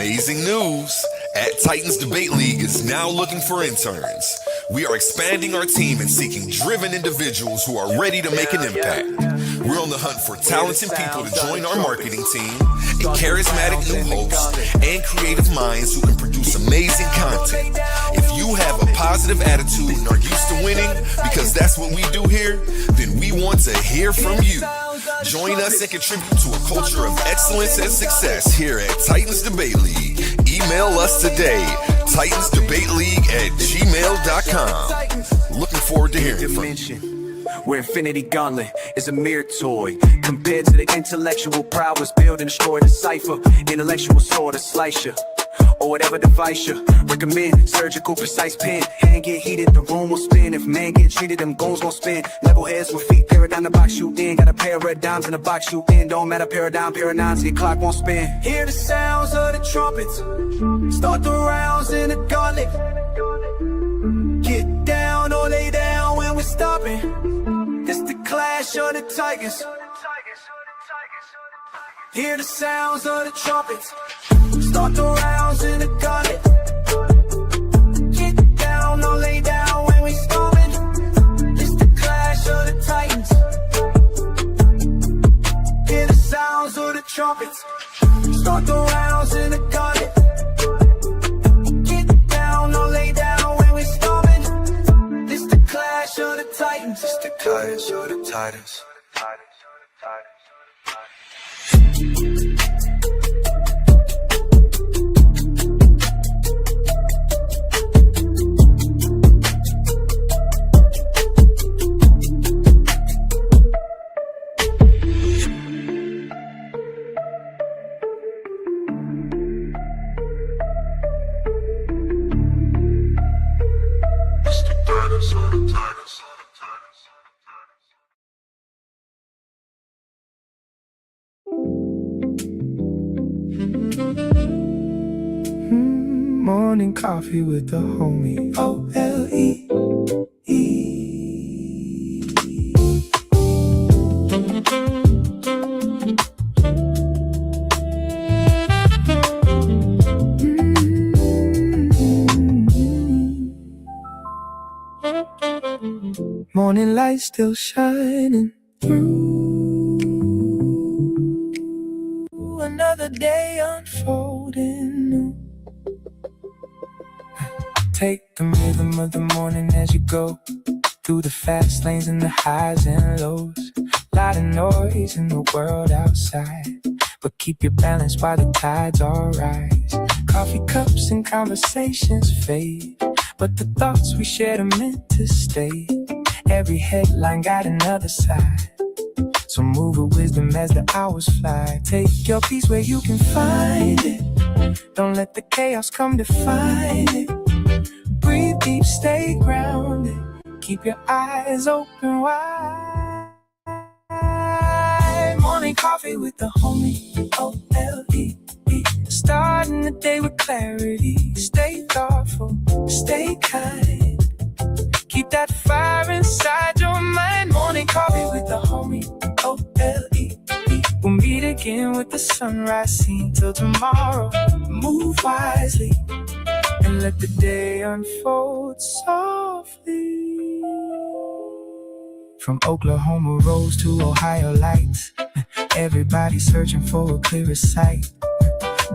Amazing news! At Titans Debate League is now looking for interns. We are expanding our team and seeking driven individuals who are ready to make an impact. We're on the hunt for talented people to join our marketing team, a charismatic new host, and creative minds who can produce amazing content. If you have a positive attitude and are used to winning, because that's what we do here, then we want to hear from you. Join us and contribute to a culture of excellence and success here at Titans Debate League. Email us today, titansdebateleague@gmail.com. Looking forward to hearing from you. Where Infinity Gauntlet is a mere toy compared to the intellectual prowess build and destroy the cipher. Intellectual sword to slice you, or whatever device you recommend. Surgical precise pen, hand get heated, the room will spin. If man get treated, them goons gon' spin. Level heads with feet, paradigm the box shoot in. Got a pair of red dimes in the box shoot in. Don't matter paradigms, your clock won't spin. Hear the sounds of the trumpets, start the rounds in the gauntlet. Get down or lay down when we're stopping. It's the clash of the Tigers. Hear the sounds of the trumpets, start the rounds in the gauntlet. Get down or lay down when we storming. It's the clash of the Titans. Hear the sounds of the trumpets, start the rounds in the gauntlet. Get down or lay down when we storming. It's the clash of the Titans. It's the clash of the Titans. Morning coffee with the homie O-L-E. Morning light still shining through. Another day unfolding new. Take the rhythm of the morning as you go through the fast lanes and the highs and lows. Lot of noise in the world outside, but keep your balance while the tides all rise. Coffee cups and conversations fade, but the thoughts we shared are meant to stay. Every headline got another side, so move with wisdom as the hours fly. Take your peace where you can find it. Don't let the chaos come define it. Breathe deep, stay grounded. Keep your eyes open wide. Morning coffee with the homie O-L-E. Starting the day with clarity. Stay thoughtful, stay kind. Keep that fire inside your mind. Morning coffee with the homie O-L-E. We'll meet again with the sunrise scene. Till tomorrow, move wisely and let the day unfold softly. From Oklahoma roads to Ohio lights, everybody searching for a clearer sight.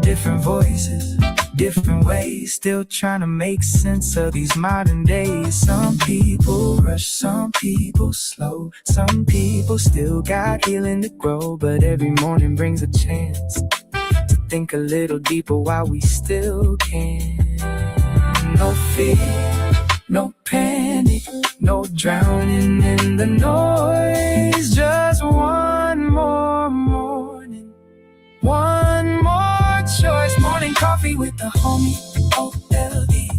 Different voices, different ways, still trying to make sense of these modern days. Some people rush, some people slow, some people still got healing to grow. But every morning brings a chance to think a little deeper while we still can. No fear, no panic, no drowning in the noise. Just one more morning, one more choice. Morning coffee with the homie O-L-E.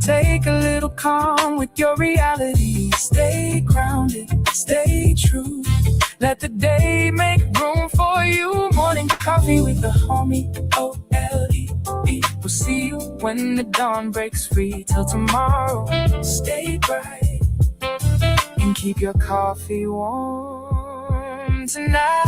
Take a little calm with your reality. Stay grounded, stay true. Let the day make room for you. Morning coffee with the homie O-L-E. We'll see you when the dawn breaks free. Till tomorrow, stay bright and keep your coffee warm tonight.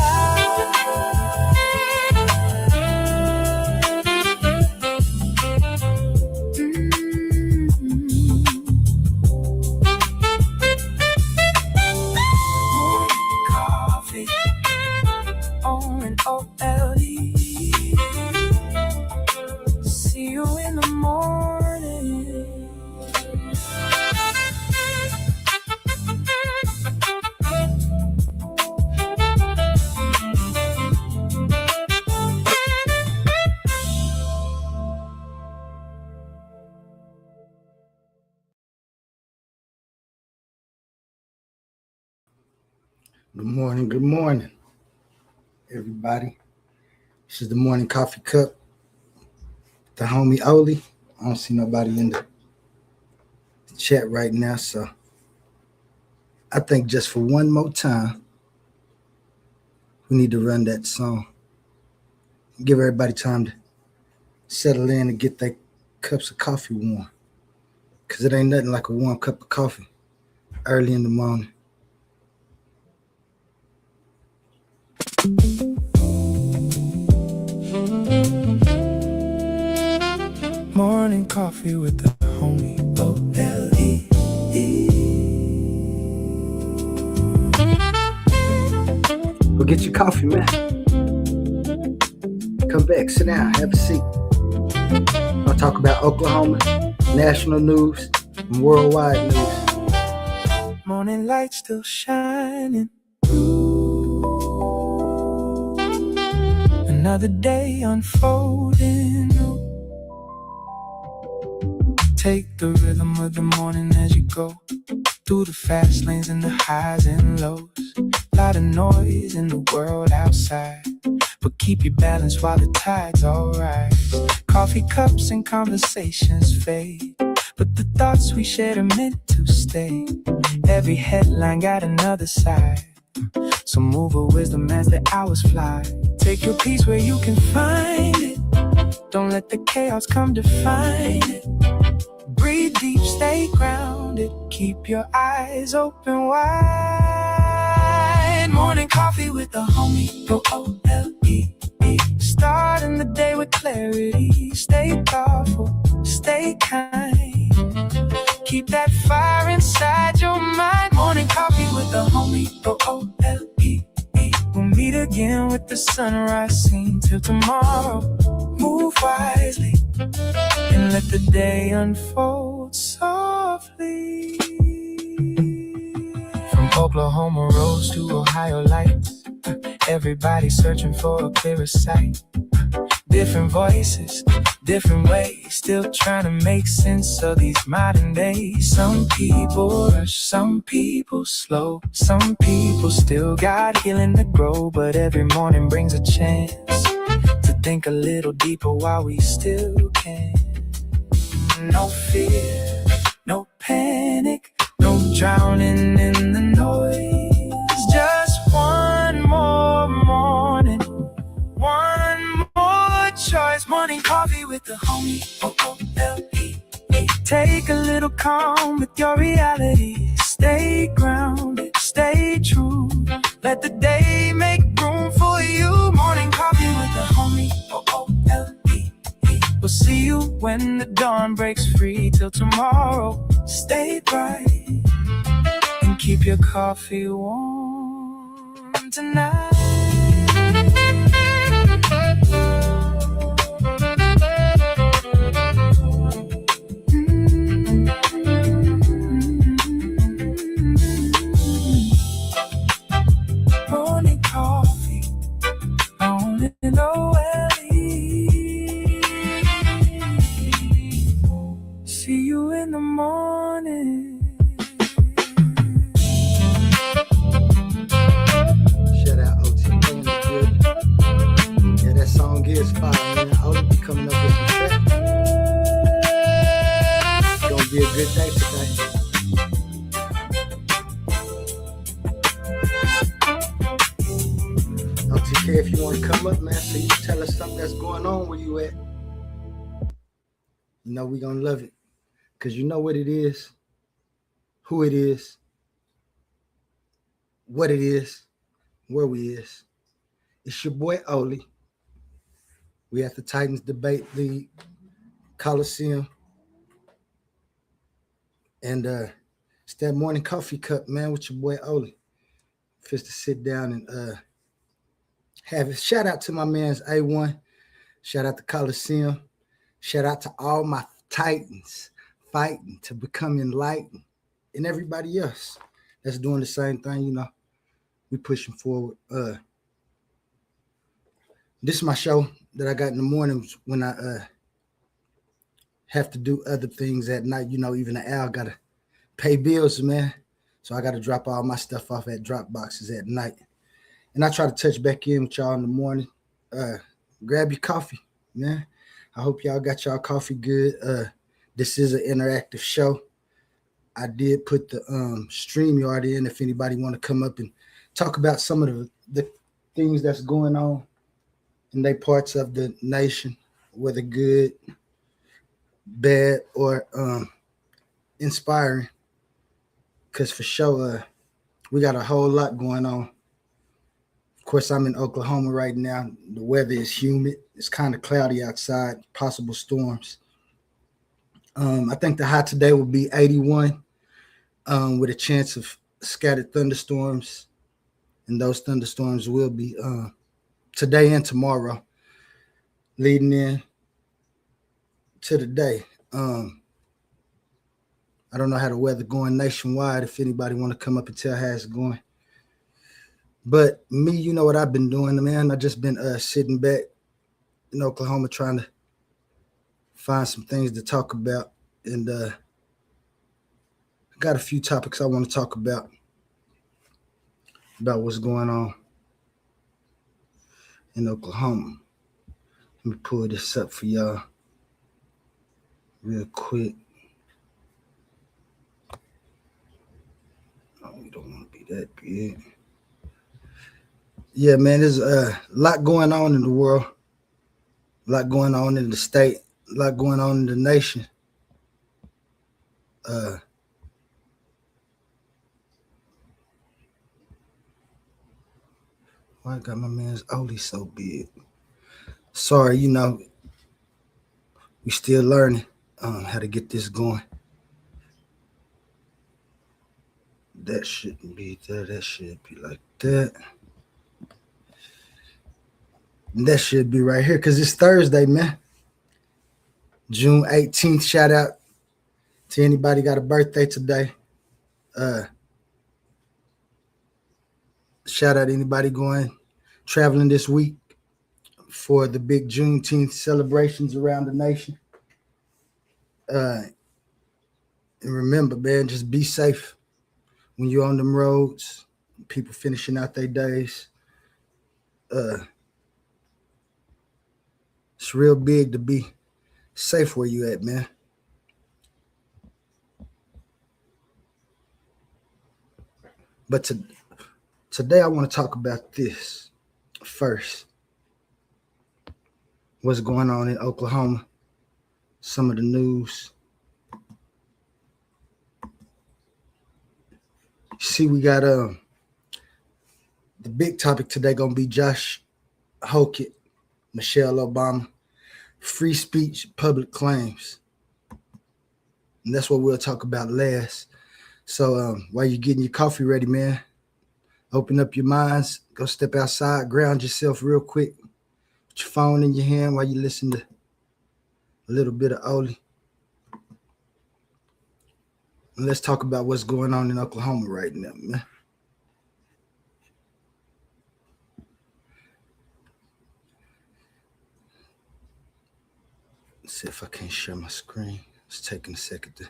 Good morning, everybody. This is the morning coffee cup. The homie Oli. I don't see nobody in the chat right now, so I think just for one more time, we need to run that song. Give everybody time to settle in and get their cups of coffee warm. Because it ain't nothing like a warm cup of coffee early in the morning. Morning coffee with the homie O-L-E. Go get your coffee, man. Come back, sit down, have a seat. I'll talk about Oklahoma, national news, and worldwide news. Morning light still shining. Another day unfolding. Take the rhythm of the morning as you go through the fast lanes and the highs and lows. Lot of noise in the world outside, but keep your balance while the tides all rise. Coffee cups and conversations fade, but the thoughts we shared are meant to stay. Every headline got another side, so move with wisdom as the hours fly. Take your peace where you can find it. Don't let the chaos come define it. Breathe deep, stay grounded. Keep your eyes open wide. Morning coffee with the homie O-L-E. Starting the day with clarity. Stay thoughtful, stay kind. Keep that fire inside your mind. Morning coffee with the homie O-L-E. We'll meet again with the sunrise scene. Till tomorrow, move wisely and let the day unfold softly. From Oklahoma roads to Ohio lights, everybody searching for a clearer sight. Different voices, different ways, still trying to make sense of these modern days. Some people rush, some people slow, some people still got healing to grow. But every morning brings a chance to think a little deeper while we still can. No fear, no panic, no drowning in the noise. Just one more morning, one more choice. Morning coffee with the homie O-O-L-E. Take a little calm with your reality. Stay grounded, stay true. Let the day make room for you. Morning coffee with the homie O-O-L-E. We'll see you when the dawn breaks free. Till tomorrow, stay bright and keep your coffee warm tonight. Morning coffee, only O-L-E. See you in the morning. Shout out OTK in the building. Yeah, that song is fire, man. Oli be coming up with some track. It's gonna be a good day today. OTK, if you want to come up, man, so you tell us something that's going on where you at. You know we gonna love it. Cause you know what it is, who it is, what it is, where we is. It's your boy Oli. We at the Titans Debate League, Coliseum. And it's that morning coffee cup, man, with your boy Oli. Just to sit down and have it. Shout out to my man's A1. Shout out to Coliseum. Shout out to all my Titans fighting to become enlightened, and everybody else that's doing the same thing. You know, we pushing forward. This is my show that I got in the mornings when I have to do other things at night. You know, even the owl gotta pay bills, man. So I got to drop all my stuff off at drop boxes at night. And I try to touch back in with y'all in the morning. Grab your coffee, man. I hope y'all got y'all coffee good. This is an interactive show. I did put the StreamYard in if anybody want to come up and talk about some of the things that's going on in their parts of the nation, whether good, bad, or inspiring. Because for sure, we got a whole lot going on. Of course, I'm in Oklahoma right now. The weather is humid. It's kind of cloudy outside, possible storms. I think the high today will be 81 with a chance of scattered thunderstorms. And those thunderstorms will be today and tomorrow, leading in to the day. I don't know how the weather going nationwide. If anybody want to come up and tell how it's going. But me, you know what I've been doing, man. I just been sitting back in Oklahoma trying to find some things to talk about. And I got a few topics I want to talk about what's going on in Oklahoma. Let me pull this up for y'all real quick. Oh, we don't want to be that big. Yeah, man, there's a lot going on in the world, a lot going on in the state, a lot going on in the nation. Why I got my man's Oli so big? Sorry, you know, we still learning how to get this going. That shouldn't be there. That should be like that. And that should be right here because it's Thursday, man. June 18th. Shout out to anybody got a birthday today. Shout out to anybody traveling this week for the big Juneteenth celebrations around the nation. And remember, man, just be safe when you're on them roads, people finishing out their days. It's real big to be safe where you at, man. But today I want to talk about this first. What's going on in Oklahoma? Some of the news. See, we got the big topic today gonna be Josh Hokett, Michelle Obama, free speech, public claims. And that's what we'll talk about last. So while you're getting your coffee ready, man, open up your minds, go step outside, ground yourself real quick. Put your phone in your hand while you listen to a little bit of Oli. And let's talk about what's going on in Oklahoma right now, man. Let's see if I can't share my screen. It's taking a second to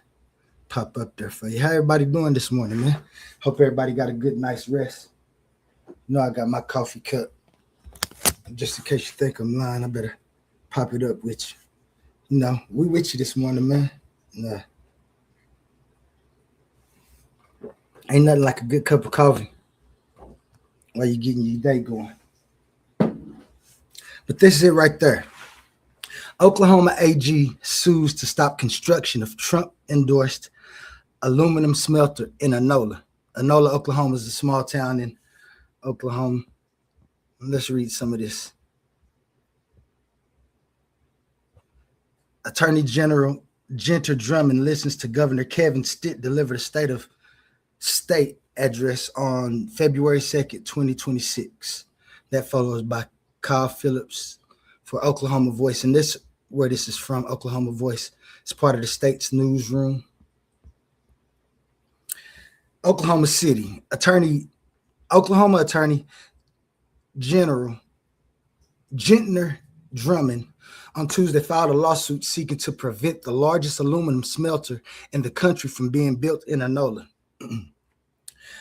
pop up there for you. How everybody doing this morning, man? Hope everybody got a good, nice rest. You know I got my coffee cup. Just in case you think I'm lying, I better pop it up with you. You know, we with you this morning, man. Nah. Ain't nothing like a good cup of coffee while you're getting your day going. But this is it right there. Oklahoma AG sues to stop construction of Trump-endorsed aluminum smelter in Enola. Enola, Oklahoma is a small town in Oklahoma. Let's read some of this. Attorney General Ginter Drummond listens to Governor Kevin Stitt deliver the State of State address on February 2nd, 2026. That follows by Kyle Phillips for Oklahoma Voice. And this, where this is from, Oklahoma Voice, it's part of the state's newsroom. Oklahoma City, Oklahoma Attorney General Ginter Drummond on Tuesday filed a lawsuit seeking to prevent the largest aluminum smelter in the country from being built in Enola.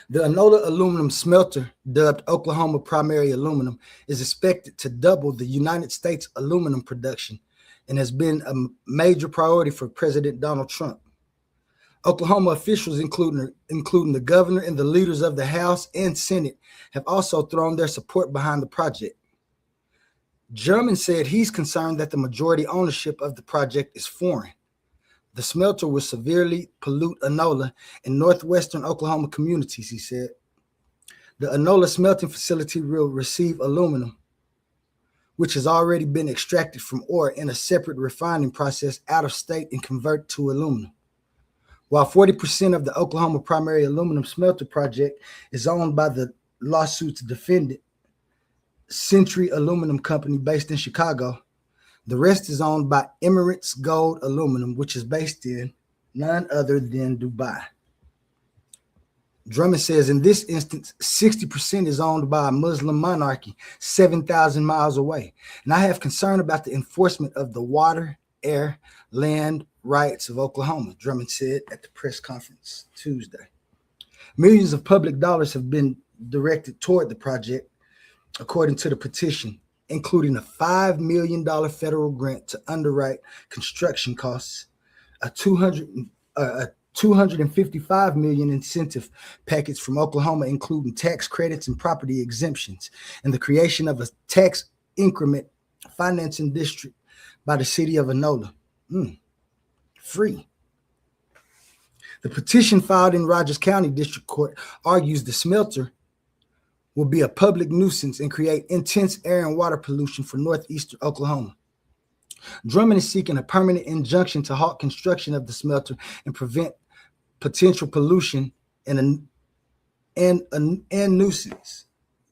The Enola aluminum smelter, dubbed Oklahoma Primary Aluminum, is expected to double the United States aluminum production and has been a major priority for President Donald Trump. Oklahoma officials, including the governor and the leaders of the House and Senate, have also thrown their support behind the project. Drummond said he's concerned that the majority ownership of the project is foreign. The smelter will severely pollute Enola and northwestern Oklahoma communities, he said. The Enola smelting facility will receive aluminum, which has already been extracted from ore in a separate refining process out of state and convert to aluminum. While 40% of the Oklahoma Primary Aluminum Smelter Project is owned by the lawsuit's defendant, Century Aluminum Company based in Chicago, the rest is owned by Emirates Gold Aluminum, which is based in none other than Dubai. Drummond says in this instance, 60% is owned by a Muslim monarchy 7,000 miles away. And I have concern about the enforcement of the water, air, land rights of Oklahoma, Drummond said at the press conference Tuesday. Millions of public dollars have been directed toward the project, according to the petition, including a $5 million federal grant to underwrite construction costs, a $255 million incentive package from Oklahoma, including tax credits and property exemptions, and the creation of a tax increment financing district by the city of Enola. Free. The petition filed in Rogers County District Court argues the smelter will be a public nuisance and create intense air and water pollution for northeastern Oklahoma. Drummond is seeking a permanent injunction to halt construction of the smelter and prevent potential pollution and nuisance.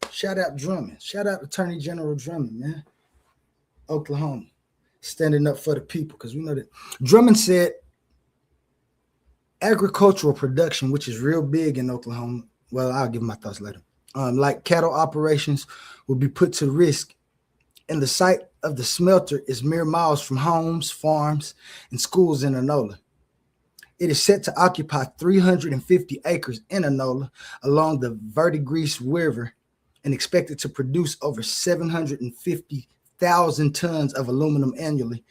Shout out Drummond. Shout out Attorney General Drummond, man. Oklahoma, standing up for the people, because we know that. Drummond said agricultural production, which is real big in Oklahoma, well, I'll give my thoughts later, like cattle operations, will be put to risk, and the site of the smelter is mere miles from homes, farms, and schools in Enola. It is set to occupy 350 acres in Enola along the Verdigris River and expected to produce over 750,000 tons of aluminum annually,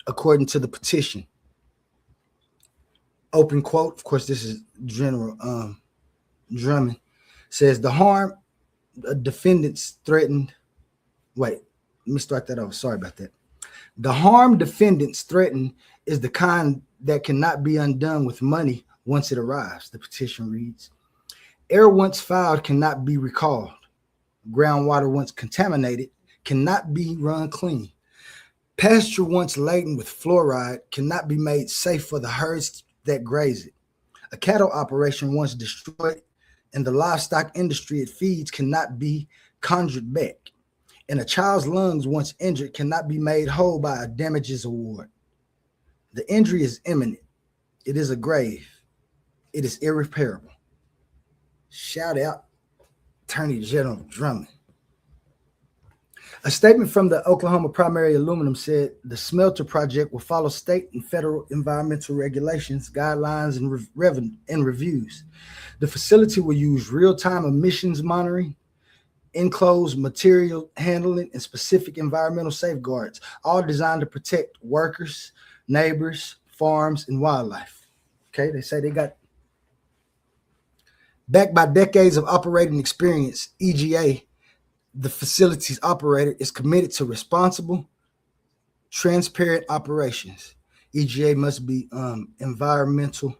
according to the petition. Open quote, of course, this is General Drummond, says the harm defendants threatened. Wait, let me start that over. Sorry about that. The harm defendants threaten is the kind that cannot be undone with money once it arrives, the petition reads. Air once fouled cannot be recalled. Groundwater once contaminated cannot be run clean. Pasture once laden with fluoride cannot be made safe for the herds that graze it. A cattle operation once destroyed and the livestock industry it feeds cannot be conjured back. And a child's lungs once injured cannot be made whole by a damages award. The injury is imminent. It is a grave. It is irreparable. Shout out Attorney General Drummond. A statement from the Oklahoma Primary Aluminum said the smelter project will follow state and federal environmental regulations, guidelines, and reviews. The facility will use real-time emissions monitoring, enclosed material handling, and specific environmental safeguards, all designed to protect workers, neighbors, farms, and wildlife. Okay, they say they got, backed by decades of operating experience, EGA, the facility's operator, is committed to responsible, transparent operations. EGA must be environmental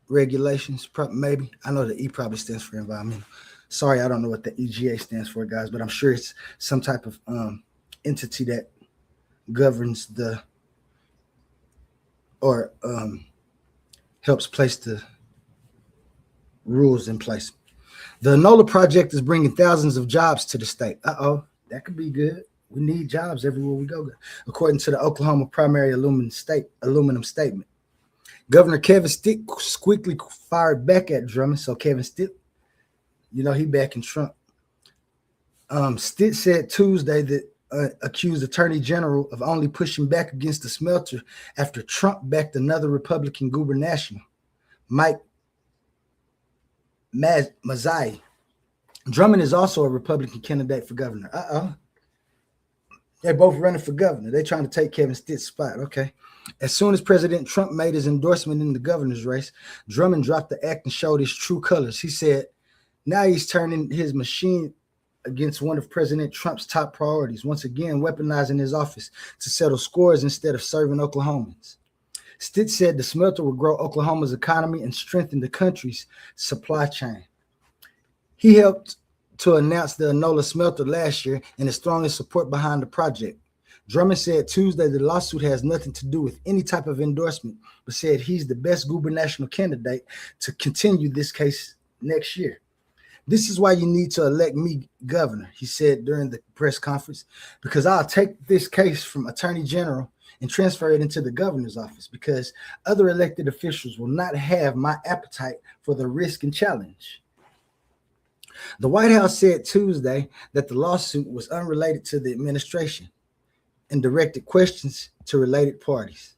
regulations, maybe. I know the E probably stands for environmental. Sorry, I don't know what the EGA stands for, guys, but I'm sure it's some type of entity that governs the, or helps place the rules in place. The Enola project is bringing thousands of jobs to the state. That could be good. We need jobs everywhere we go, according to the Oklahoma Primary Aluminum Statement. Governor Kevin Stitt quickly fired back at Drummond. So Kevin Stitt, you know, he backing Trump. Stitt said Tuesday that accused Attorney General of only pushing back against the smelter after Trump backed another Republican gubernatorial. Mike Mazzei. Drummond is also a Republican candidate for governor. They're both running for governor. They're trying to take Kevin Stitt's spot. Okay. As soon as President Trump made his endorsement in the governor's race, Drummond dropped the act and showed his true colors. He said, now he's turning his machine against one of President Trump's top priorities, once again weaponizing his office to settle scores instead of serving Oklahomans. Stitt said the smelter will grow Oklahoma's economy and strengthen the country's supply chain. He helped to announce the Enola smelter last year and is throwing his support behind the project. Drummond said Tuesday the lawsuit has nothing to do with any type of endorsement, but said he's the best gubernatorial candidate to continue this case next year. This is why you need to elect me governor, he said during the press conference, because I'll take this case from Attorney General and transfer it into the governor's office because other elected officials will not have my appetite for the risk and challenge. The White House said Tuesday that the lawsuit was unrelated to the administration and directed questions to related parties.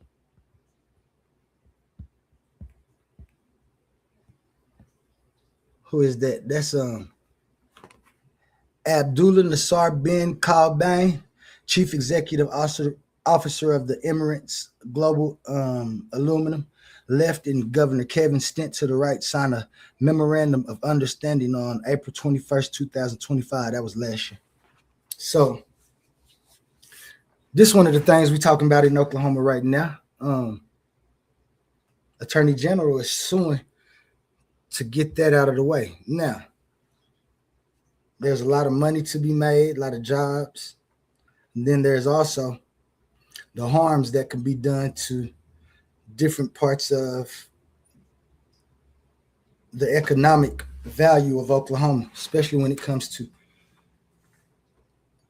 Who is that? That's Abdullah Nasser bin Kalbane, Chief Executive Officer of the Emirates Global Aluminum, left and Governor Kevin Stitt to the right signed a memorandum of understanding on April 21st, 2025. That was last year. So this is one of the things we're talking about in Oklahoma right now. Attorney General is suing to get that out of the way. Now, there's a lot of money to be made, a lot of jobs. And then there's also the harms that can be done to different parts of the economic value of Oklahoma, especially when it comes to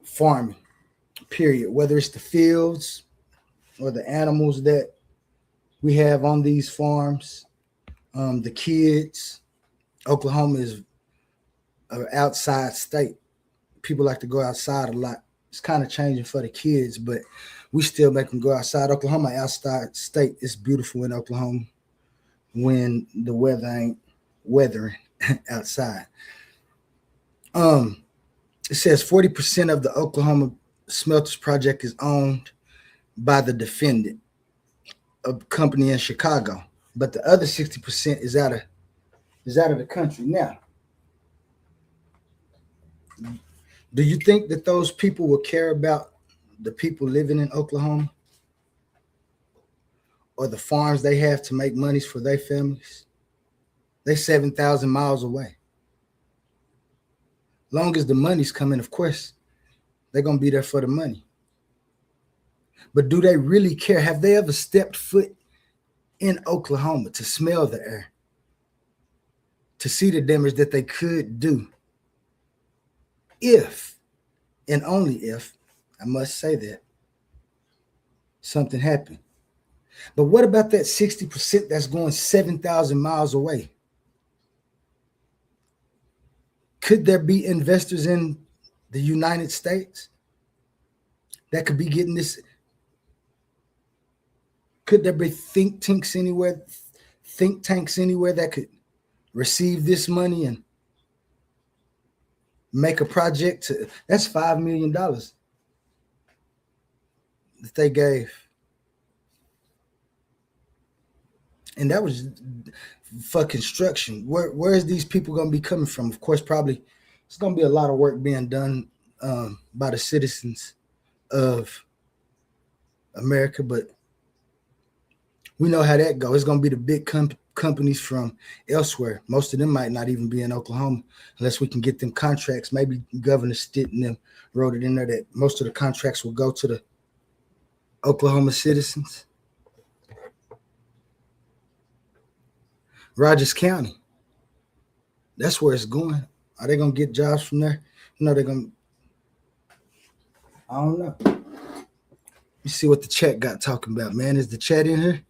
farming, period. Whether it's the fields or the animals that we have on these farms, the kids. Oklahoma is an outside state. People like to go outside a lot. It's kind of changing for the kids, but we still make them go outside. Oklahoma, outside state, is beautiful in Oklahoma when the weather ain't weathering outside. It says 40% of the Oklahoma Smelters project is owned by the defendant, a company in Chicago, but the other 60% is out of the country. Now, do you think that those people will care about the people living in Oklahoma or the farms they have to make monies for their families? They're 7,000 miles away. Long as the money's coming, of course, they're going to be there for the money. But do they really care? Have they ever stepped foot in Oklahoma to smell the air, to see the damage that they could do? If, and only if, I must say that, something happened. But what about that 60% that's going 7,000 miles away? Could there be investors in the United States that could be getting this? Could there be think tanks anywhere that could receive this money and make a project that's $5 million that they gave. And that was for construction. Where is these people going to be coming from? Of course, probably it's going to be a lot of work being done by the citizens of America, but we know how that goes. It's going to be the big companies from elsewhere. Most of them might not even be in Oklahoma unless we can get them contracts. Maybe Governor Stitt and them wrote it in there that most of the contracts will go to the Oklahoma citizens. Rogers County, that's where it's going. Are they going to get jobs from there? No, they're going to, I don't know. Let me see what the chat got talking about, man. Is the chat in here?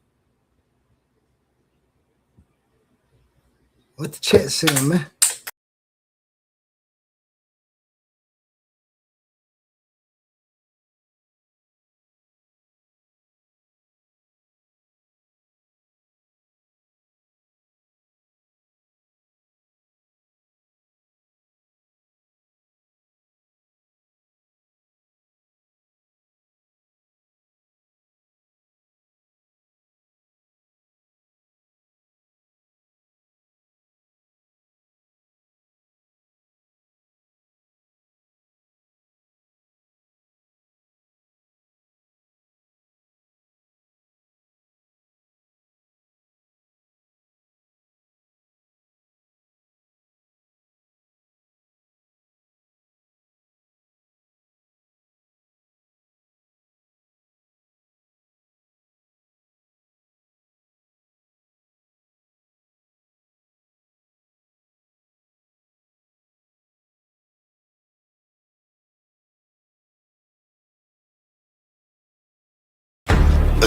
What the chat saying, man?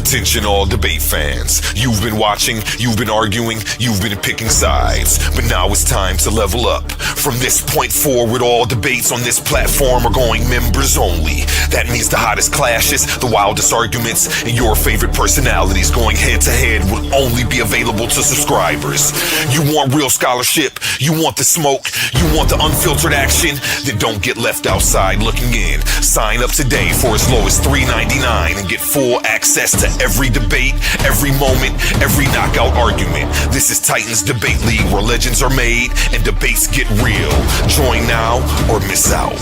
Attention all debate fans. You've been watching, you've been arguing, you've been picking sides. But now it's time to level up. From this point forward, all debates on this platform are going members only. That means the hottest clashes, the wildest arguments, and your favorite personalities going head to head will only be available to subscribers. You want real scholarship, you want the smoke, you want the unfiltered action, then don't get left outside looking in. Sign up today for as low as $3.99 and get full access to every debate, every moment, every knockout argument. This is Titans Debate League, where legends are made and debates get real. Join now or miss out.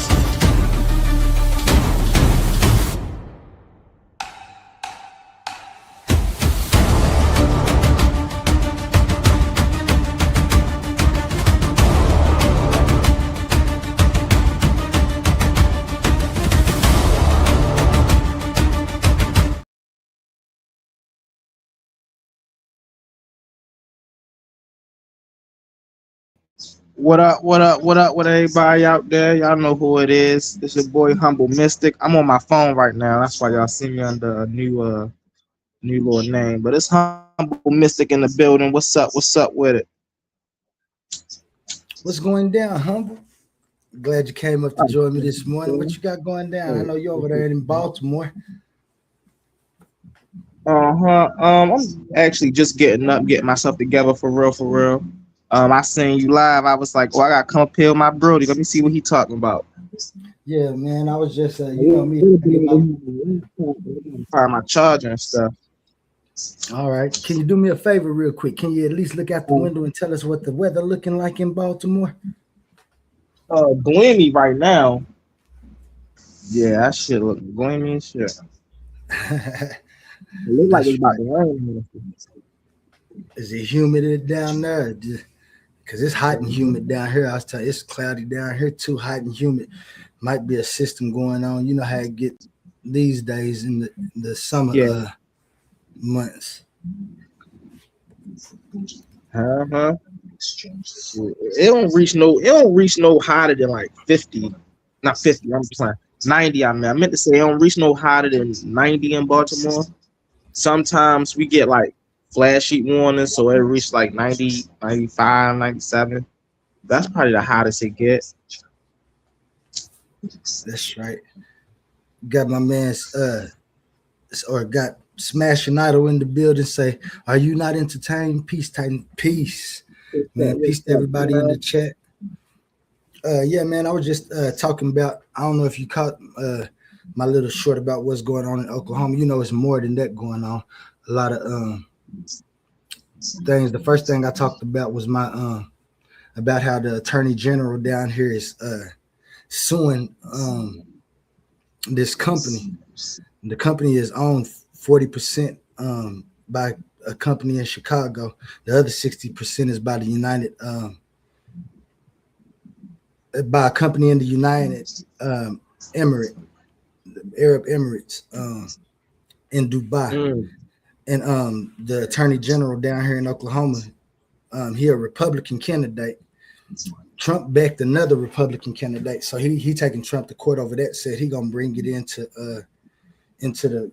What up, what up, what up with everybody out there? Y'all know who it is. It's your boy Humble Mystic. I'm on my phone right now. That's why y'all see me under a new little name. But it's Humble Mystic in the building. What's up? What's up with it? What's going down, Humble? Glad you came up to join me this morning. What you got going down? I know you're over there in Baltimore. I'm actually just getting up, getting myself together for real. I seen you live. I was like, oh, I gotta come up here with my brody. Let me see what he talking about. Yeah, man. I was just, you know me. Find my charger and stuff. All right. Can you do me a favor real quick? Can you at least look out the window and tell us what the weather looking like in Baltimore? Gloomy right now. Yeah, that shit look gloomy as shit. It look like it's about to rain. Is it humid down there? Because it's hot and humid down here. I was telling you, it's cloudy down here too, hot and humid. Might be a system going on. You know how it get these days in the summer months. It don't reach no hotter than like 50. Not 50, I'm saying 90. I meant to say it don't reach no hotter than 90 in Baltimore. Sometimes we get like flash heat warnings, so it reached like 90, 95, 97. That's probably the hottest it gets. That's right. Got my man's or got Smashing Idol in the building. Say, are you not entertained? Peace, Titan. Peace, man. Peace to everybody in the chat. Yeah, man. I was just talking about. I don't know if you caught my little short about what's going on in Oklahoma. You know, it's more than that going on. A lot of things. The first thing I talked about was my about how the attorney general down here is suing this company. The company is owned 40% by a company in Chicago. The other 60% is by the United by a company in the United Arab Emirates in Dubai. And the attorney general down here in Oklahoma, he a Republican candidate. Trump backed another Republican candidate, so he taking Trump to court over that. Said he gonna bring it into the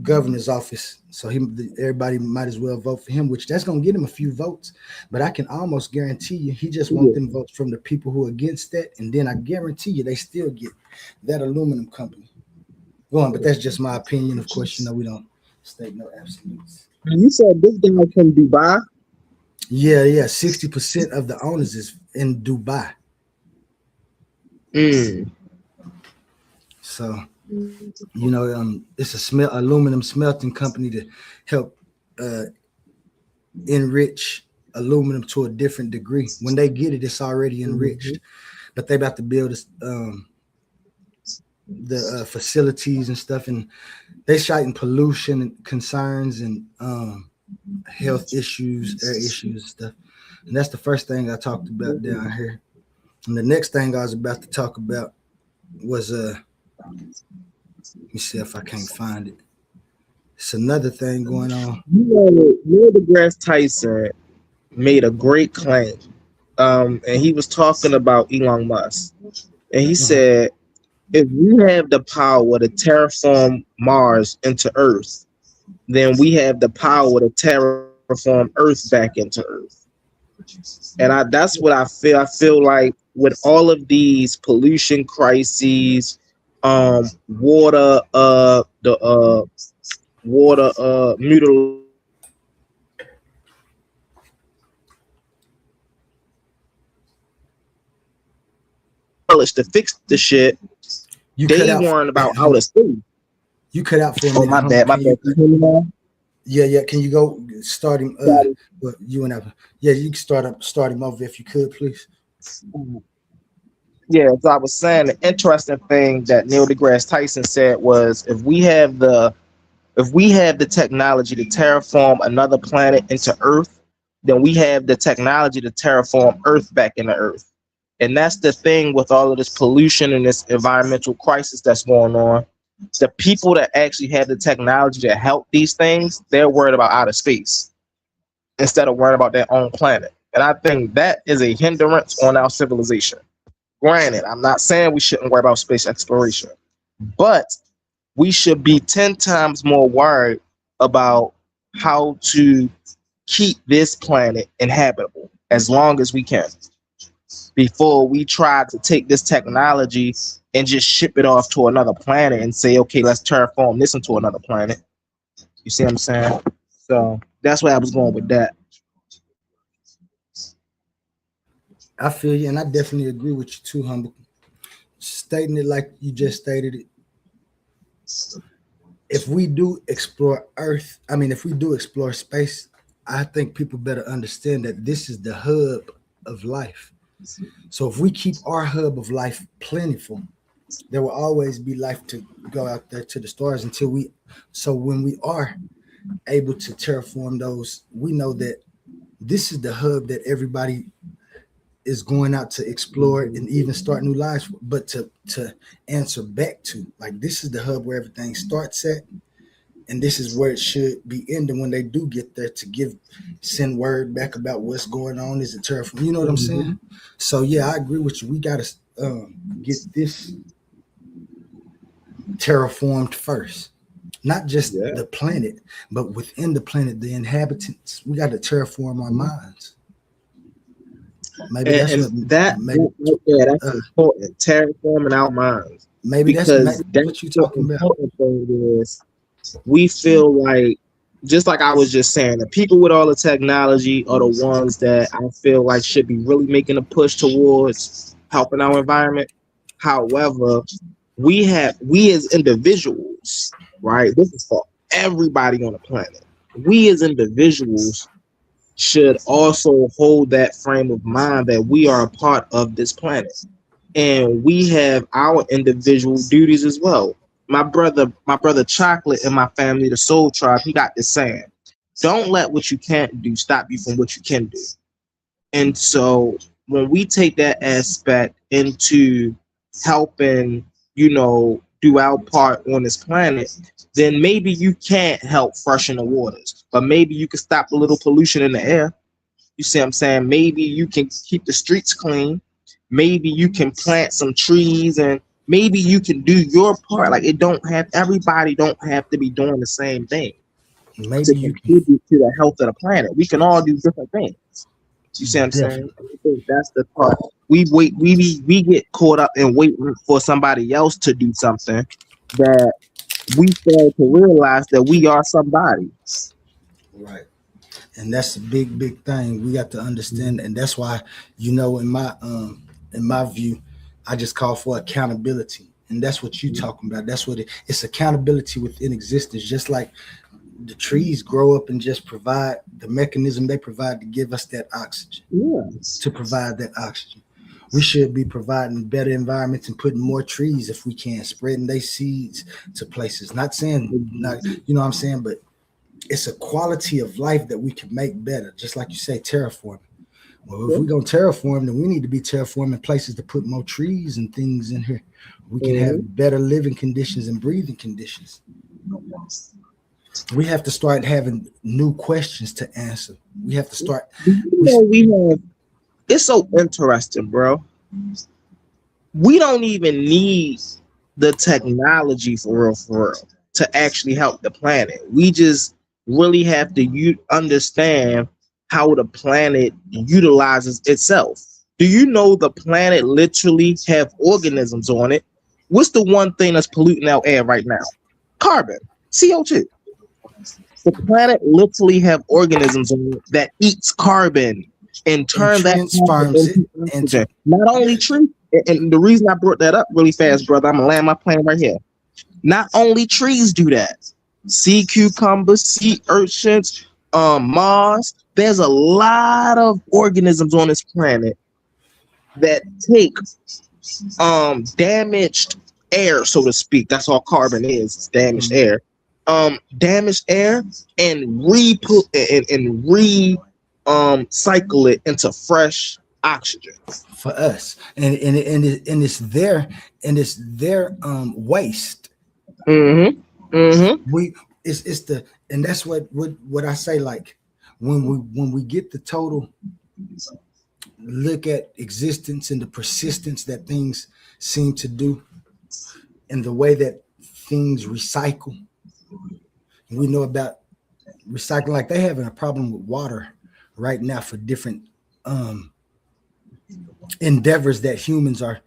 governor's office. So everybody might as well vote for him, which that's gonna get him a few votes. But I can almost guarantee you, he just wants them votes from the people who are against that, and then I guarantee you they still get that aluminum company going. But that's just my opinion. Of course, you know we don't state no absolutes. You said this guy from Dubai? Yeah. 60% of the owners is in Dubai. So, you know, it's a aluminum smelting company to help enrich aluminum to a different degree. When they get it, it's already enriched. But they about to build the facilities and stuff, and they citing pollution concerns and health issues, air issues and stuff. And that's the first thing I talked about down here. And the next thing I was about to talk about was let me see if I can't find it. It's another thing going on. Neil deGrasse Tyson made a great claim, and he was talking about Elon Musk, and he said, if we have the power to terraform Mars into Earth, then we have the power to terraform Earth back into Earth. And that's what I feel. I feel like with all of these pollution crises, water, mutilation to fix the shit. You They cut out. weren't about outer space. You cut out for a Oh, minute. my Hold bad. on. My Can you- bad. Can you hear me now? Yeah. Can you go start him? Got it. But you and I. Yeah, you can start him over if you could, please. Yeah, as I was saying, the interesting thing that Neil deGrasse Tyson said was if we have the technology to terraform another planet into Earth, then we have the technology to terraform Earth back into Earth. And that's the thing with all of this pollution and this environmental crisis that's going on. The people that actually have the technology to help these things, they're worried about outer space instead of worrying about their own planet. And I think that is a hindrance on our civilization. Granted, I'm not saying we shouldn't worry about space exploration, but we should be 10 times more worried about how to keep this planet inhabitable as long as we can before we try to take this technology and just ship it off to another planet and say, okay, let's terraform this into another planet. You see what I'm saying? So that's where I was going with that. I feel you, and I definitely agree with you too, Humble. Stating it like you just stated it. If we do explore Earth, if we do explore space, I think people better understand that this is the hub of life. So if we keep our hub of life plentiful, there will always be life to go out there to the stars so when we are able to terraform those, we know that this is the hub that everybody is going out to explore and even start new lives, but to answer back to, like, this is the hub where everything starts at, and this is where it should be ending when they do get there, to send word back about what's going on. Is it terraform? You know what I'm saying? So yeah, I agree with you. We got to get this terraformed first, not just the planet, but within the planet, the inhabitants. We got to terraform our minds. Maybe that's important. Terraforming our minds. Maybe because that's what you're talking about. Important thing is we feel like, just like I was just saying, the people with all the technology are the ones that I feel like should be really making a push towards helping our environment. However, we as individuals, right? This is for everybody on the planet. We as individuals should also hold that frame of mind that we are a part of this planet, and we have our individual duties as well. My brother Chocolate and my family, the Soul Tribe, he got this saying: don't let what you can't do stop you from what you can do. And so when we take that aspect into helping, do our part on this planet, then maybe you can't help freshen the waters, but maybe you can stop a little pollution in the air. You see what I'm saying? Maybe you can keep the streets clean. Maybe you can plant some trees, and maybe you can do your part. Like, everybody don't have to be doing the same thing Maybe to you contribute to the health of the planet. We can all do different things. You see what I'm saying? I think that's the part. We get caught up in waiting for somebody else to do something that we fail to realize that we are somebody. Right. And that's a big thing. We got to understand, and that's why, in my view, I just call for accountability. And that's what you're talking about. That's what it's accountability within existence. Just like the trees grow up and just provide the mechanism they provide to give us that oxygen. Yes. To provide that oxygen. We should be providing better environments and putting more trees if we can, spreading their seeds to places. Not saying, you know what I'm saying, but it's a quality of life that we can make better. Just like you say, terraforming. Well, if we're going to terraform, then we need to be terraforming places to put more trees and things in here. We can have better living conditions and breathing conditions. We have to start having new questions to answer. We have to start. It's so interesting, bro. We don't even need the technology for real, to actually help the planet. We just really have to understand how the planet utilizes itself. Do you know the planet literally have organisms on it? What's the one thing that's polluting our air right now? Carbon, CO2. The planet literally have organisms on it that eats carbon and turn that transforms it into not only trees. And the reason I brought that up really fast, brother, I'm gonna land my plane right here. Not only trees do that. Sea cucumbers, sea urchins, Mars. There's a lot of organisms on this planet that take damaged air, so to speak. That's all carbon is. It's damaged air. Damaged air and cycle it into fresh oxygen for us, and it's their waste. It's the, and that's what I say, like when we get the total look at existence and the persistence that things seem to do and the way that things recycle. We know about recycling, like they having a problem with water right now for different endeavors that humans are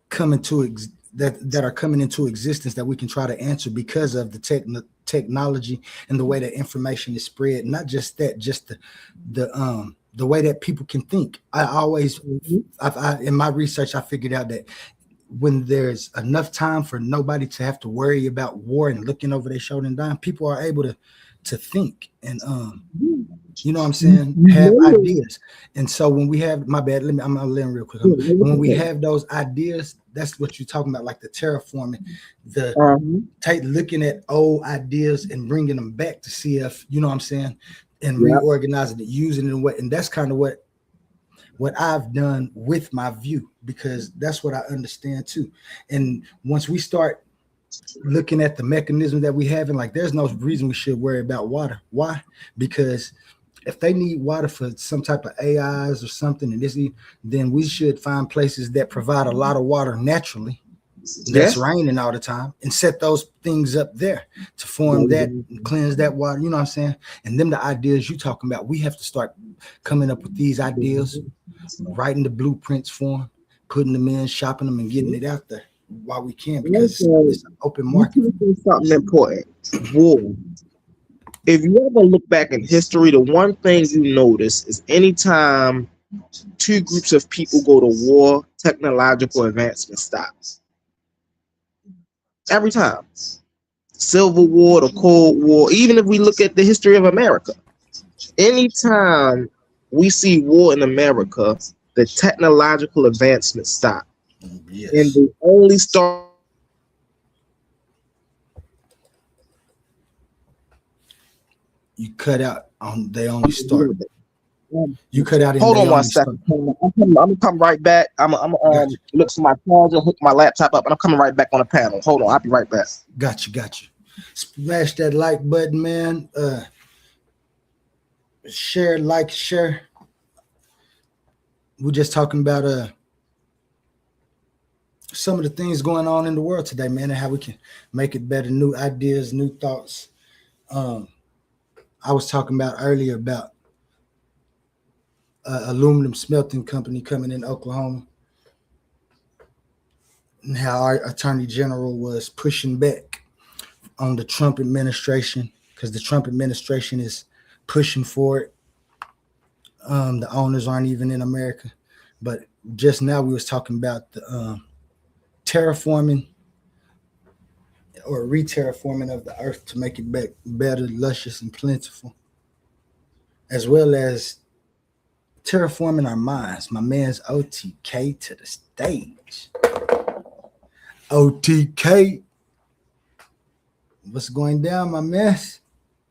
coming to that are coming into existence that we can try to answer because of the technology and the way that information is spread. Not just that, just the way that people can think. I in my research I figured out that when there's enough time for nobody to have to worry about war and looking over their shoulder and dying, people are able to think and you know what I'm saying, have ideas. And so when we have, my bad, I'm gonna let real quick. When we have those ideas, that's what you're talking about, like the terraforming, looking at old ideas and bringing them back to see if, you know what I'm saying, and reorganizing it, using it, and that's kind of what I've done with my view, because that's what I understand too. And once we start looking at the mechanism that we have, and like there's no reason we should worry about water. Why? Because if they need water for some type of AIs or something, and then we should find places that provide a lot of water naturally, that's raining all the time, and set those things up there to form that and cleanse that water. You know what I'm saying? And then the ideas you talking about, we have to start coming up with these ideas, writing the blueprints for them, putting them in, shopping them, and getting it out there while we can, because it's an open market. Something important. War. If you ever look back in history, the one thing you notice is anytime two groups of people go to war, technological advancement stops. Every time. Civil War, the Cold War, even if we look at the history of America, anytime we see war in America, the technological advancement stop. Yes. And they only start. You cut out on they only start. You cut out. Hold on 1 second. I'm gonna come right back. I'm look for my charger, hook my laptop up, and I'm coming right back on the panel. Hold on, I'll be right back. Got you. Smash that like button, man. Share. We're just talking about some of the things going on in the world today, man, and how we can make it better. New ideas, new thoughts. I was talking about earlier about aluminum smelting company coming in Oklahoma, and how our attorney general was pushing back on the Trump administration, because the Trump administration is pushing for it. The owners aren't even in America. But just now we was talking about the terraforming or re-terraforming of the earth to make it better, luscious, and plentiful, as well as terraforming our minds. My man's OTK to the stage. OTK, what's going down, my man?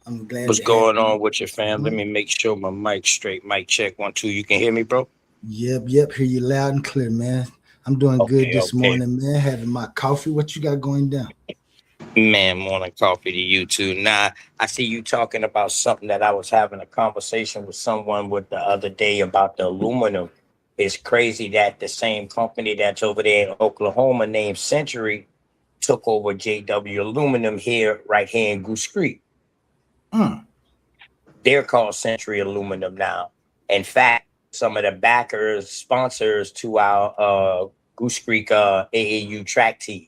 I'm glad. What's going on with your fam? Let me make sure my mic's straight. Mic check 1 2. You can hear me, bro? Yep. Hear you loud and clear, man. I'm doing good this morning, man. Having my coffee. What you got going down? Man, morning coffee to you too. Nah, I see you talking about something that I was having a conversation with someone with the other day about the aluminum. It's crazy that the same company that's over there in Oklahoma named Century took over JW Aluminum right here in Goose Creek. Mm. They're called Century Aluminum now. In fact, some of the backers, sponsors to our Goose Creek AAU track team.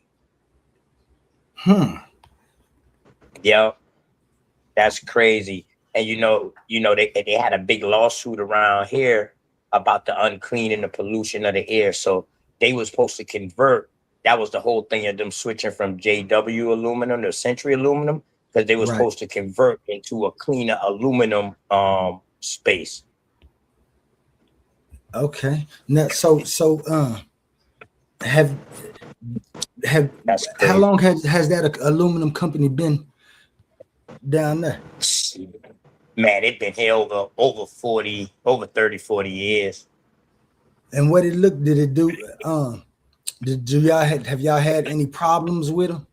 Hmm. Yep, that's crazy. And they had a big lawsuit around here about the unclean and the pollution of the air. So they were supposed to convert. That was the whole thing of them switching from JW aluminum to Century aluminum, because they were Right. supposed to convert into a cleaner aluminum space. Okay. Now, have That's how crazy. long has that aluminum company been down there? Man, it's been here over 30, 40 years. And what did it do? Have y'all had any problems with them?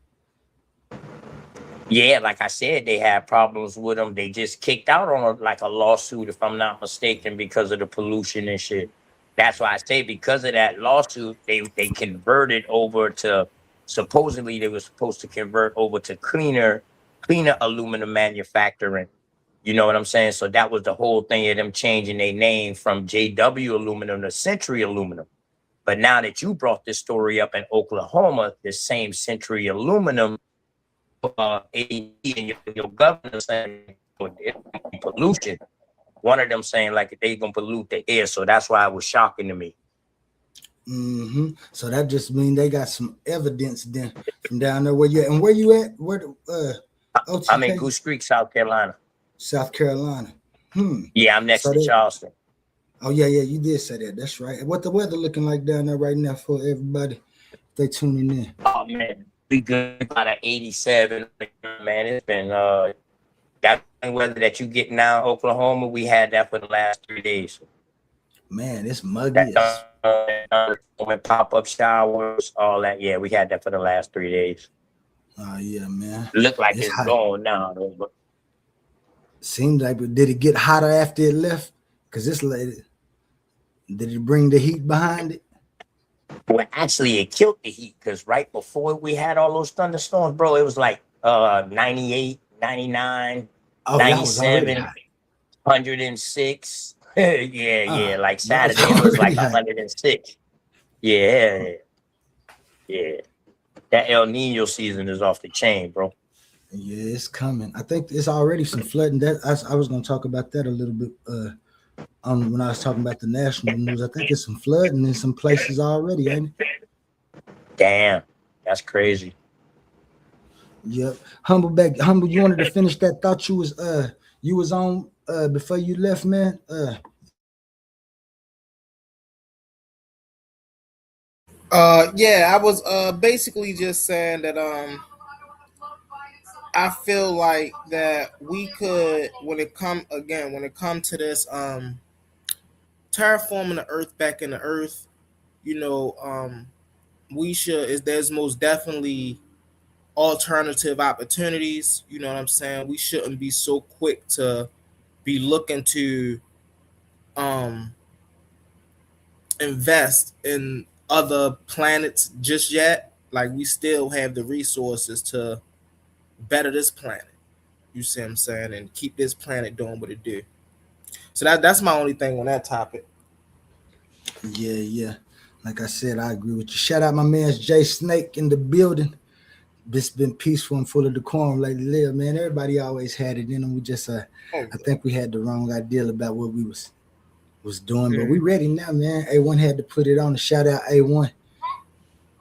Yeah, like I said, they had problems with them. They just kicked out on a lawsuit, if I'm not mistaken, because of the pollution and shit. That's why I say, because of that lawsuit, they converted over to, supposedly they were supposed to convert over to cleaner aluminum manufacturing. You know what I'm saying? So that was the whole thing of them changing their name from JW Aluminum to Century Aluminum. But now that you brought this story up in Oklahoma, the same Century Aluminum AD and your governor saying pollution. One of them saying like they gonna pollute the air, so that's why it was shocking to me. Mm-hmm. So that just means they got some evidence then from down there. Where you at? Where OTK? I'm in Goose Creek, South Carolina. South Carolina. Yeah, I'm next to Charleston. Oh yeah, you did say that. That's right. What the weather looking like down there right now for everybody? They tuning in. Oh man, we good about an 87. Man, it's been that weather that you get now in Oklahoma. We had that for the last 3 days. Man, it's muggy. Pop-up showers, all that. Yeah, we had that for the last 3 days. Oh yeah, man. Look like it's gone now, though. But seems like, but did it get hotter after it left? Because this lady, did it bring the heat behind it? Well, actually, it killed the heat, because right before we had all those thunderstorms, bro, it was like 98, 99, 97, 106. Yeah. Like Saturday, it was like 106. Yeah. That El Nino season is off the chain, bro. Yeah, it's coming. I think it's already some flooding. That I was going to talk about that a little bit when I was talking about the national news. I think it's some flooding in some places already, ain't it? Damn, that's crazy. Yep. Humble, you wanted to finish that thought you was on before you left, man. Yeah, I was basically just saying that I feel like that we could, when it come to this terraforming the earth back in the earth, we should, there's most definitely alternative opportunities. You know what I'm saying? We shouldn't be so quick to be looking to invest in other planets just yet. Like, we still have the resources to better this planet. You see what I'm saying? And keep this planet doing what it do. So that's my only thing on that topic. Yeah. Like I said, I agree with you. Shout out my man Jay Snake in the building. This been peaceful and full of decorum lately, man. Everybody always had it in them. We just I think we had the wrong idea about what we was doing, but we ready now, man. A1 had to put it on. Shout out A1,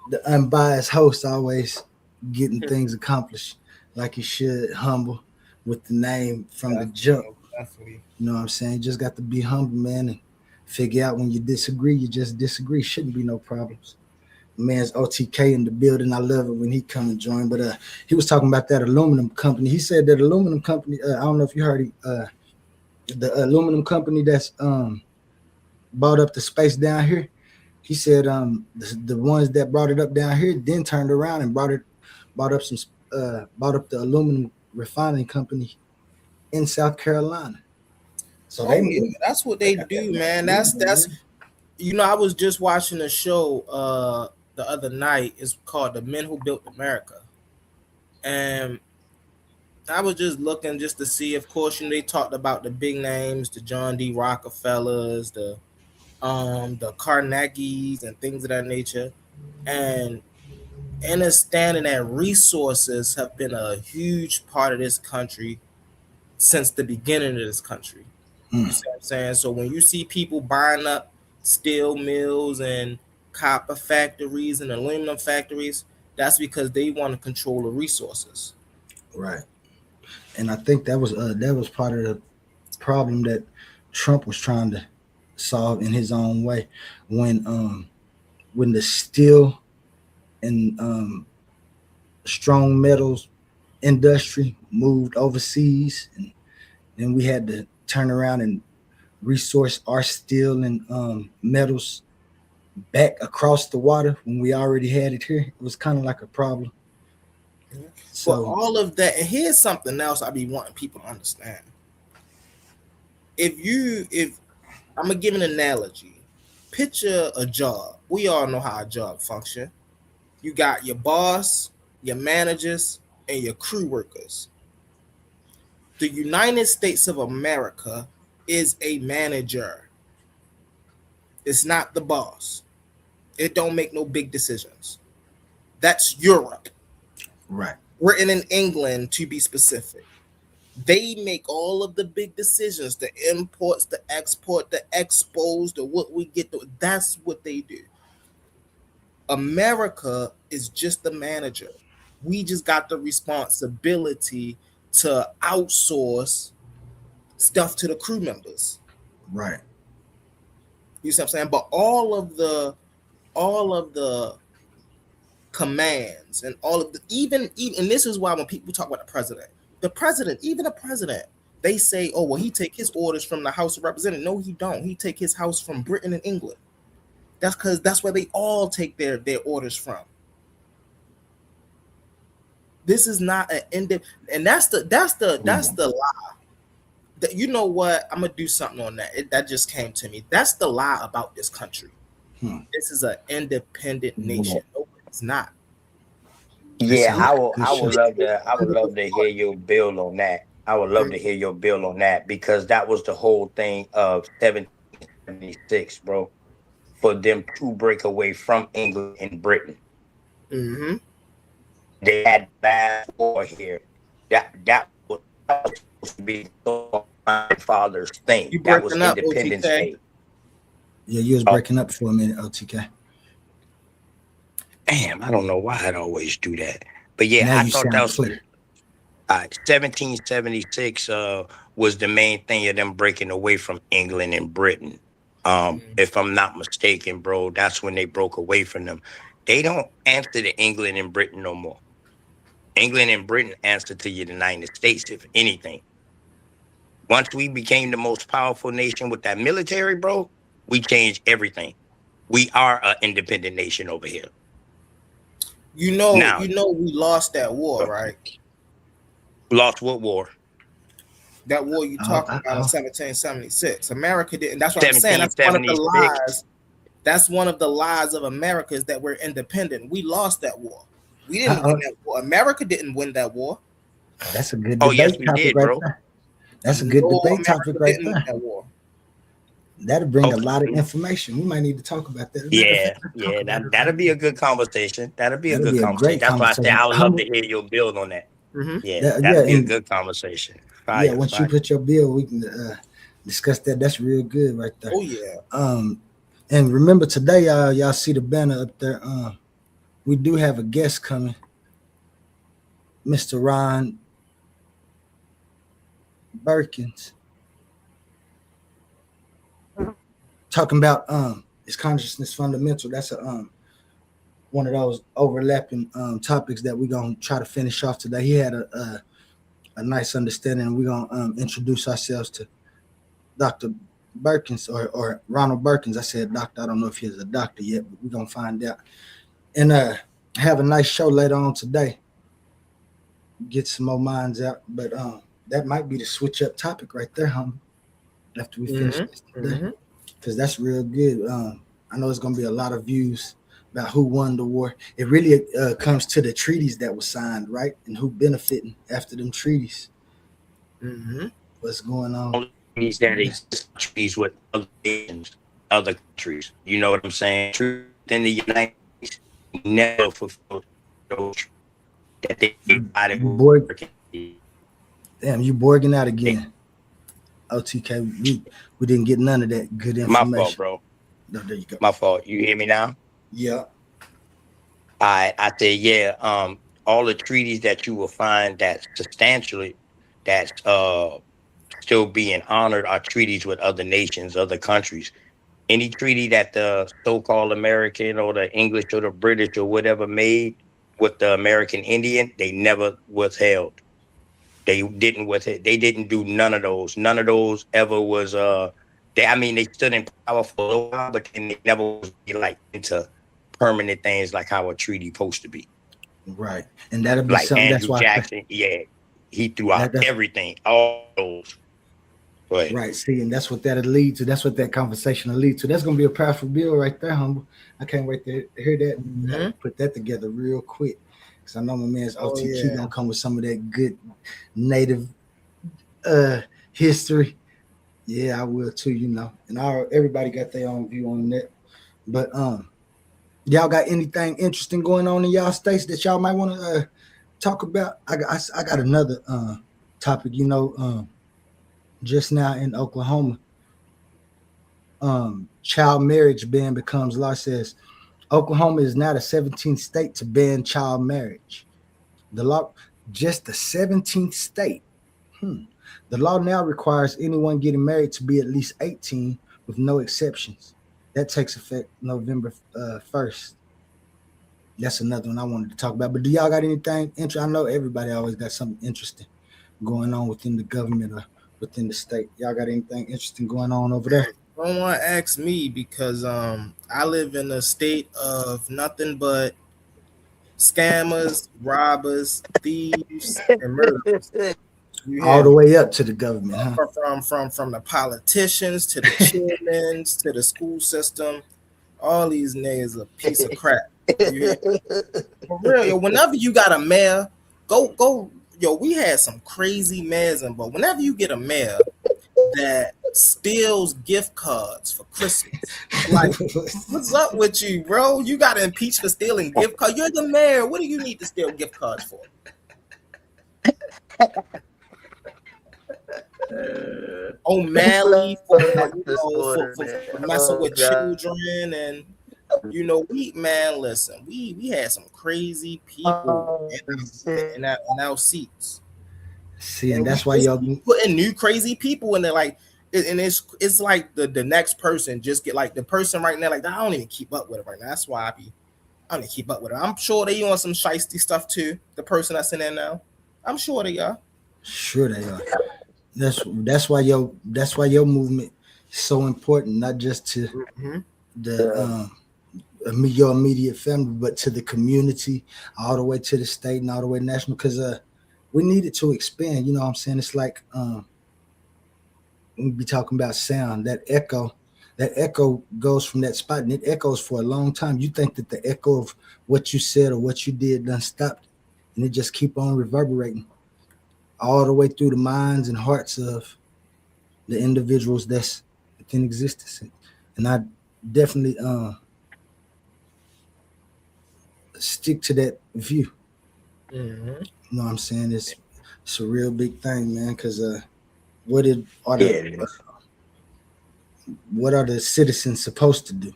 the unbiased host, always getting things accomplished like he should. Humble with the name from the jump. Definitely. You know what I'm saying? You just got to be humble, man, and figure out when you disagree. You just disagree. Shouldn't be no problems. Man's OTK in the building. I love it when he come and join. But he was talking about that aluminum company. He said that aluminum company. I don't know if you heard the aluminum company that's bought up the space down here. He said the ones that brought it up down here then turned around and bought up the aluminum refining company in South Carolina. So that's what they do, man. That's I was just watching a show the other night. It's called The Men Who Built America. And I was just looking just to see. Of course, they talked about the big names, the John D. Rockefellers, the Carnegies, and things of that nature, and understanding that resources have been a huge part of this country since the beginning of this country. You see what I'm saying? So when you see people buying up steel mills and copper factories and aluminum factories, that's because they want to control the resources. Right. And I think that was part of the problem that Trump was trying to solve in his own way when the steel and strong metals industry moved overseas, and then we had to turn around and resource our steel and metals back across the water when we already had it here. It was kind of like a problem. So for all of that, and here's something else I be wanting people to understand. If I'm gonna give an analogy, picture a job. We all know how a job function. You got your boss, your managers, and your crew workers. The United States of America is a manager. It's not the boss. It don't make no big decisions. That's Europe. Right. Britain and England, to be specific. They make all of the big decisions, the imports, the export, the expos, the what we get. That's what they do. America is just the manager. We just got the responsibility to outsource stuff to the crew members. Right. You see what I'm saying? But all of the commands and all of the even and this is why when people talk about the president, they say, oh well, he take his orders from the House of Representatives. No, he don't. He take his house from Britain and England. That's because that's where they all take their orders from. This is not an end, and that's the lie. That, you know what? I'm gonna do something on that. That just came to me. That's the lie about this country. This is an independent nation. No, it's not. Yeah, I would love to hear your bill on that. I would love to hear your bill on that because that was the whole thing of 1776, bro. For them to break away from England and Britain. Mm-hmm. They had bad war here. That was supposed to be my father's thing. That was Independence Day. Yeah, you was breaking up for a minute, OTK. Damn, I don't know why I'd always do that. But yeah, now I thought that was clear. 1776 was the main thing of them breaking away from England and Britain. If I'm not mistaken, bro, that's when they broke away from them. They don't answer to England and Britain no more. England and Britain answer to the United States, if anything. Once we became the most powerful nation with that military, bro, we changed everything. We are an independent nation over here. You know, we lost that war, right? Lost what war? That war you talking about in 1776. America didn't. That's what I'm saying. That's one of the lies. That's one of the lies of America is that we're independent. We lost that war. We didn't win that war. America didn't win that war. That's a good debate yes, we topic did, right bro. there. That's a good debate topic right there. That'll bring a lot of information. We might need to talk about that. That'll be a good conversation. That'll be a good conversation. That's why I said I would love to hear your build on that. Mm-hmm. That'd be a good conversation. Fire, once you put your bill, we can discuss that. That's real good right there. Oh yeah. And remember today, y'all see the banner up there. We do have a guest coming, Mr. Ron Burkins, talking about is consciousness fundamental. That's a one of those overlapping topics that we're gonna try to finish off today. He had a nice understanding, and we're gonna introduce ourselves to Dr. Burkins or Ronald Burkins. I said doctor. I don't know if he's a doctor yet, but we're gonna find out. And have a nice show later on today. Get some more minds out, but that might be the switch up topic right there, homie. After we finish this today, because that's real good. I know it's gonna be a lot of views about who won the war. It really comes to the treaties that were signed, right? And who benefiting after them treaties. Mm-hmm. What's going on? Treaties that exist treaties with other nations, other countries. You know what I'm saying? Treaties in the United States never fulfilled those that they provided. Borg, damn, you borging out again. OTK, we didn't get none of that good information. My fault, bro. No, there you go. My fault. You hear me now? Yeah. I said, yeah. All the treaties that you will find that substantially that's still being honored are treaties with other nations, other countries. Any treaty that the so-called American or the English or the British or whatever made with the American Indian, they never withheld. They didn't do none of those. None of those ever was they stood in power for a little while, but then they never was like into permanent things like how a treaty supposed to be. Right. And that'll be like something Andrew that's why Jackson, he threw out everything, all those. Right. See, and that's what that'll lead to. That's what that conversation will lead to. That's gonna be a powerful bill right there, Humble. I can't wait to hear that. Mm-hmm. Put that together real quick. Because I know my man's OTK gonna come with some of that good native history. Yeah, I will too, you know. And everybody got their own view on that. But y'all got anything interesting going on in y'all states that y'all might want to talk about? I got another topic, you know, just now in Oklahoma. Child marriage ban becomes law. Says Oklahoma is now the 17th state to ban child marriage. The law, just the 17th state. The law now requires anyone getting married to be at least 18 with no exceptions. That takes effect November 1st. That's another one I wanted to talk about. But do y'all got anything interesting? I know everybody always got something interesting going on within the government or within the state. Y'all got anything interesting going on over there? Don't want to ask me because I live in a state of nothing but scammers, robbers, thieves, and murderers. All the way up to the government, huh? From the politicians to the chairmen to the school system, all these niggas a piece of crap. For real, yo. Whenever you got a mayor, go. Yo, we had some crazy mayors, but whenever you get a mayor that steals gift cards for Christmas, like, what's up with you, bro? You got impeached for stealing gift cards. You're the mayor. What do you need to steal gift cards for? O'Malley for messing with children, and you know, listen, we had some crazy people in our seats. See, and that's why y'all putting new crazy people in there, like, and it's like the next person just get like the person right now, like I don't even keep up with it right now. That's why I don't even keep up with it. I'm sure they on some shiesty stuff too. The person that's in there now, I'm sure they are. Sure they are. That's why your movement is so important, not just to your immediate family, but to the community, all the way to the state and all the way national. Because we needed to expand. You know what I'm saying? It's like we be talking about sound. That echo goes from that spot, and it echoes for a long time. You think that the echo of what you said or what you did done stopped, and it just keep on reverberating all the way through the minds and hearts of the individuals that's within existence. And I definitely stick to that view. Mm-hmm. You know what I'm saying? It's a real big thing, man, because what are the citizens supposed to do?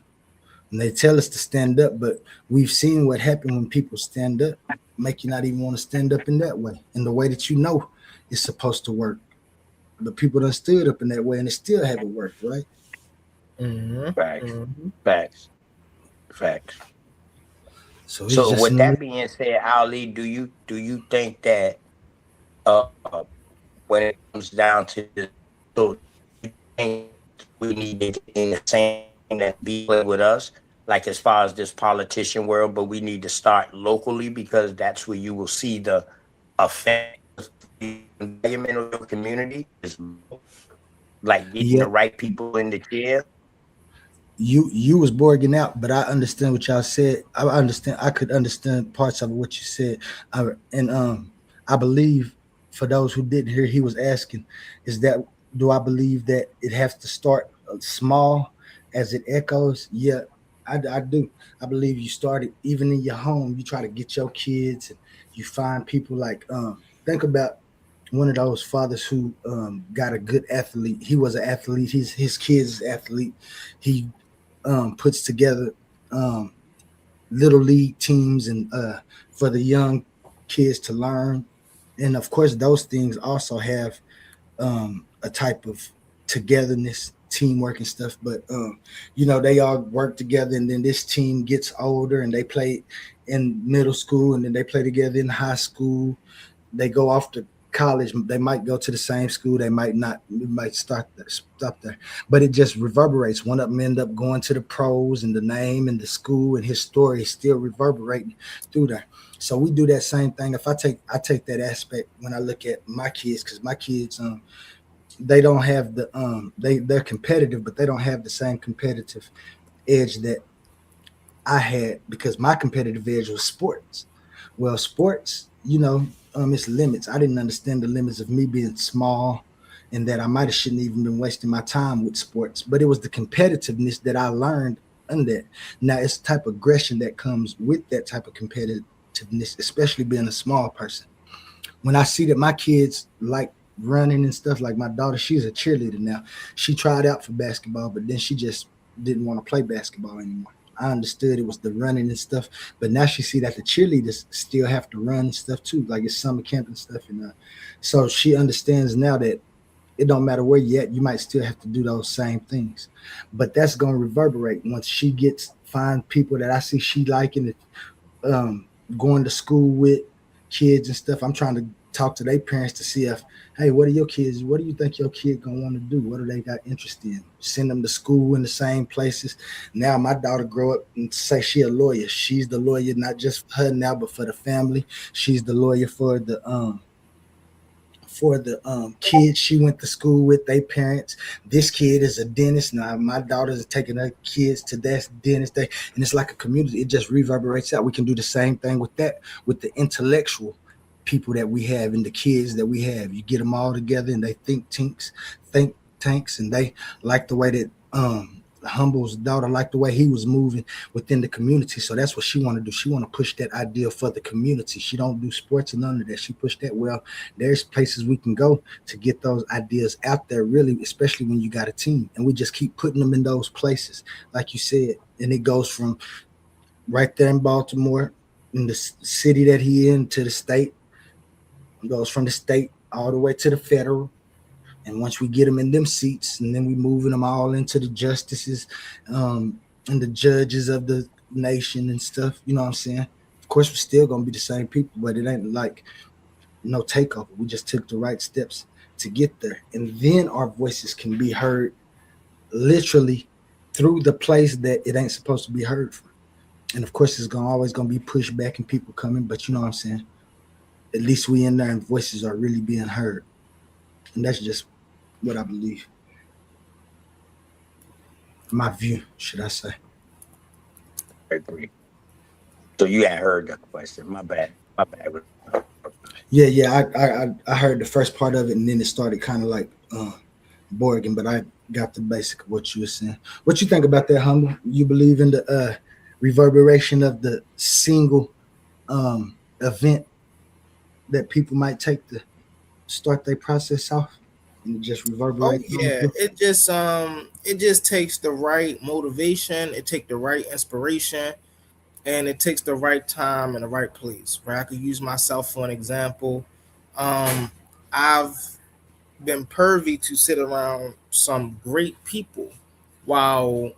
And they tell us to stand up, but we've seen what happened when people stand up, make you not even want to stand up in that way, in the way that you know it's supposed to work. The people that stood up in that way and it still haven't worked, right? Mm-hmm. Facts. Mm-hmm. Facts. So with that being said, Ali, do you think that when it comes down to this, so you think we need to get in the same that be with us, like as far as this politician world, but we need to start locally because that's where you will see the effect of the environment of your community is like getting the right people in the chair. you was borging out, but I understand what y'all said. I could understand parts of what you said. And I believe for those who didn't hear, he was asking, is that do I believe that it has to start small as it echoes? Yeah, I do. I believe you started even in your home. You try to get your kids, and you find people like think about one of those fathers who got a good athlete. He was an athlete. His kids athlete. He puts together um, little league teams and for the young kids to learn. And of course, those things also have a type of togetherness, teamwork, and stuff. But they all work together, and then this team gets older, and they play in middle school, and then they play together in high school. They go off to college. They might go to the same school. They might not. It might stop there. But it just reverberates. One of them end up going to the pros, and the name and the school and his story is still reverberating through there. So we do that same thing. If I take that aspect when I look at my kids, because my kids they don't have the they're competitive, but they don't have the same competitive edge that I had, because my competitive edge was sports. Well, sports, it's limits. I didn't understand the limits of me being small, and that I might have shouldn't even been wasting my time with sports. But it was the competitiveness that I learned in that. Now it's the type of aggression that comes with that type of competitiveness, especially being a small person. When I see that my kids like running and stuff, like my daughter, she's a cheerleader now. She tried out for basketball, but then she just didn't want to play basketball anymore. I understood it was the running and stuff, but now she see that the cheerleaders still have to run and stuff too, like it's summer camp and stuff. And so she understands now that it don't matter where you at, you might still have to do those same things. But that's gonna reverberate once she gets find people that I see she liking it, going to school with kids and stuff. I'm trying to talk to their parents to see if, hey, what do you think your kid gonna want to do? What do they got interest in? Send them to school in the same places. Now my daughter grow up and say she a lawyer. She's the lawyer not just for her now, but for the family. She's the lawyer for the kids she went to school with, their parents. This kid is a dentist. Now my daughter is taking her kids to that dentist day, and it's like a community. It just reverberates out. We can do the same thing with that, with the intellectual people that we have and the kids that we have. You get them all together, and they think tanks, and they like the way that Humble's daughter liked the way he was moving within the community. So that's what she want to do. She want to push that idea for the community. She don't do sports and none of that. She pushed that. Well, there's places we can go to get those ideas out there, really, especially when you got a team. And we just keep putting them in those places, like you said. And it goes from right there in Baltimore, in the city that he in, to the state. It goes from the state all the way to the federal. And once we get them in them seats, and then we moving them all into the justices and the judges of the nation and stuff, you know what I'm saying? Of course, we're still going to be the same people, but it ain't like no takeover. We just took the right steps to get there. And then our voices can be heard literally through the place that it ain't supposed to be heard from. And of course, it's always going to be pushed back and people coming, but you know what I'm saying? At least we in there and voices are really being heard. And that's just what I believe. My view, should I say. I agree. So you had heard the question. My bad. Yeah. I heard the first part of it, and then it started kind of like Borgen, but I got the basic of what you were saying. What you think about that, Humble? You believe in the reverberation of the single event that people might take to start their process off, and just reverberate? Oh yeah, it just takes the right motivation, it takes the right inspiration, and it takes the right time and the right place. Right, I could use myself for an example. I've been pervy to sit around some great people while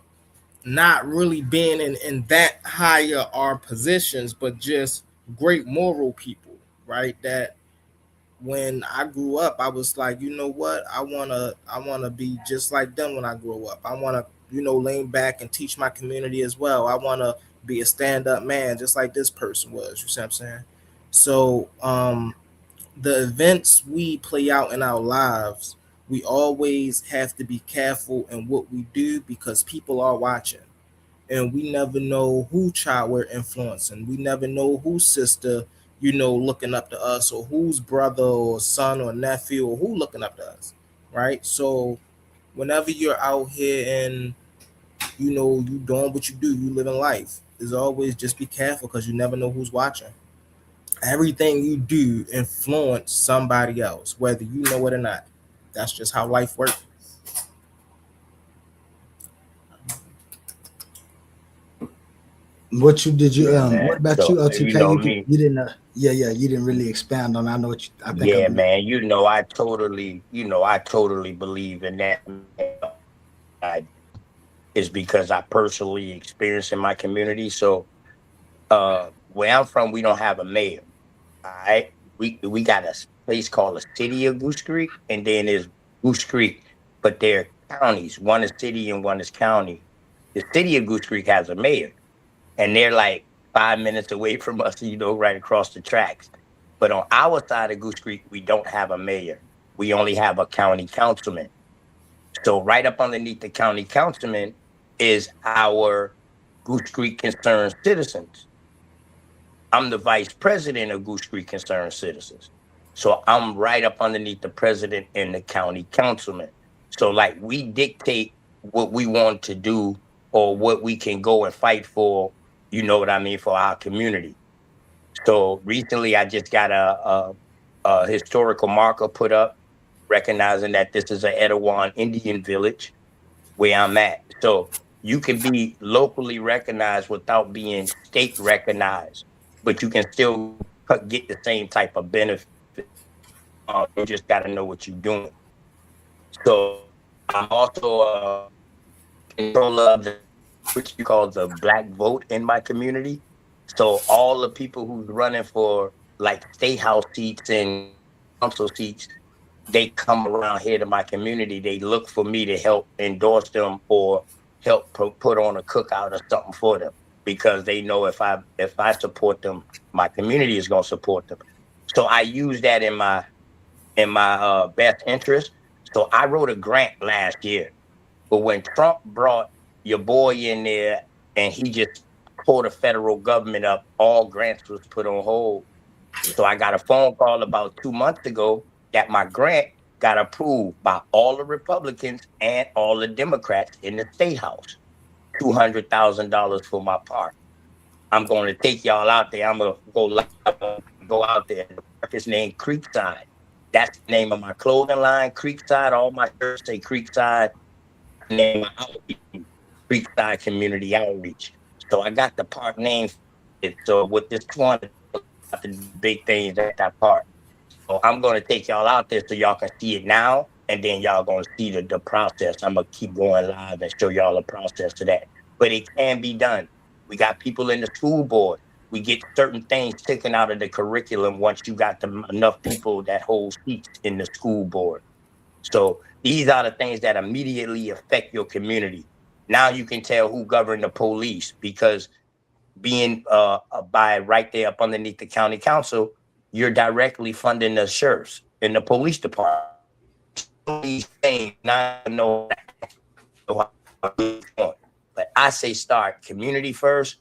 not really being in that higher or positions, but just great moral people, right? That when I grew up, I was like, you know what? I wanna be just like them when I grow up. I wanna, lean back and teach my community as well. I wanna be a stand-up man just like this person was. You see what I'm saying? So the events we play out in our lives we always have to be careful in what we do because people are watching. And we never know who child we're influencing. We never know whose sister, looking up to us, or whose brother or son or nephew, or who looking up to us, right? So whenever you're out here and you doing what you do, you living life, is always just be careful because you never know who's watching. Everything you do influence somebody else, whether you know it or not. That's just how life works. What you did you Man, what about so you, you OTK? know You me. you didn't you didn't really expound on. I know what you, I think Yeah, I'm man. I totally believe in that. I, is because I personally experienced in my community. So where I'm from, we don't have a mayor. All right. We got a place called the city of Goose Creek, and then there's Goose Creek, but they're counties. One is city and one is county. The city of Goose Creek has a mayor, and they're like 5 minutes away from us, right across the tracks. But on our side of Goose Creek, we don't have a mayor. We only have a county councilman. So right up underneath the county councilman is our Goose Creek Concerned Citizens. I'm the vice president of Goose Creek Concerned Citizens. So I'm right up underneath the president and the county councilman. So like we dictate what we want to do or what we can go and fight for, you know what I mean, for our community. So recently I just got a historical marker put up recognizing that this is an Etowah Indian village where I'm at. So you can be locally recognized without being state recognized, but you can still get the same type of benefit. You just got to know what you're doing. So I'm also controller of which you call the black vote in my community. So all the people who's running for like state house seats and council seats, they come around here to my community. They look for me to help endorse them or help put on a cookout or something for them because they know if I support them, my community is gonna support them. So I use that in my best interest. So I wrote a grant last year, but when Trump brought your boy in there and he just pulled the federal government up, all grants was put on hold. So I got a phone call about 2 months ago that my grant got approved by all the Republicans and all the Democrats in the state house. $200,000 for my park. I'm going to take y'all out there. I'm going to go out there. The park is named Creekside. That's the name of my clothing line, Creekside. All my shirts say Creekside. Name my outreach, Creekside Community Outreach. So I got the park name. So with this 200, the big things at that park. So I'm going to take y'all out there so y'all can see it now, and then y'all going to see the process. I'm going to keep going live and show y'all the process to that. But it can be done. We got people in the school board. We get certain things taken out of the curriculum once you got enough people that hold seats in the school board. So these are the things that immediately affect your community. Now you can tell who governed the police because being by right there up underneath the county council, you're directly funding the sheriffs in the police department. These things, not know, but I say start community first.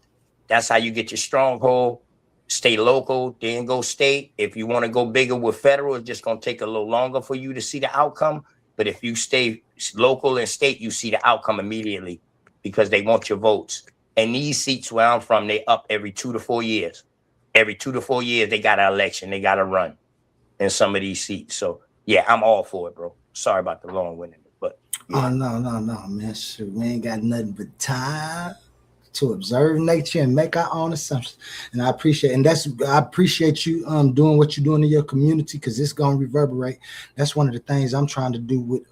That's how you get your stronghold. Stay local, then go state. If you want to go bigger with federal, it's just going to take a little longer for you to see the outcome. But if you stay local and state, you see the outcome immediately because they want your votes. And these seats where I'm from, they up every 2 to 4 years. Every 2 to 4 years, they got an election. They got to run in some of these seats. So, yeah, I'm all for it, bro. Sorry about the long-winded, but. Yeah. Oh, no, man. Shoot, we ain't got nothing but time to observe nature and make our own assumptions. And I appreciate, I appreciate you doing what you're doing in your community because it's going to reverberate. That's one of the things I'm trying to do with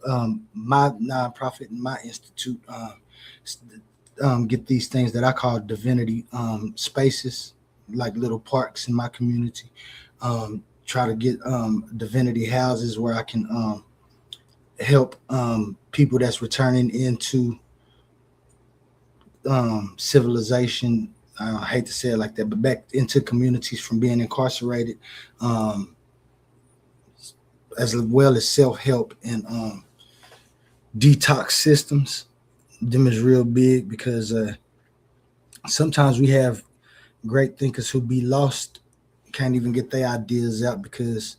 my nonprofit and my institute. Get these things that I call divinity spaces, like little parks in my community. Try to get divinity houses where I can help people that's returning into civilization. I hate to say it like that, but back into communities from being incarcerated, as well as self-help and detox systems. Them is real big because sometimes we have great thinkers who be lost, can't even get their ideas out because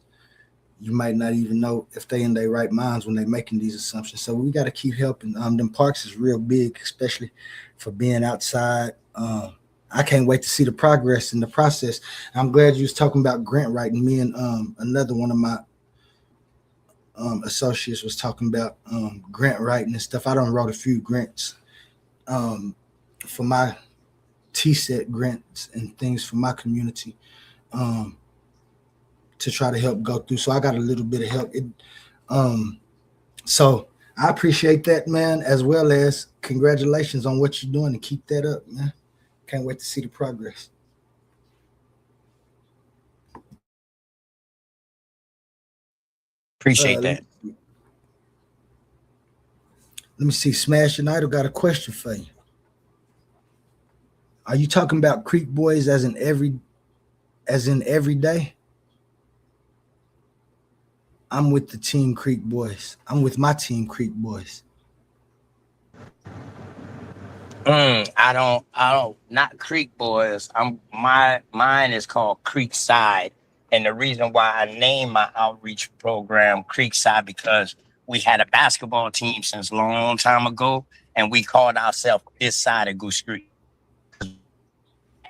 you might not even know if they in their right minds when they're making these assumptions. So we got to keep helping. Them parks is real big, especially for being outside. I can't wait to see the progress in the process. I'm glad you was talking about grant writing. Me and another one of my associates was talking about grant writing and stuff. I done wrote a few grants for my TSET grants and things for my community to try to help go through. So I got a little bit of help. So I appreciate that, man, as well as congratulations on what you're doing and keep that up, man. Can't wait to see the progress. Appreciate that. Let me see. Smash and Idol got a question for you. Are you talking about Creek Boys as in every day? I'm with the team Creek Boys. I'm with my team Creek Boys. I don't, not Creek Boys. Mine is called Creekside. And the reason why I named my outreach program Creekside because we had a basketball team since a long time ago, and we called ourselves this side of Goose Creek.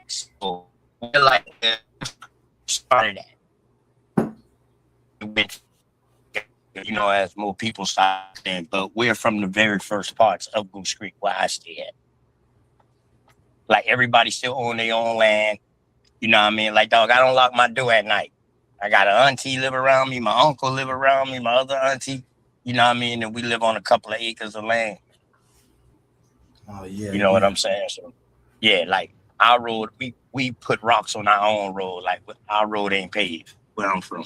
So we're like started that. As more people start saying, but we're from the very first parts of Goose Creek where I stay at. Like everybody still own their own land. You know what I mean? Like, dog, I don't lock my door at night. I got an auntie live around me, my uncle live around me, my other auntie, you know what I mean? And we live on a couple of acres of land. Oh yeah. You know what I'm saying? So yeah, like our road, we put rocks on our own road. Like our road ain't paved where I'm from.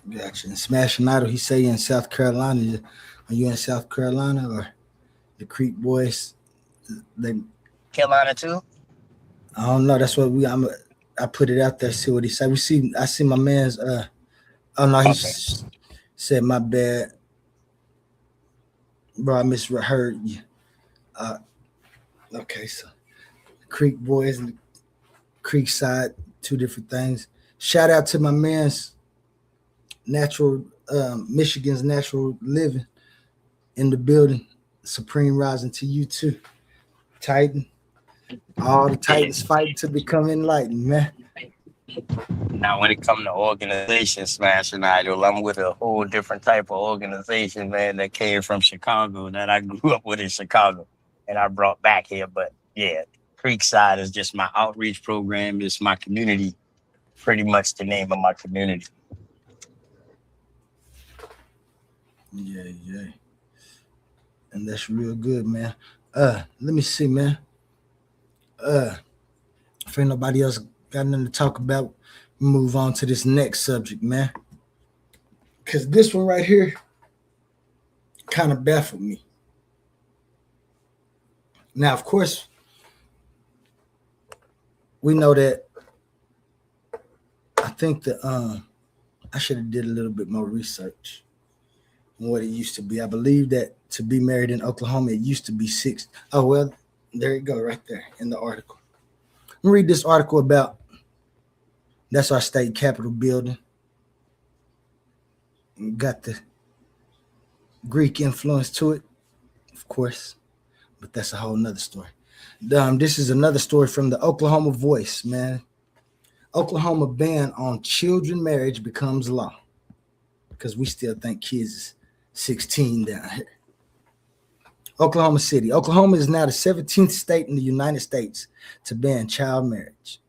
Gotcha. And Smash and Idol, he say you in South Carolina. Are you in South Carolina or the Creek Boys? They Carolina too? I don't know. That's what I put it out there. See what he said. I see my man's. Oh no, he said my bad, bro. I misheard you. Okay, so Creek Boys and Creekside, two different things. Shout out to my man's Michigan's Natural Living in the building. Supreme rising to you too, Titan. All the Titans fighting to become enlightened, man. Now, when it comes to organization, Smash and Idol, I'm with a whole different type of organization, man, that came from Chicago, that I grew up with in Chicago, and I brought back here. But yeah, Creekside is just my outreach program. It's my community, pretty much the name of my community. Yeah. And that's real good, man. Let me see, man. If ain't nobody else got nothing to talk about, move on to this next subject, man. Because this one right here kind of baffled me. Now, of course, we know that I think that I should have did a little bit more research on what it used to be. I believe that to be married in Oklahoma, it used to be 6. Oh, well, there you go, right there in the article. Let me read this article about, that's our state capitol building. Got the Greek influence to it, of course, but that's a whole nother story. This is another story from the Oklahoma Voice, man. Oklahoma ban on children marriage becomes law because we still think kids is 16 down here. Oklahoma City. Oklahoma is now the 17th state in the United States to ban child marriage.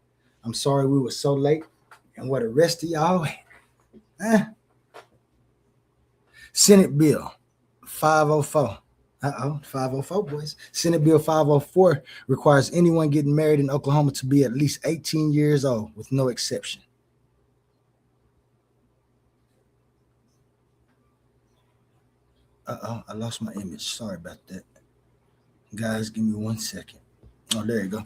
I'm sorry we were so late and what the rest of y'all Senate Bill 504. 504, boys. Senate Bill 504 requires anyone getting married in Oklahoma to be at least 18 years old with no exception. I lost my image. Sorry about that. Guys, give me 1 second. Oh, there you go.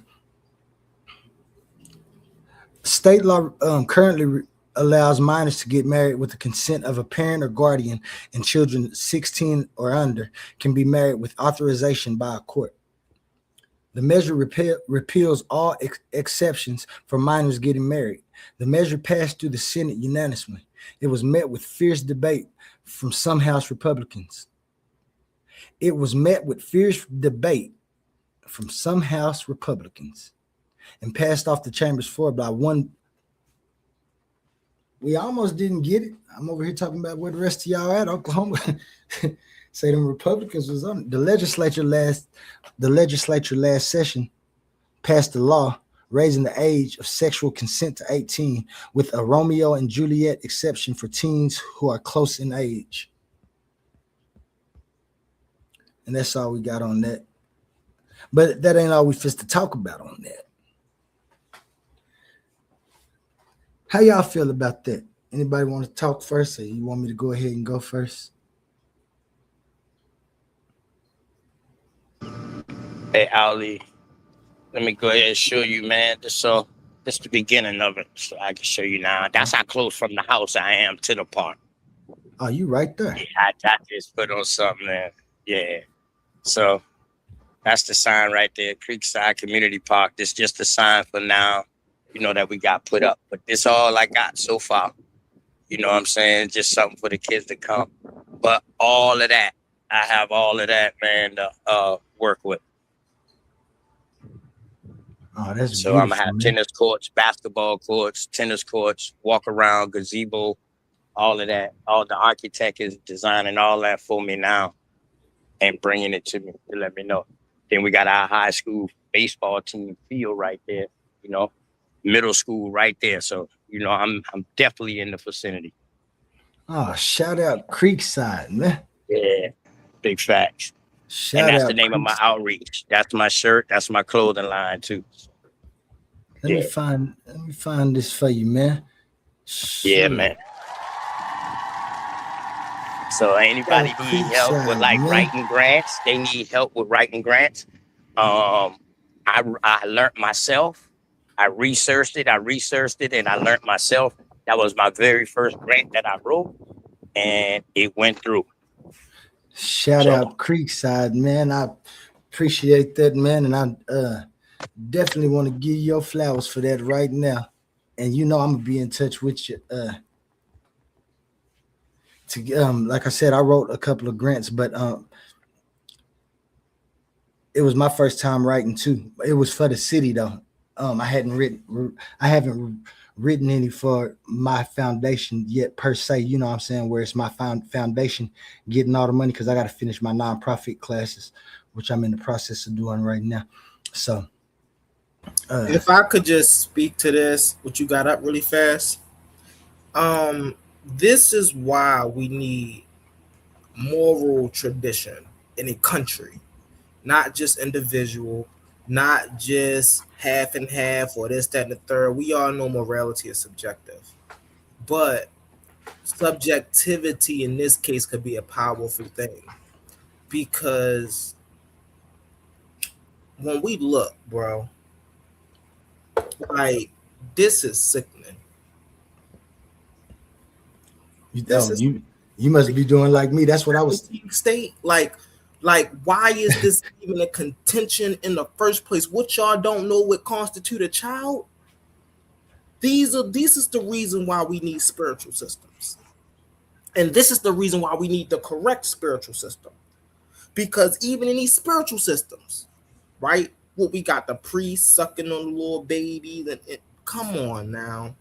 State law currently allows minors to get married with the consent of a parent or guardian, and children 16 or under can be married with authorization by a court. The measure repeals all exceptions for minors getting married. The measure passed through the Senate unanimously. It was met with fierce debate from some House Republicans. It was met with fierce debate from some House Republicans and passed off the chamber's floor by one. We almost didn't get it. I'm over here talking about where the rest of y'all at. Oklahoma. Say them Republicans was on it. The legislature last session passed a law raising the age of sexual consent to 18 with a Romeo and Juliet exception for teens who are close in age. And that's all we got on that. But that ain't all we fist to talk about on that. How y'all feel about that? Anybody want to talk first, or you want me to go ahead and go first? Hey, Ali, let me go ahead and show you, man. This is the beginning of it, so I can show you now. That's how close from the house I am to the park. Oh, you right there. Yeah, I just put on something there. Yeah. So that's the sign right there, Creekside Community Park. This is just a sign for now, you know, that we got put up. But this all I got so far. You know what I'm saying? Just something for the kids to come. But all of that, I have all of that, man, to work with. Oh, that's so I'm gonna have tennis courts, basketball courts, tennis courts, walk around, gazebo, all of that. All the architect is designing all that for me now and bringing it to me to let me know. Then we got our high school baseball team field right there, you know, middle school right there. So, you know, I'm definitely in the vicinity. Oh, shout out Creekside, man. Yeah, big facts. Shout and that's out the name of my outreach. That's my shirt. That's my clothing line too. Let me find this for you, man. Yeah, man. So anybody need help with like writing grants? They need help with writing grants. I learned myself. I researched it, and I learned myself. That was my very first grant that I wrote, and it went through. Shout out Creekside, man. I appreciate that, man, and I definitely want to give you your flowers for that right now. And you know I'm gonna be in touch with you. Like I said, I wrote a couple of grants, but it was my first time writing too. It was for the city though. I haven't written any for my foundation yet per se. You know what I'm saying? Where it's my foundation getting all the money because I got to finish my nonprofit classes, which I'm in the process of doing right now. So. If I could just speak to this, what you got up really fast. This is why we need moral tradition in a country, not just individual, not just half and half or this, that, and the third. We all know morality is subjective, but subjectivity in this case could be a powerful thing because when we look, bro, like this is sickening. You must be doing like me. That's what I was state like why is this even a contention in the first place? What y'all don't know what constitute a child? This is the reason why we need spiritual systems. And this is the reason why we need the correct spiritual system. Because even in these spiritual systems, right? What we got the priest sucking on the little babies and come on now.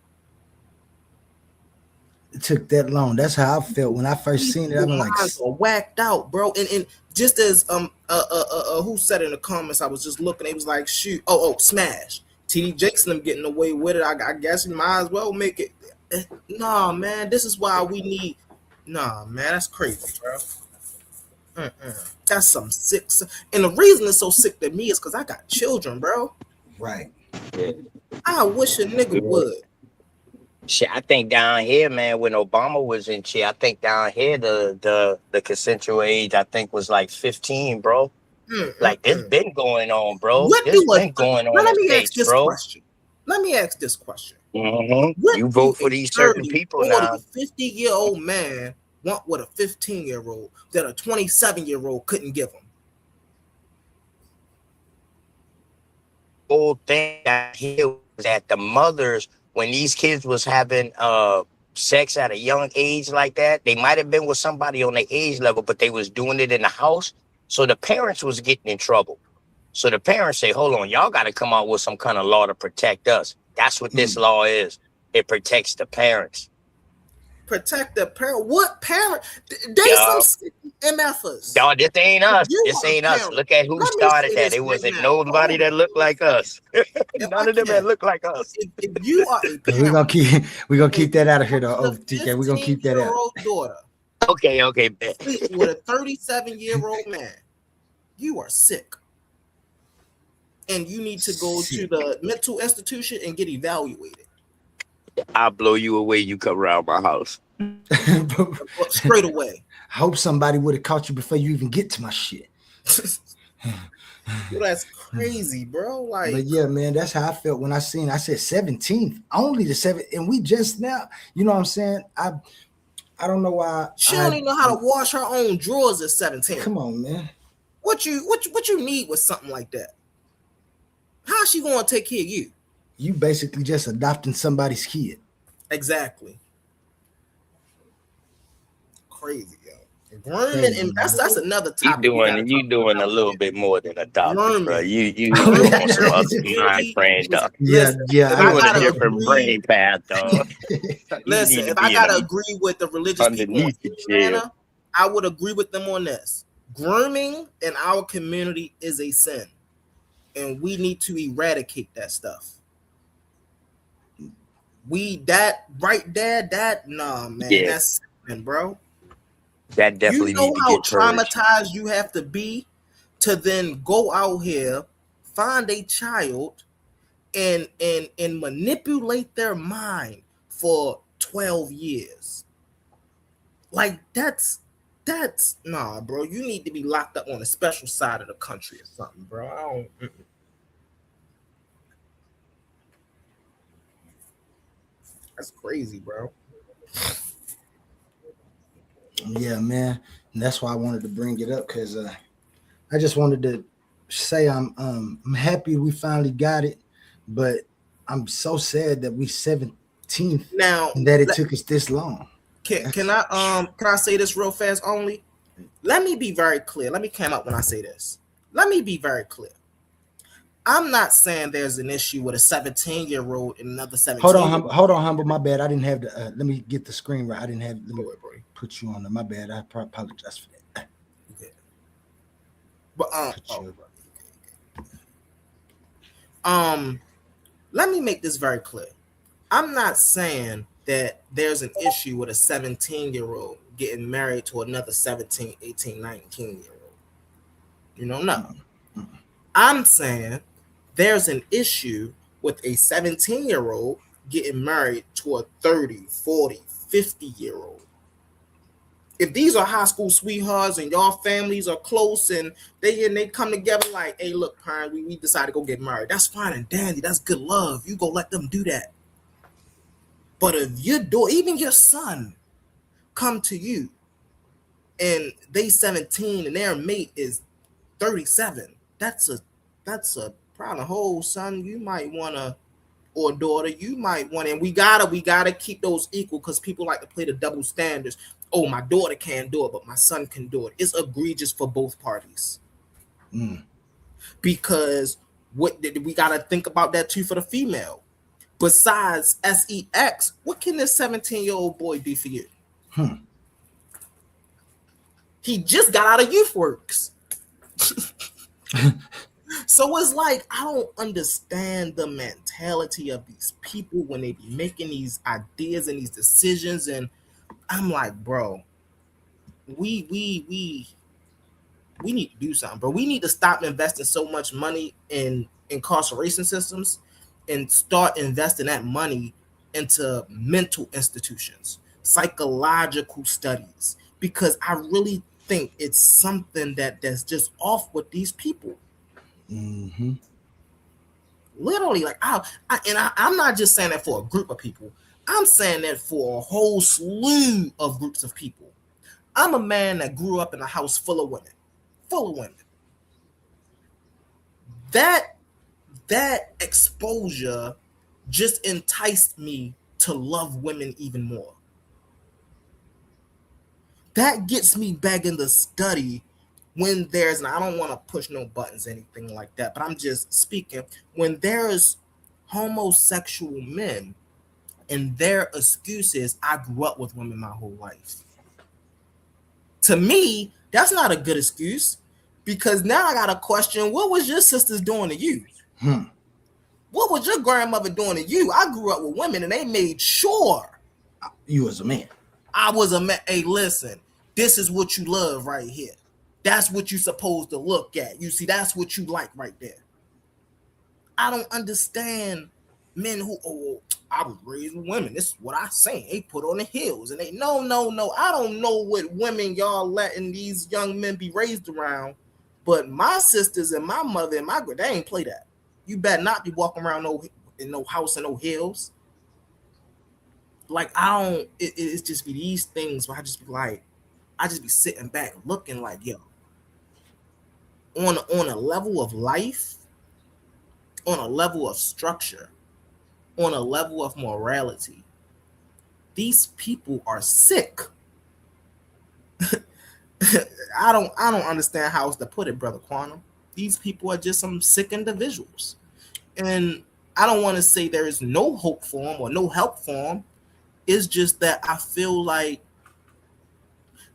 It took that long. That's how I felt when I first seen it. I was like whacked out, bro. And just as who said in the comments, I was just looking, it was like shoot, Smash. TD Jakes and them getting away with it. I guess you might as well make it. Nah, man, this is why we need. Nah, man, that's crazy, bro. That's some sick. And the reason it's so sick to me is because I got children, bro. Right. I wish a nigga would. Shit, I think down here, man, when Obama was in chair, I think down here the consensual age, I think was like 15, bro. Like it's been going on, bro. This been going on. Let me ask this question. What You do vote for a these certain 30, people 40, now. 50-year-old man want what a 15-year-old that a 27-year-old couldn't give him? Whole thing that here was that the mothers, when these kids was having sex at a young age like that, they might have been with somebody on their age level, but they was doing it in the house. So the parents was getting in trouble. So the parents say, hold on, y'all got to come out with some kind of law to protect us. That's what this law is. It protects the parents. Protect the parent. What parent? They Yeah. some MFers. No, this ain't us. You This are a ain't us. parent. Look at who Let me started say that. this It right wasn't now. nobody Hold that on looked one like second. us. If None I of them that can, look like us. if you are a We're parent, gonna keep that out of here with though. a Oh, TK, we're gonna keep that out. 15-year-old daughter Okay, bet. sleeping with a 37-year-old man, you are sick. And you need to go to the mental institution and get evaluated. I'll blow you away. You come around my house. Straight away. I hope somebody would have caught you before you even get to my shit. Yo, that's crazy, bro. Like, But yeah, man, that's how I felt when I said 17th, only the 7th, and we just now, you know what I'm saying? I don't know why. she don't even know how to wash her own drawers at 17. Come on, man. What you need with something like that? How's she gonna take care of you? You basically just adopting somebody's kid. Exactly. Crazy, yo. Grooming, and that's another topic. You doing a little bit more than adopted, bro. You Grooming. on some other mind frame, dog. Yeah. You on a gotta different brain path, dog. Listen, if I gotta agree with the religious people in Atlanta, I would agree with them on this. Grooming in our community is a sin, and we need to eradicate that stuff. Nah, man, that's sin, bro. That definitely. You know how traumatized you have to be to then go out here, find a child, and manipulate their mind for 12 years. Like that's nah, bro. You need to be locked up on a special side of the country or something, bro. I don't. That's crazy, bro. Yeah, man. And that's why I wanted to bring it up, because I just wanted to say I'm happy we finally got it, but I'm so sad that we 17th now and that it took us this long. Can I say this real fast only? Let me be very clear. Let me come up when I say this. Let me be very clear. I'm not saying there's an issue with a 17-year-old and another 17. Hold on, humble. My bad. I didn't have the. Let me get the screen right. I didn't have. Let me put you on there. My bad. I apologize for that. Okay. But let me make this very clear. I'm not saying that there's an issue with a 17-year-old getting married to another 17, 18, 19-year-old. You know, no. I'm saying there's an issue with a 17-year-old getting married to a 30, 40, 50-year-old. If these are high school sweethearts and y'all families are close and they come together like, hey, look, parent, we decided to go get married. That's fine and dandy. That's good love. You go let them do that. But if even your son come to you and they 17 and their mate is 37, that's a problem. Whole son, you might wanna, or daughter, you might want, and we gotta keep those equal, because people like to play the double standards. Oh, my daughter can't do it, but my son can do it. It's egregious for both parties. Because we gotta think about that too for the female. Besides sex, what can this 17-year-old boy do for you? He just got out of youth works. So it's like, I don't understand the mentality of these people when they be making these ideas and these decisions. And I'm like, bro, we need to do something, bro. We need to stop investing so much money in incarceration systems and start investing that money into mental institutions, psychological studies, because I really think it's something that's just off with these people. Literally, like I'm not just saying that for a group of people. I'm saying that for a whole slew of groups of people. I'm a man that grew up in a house full of women, full of women. That exposure just enticed me to love women even more. That gets me back in the study when there's, and I don't want to push no buttons, anything like that, but I'm just speaking, when there's homosexual men and their excuses, I grew up with women my whole life. To me, that's not a good excuse, because now I got to question, what was your sisters doing to you? What was your grandmother doing to you? I grew up with women and they made sure You was a man. I was a man. Hey, listen, this is what you love right here. That's what you're supposed to look at. You see, that's what you like right there. I don't understand men who, oh, I was raised with women. This is what I say. They put on the heels and they, no. I don't know what women y'all letting these young men be raised around, but my sisters and my mother and my they ain't play that. You better not be walking around in no house and no heels. Like, I don't, it's just be these things where I just be sitting back looking like, yo, on a level of life, on a level of structure, on a level of morality, these people are sick. I don't understand how else to put it, Brother Quantum. These people are just some sick individuals. And I don't want to say there is no hope for them or no help for them. It's just that I feel like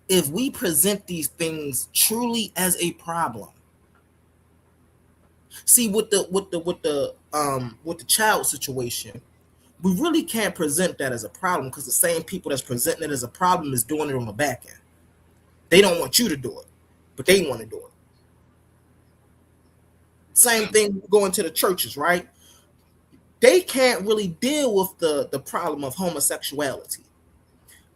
if we present these things truly as a problem, see, with the child situation, we really can't present that as a problem, because the same people that's presenting it as a problem is doing it on the back end. They don't want you to do it, but they want to do it. Same thing going to the churches, right? They can't really deal with the problem of homosexuality,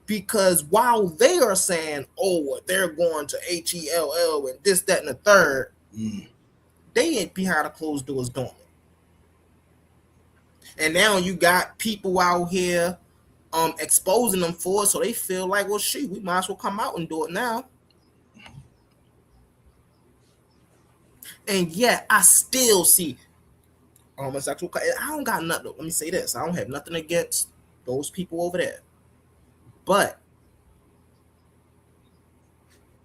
because while they are saying, oh, they're going to HELL and this, that, and the third, they ain't behind the closed doors doing it. And now you got people out here exposing them for it, so they feel like, well, shoot, we might as well come out and do it now. And yet I still see homosexual. I don't got nothing. Let me say this. I don't have nothing against those people over there. But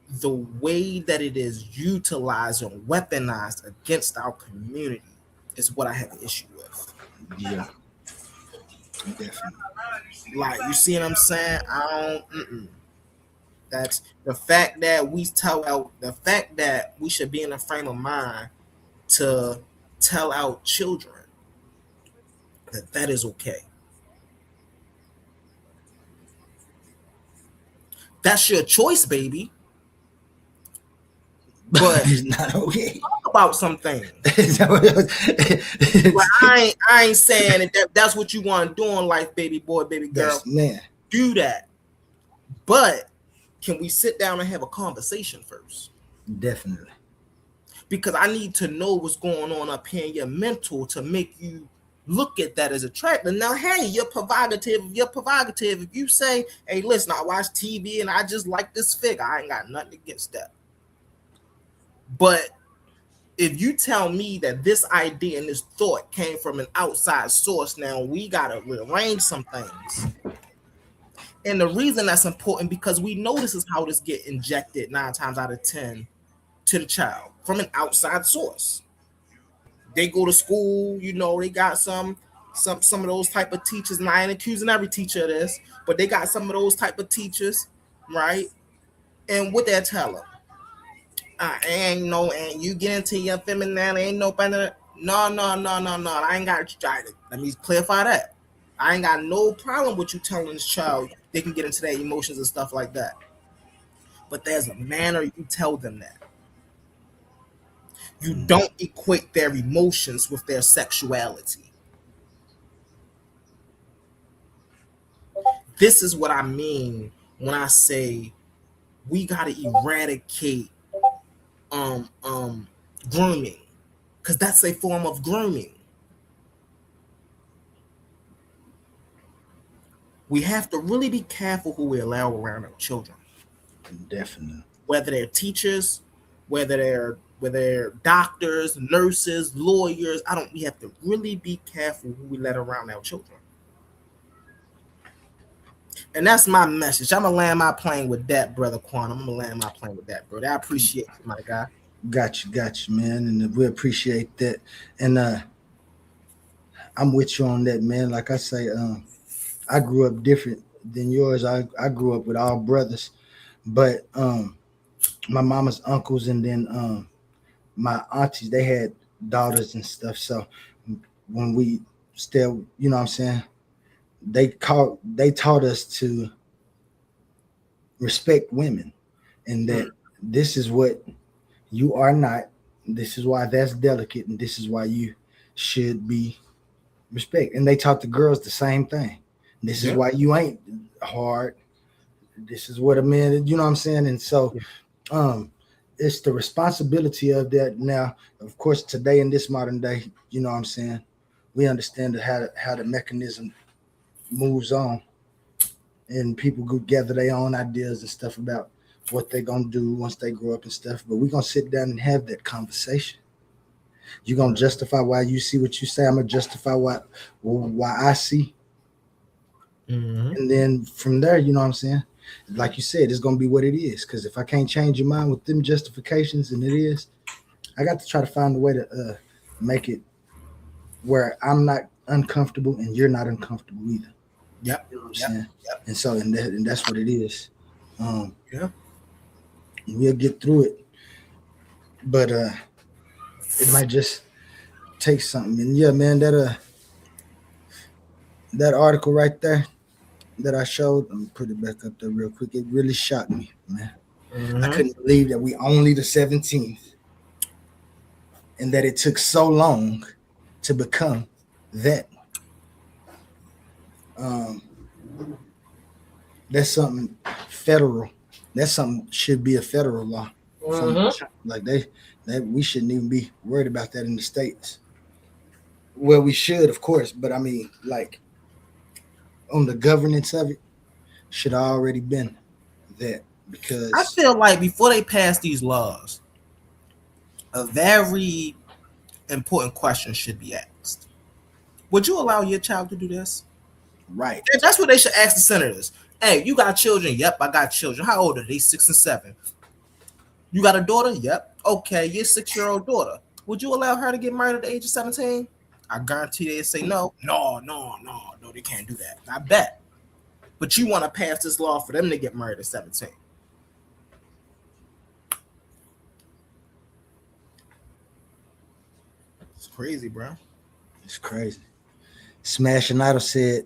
the way that it is utilized and weaponized against our community is what I have an issue with. Yeah. Definitely. Like, you see what I'm saying? That's the fact that the fact that we should be in a frame of mind to tell our children that is okay. That's your choice, baby. But it's not okay. Talk about some things. Like, I ain't saying that's what you want to do in life, baby boy, baby girl. Man. Do that. But can we sit down and have a conversation first? Definitely. Because I need to know what's going on up here in your mental to make you look at that as attractive. Now, hey, you're provocative. If you say, hey, listen, I watch TV and I just like this figure, I ain't got nothing against that. But if you tell me that this idea and this thought came from an outside source, now we got to rearrange some things. And the reason that's important, because we know this is how this get injected 9 times out of 10 to the child from an outside source. They go to school, they got some of those type of teachers, and I ain't accusing every teacher of this, but they got some of those type of teachers, right? And what they tell them, and you get into your feminine, ain't no better. No, I ain't got to try to. Let me clarify that. I ain't got no problem with you telling this child they can get into their emotions and stuff like that. But there's a manner you tell them that. You don't equate their emotions with their sexuality. This is what I mean when I say we got to eradicate grooming, because that's a form of grooming. we have to really be careful who we allow around our children. Definitely. Whether they're teachers, whether they're doctors, nurses, lawyers, we have to really be careful who we let around our children. And that's my message. I'm gonna land my plane with that, brother Quan. I'm gonna land my plane with that, brother. I appreciate you, my guy. Got you, man. And we appreciate that. And I'm with you on that, man. Like I say, I grew up different than yours. I grew up with all brothers, but my mama's uncles and then my aunties, they had daughters and stuff. So when we still, you know what I'm saying, they taught us to respect women, and that this is what you are not. This is why that's delicate, and this is why you should be respect. And they taught the girls the same thing. This is why you ain't hard. This is what a man, you know what I'm saying? And so it's the responsibility of that. Now, of course, today in this modern day, you know what I'm saying, we understand how the mechanism moves on, and people go gather their own ideas and stuff about what they're gonna do once they grow up and stuff. But we're gonna sit down and have that conversation. You're gonna justify why you see what you say. I'm gonna justify why I see. And then from there, you know what I'm saying? Like you said, it's gonna be what it is. Because if I can't change your mind with them justifications, and it is, I got to try to find a way to make it where I'm not uncomfortable and you're not uncomfortable either. Yep. You know what I'm saying? Yep. And so, and that's what it is. We'll get through it, but it might just take something. And yeah, man, that article right there that I showed, I'm gonna put it back up there real quick. It really shocked me, man. I couldn't believe that we only the 17th, and that it took so long to become that. That's something federal. That's something should be a federal law. Like that we shouldn't even be worried about that in the States. Well, we should, of course, but I mean, like, on the governance of it, should have already been that. Because I feel like before they pass these laws, a very important question should be asked. Would you allow your child to do this? Right. That's what they should ask the senators. Hey, you got children? Yep, I got children. How old are they? 6 and 7. You got a daughter? Yep. Okay, your 6-year-old daughter. Would you allow her to get married at the age of 17? I guarantee they'd say no. No, they can't do that. I bet. But you want to pass this law for them to get married at 17. It's crazy, bro. It's crazy. Smashing Idol said,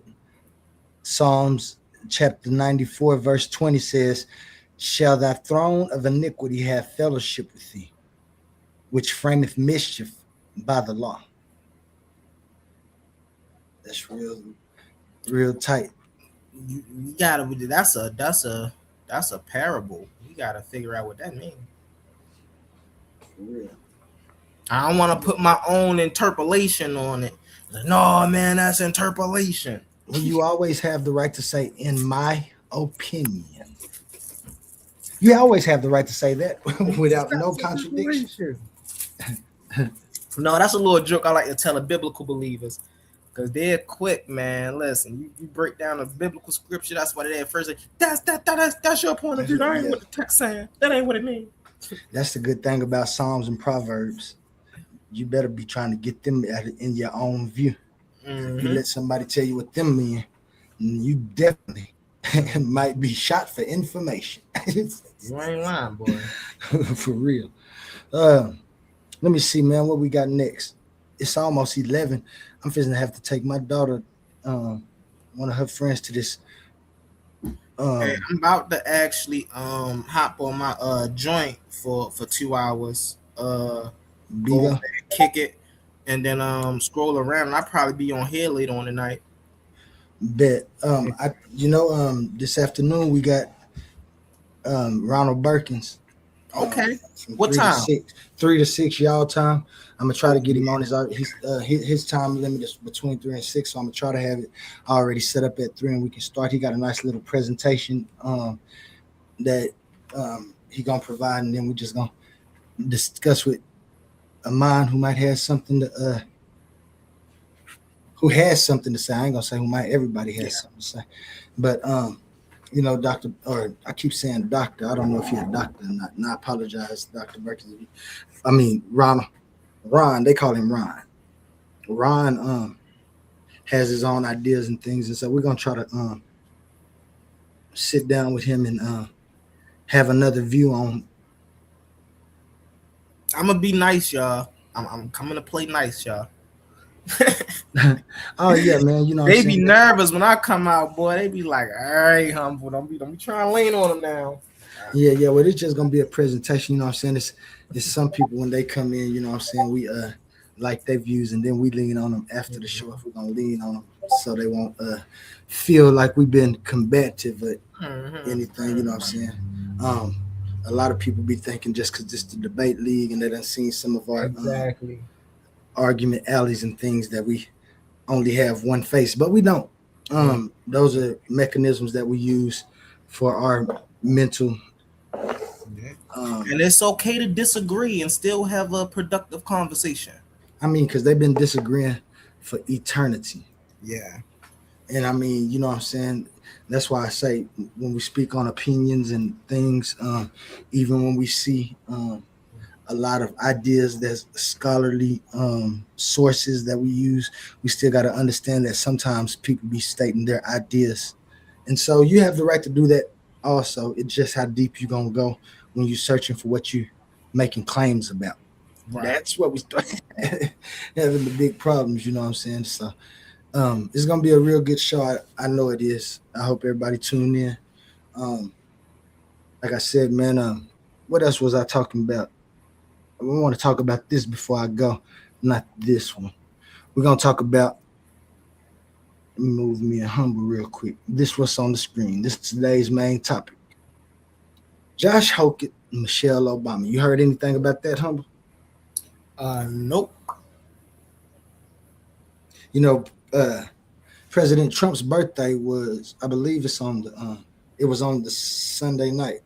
Psalms chapter 94, verse 20 says, shall thy throne of iniquity have fellowship with thee, which frameth mischief by the law. That's real tight. You gotta. That's a parable. You gotta figure out what that means. For real. I don't want to put my own interpolation on it. No, man, that's interpolation. Well, you always have the right to say, in my opinion. You always have the right to say that without no contradiction. No, that's a little joke I like to tell the biblical believers, because they're quick, man. Listen, you break down the biblical scripture, that's what it is. First, that's your point of view. That ain't what the text saying. That ain't what it means. That's the good thing about Psalms and Proverbs. You better be trying to get them in your own view. If you let somebody tell you what them mean, you definitely might be shot for information. You ain't lying, boy. For real. Let me see, man, what we got next. It's almost 11. I'm fixing to have to take my daughter, one of her friends, to this. Hey, I'm about to actually hop on my joint for 2 hours. Go there, kick it, and then scroll around. And I'll probably be on here later on tonight. Bet. This afternoon we got Ronald Birkins Okay. From What 3 to time? 6, 3 to 6 y'all time. I'm gonna try to get him on his time limit is between 3 and 6, so I'm gonna try to have it already set up at 3 and we can start. He got a nice little presentation that he gonna provide, and then we just gonna discuss with Amon who might have something to who has something to say. I ain't gonna say who might. Everybody has something to say, but you know, Doctor, or I keep saying doctor. I don't know if you're a doctor or not. And I apologize, Dr. Berkeley. I mean Ron. They call him Ron. Ron has his own ideas and things, and so we're gonna try to sit down with him and have another view on. I'm gonna be nice, y'all. I'm coming to play nice, y'all. Oh yeah, man. You know, They be nervous when I come out, boy. They be like, all right, humble. Don't be trying to lean on them now. Yeah. Well, it's just gonna be a presentation. You know what I'm saying? It's some people when they come in. You know what I'm saying? We like their views, and then we lean on them after the show if we're gonna lean on them, so they won't feel like we've been combative or anything. You know what I'm saying? A lot of people be thinking just because it's the debate league and they done seen some of our argument alleys and things that we only have one face, but we don't. Those are mechanisms that we use for our mental. And it's okay to disagree and still have a productive conversation. I mean, because they've been disagreeing for eternity. Yeah. And I mean, you know what I'm saying? That's why I say when we speak on opinions and things, even when we see a lot of ideas, that's scholarly sources that we use, we still got to understand that sometimes people be stating their ideas. And so you have the right to do that also. It's just how deep you're going to go when you're searching for what you're making claims about. Right. That's what we start having the big problems, you know what I'm saying? So it's going to be a real good show. I know it is. I hope everybody tune in. Like I said, man, what else was I talking about? I want to talk about this before I go, not this one. We're going to talk about, let me move me and humble real quick. This what's on the screen. This is today's main topic. Josh Hokett and Michelle Obama. You heard anything about that, humble? Nope. You know, President Trump's birthday was, I believe it's on the, it was on the Sunday night.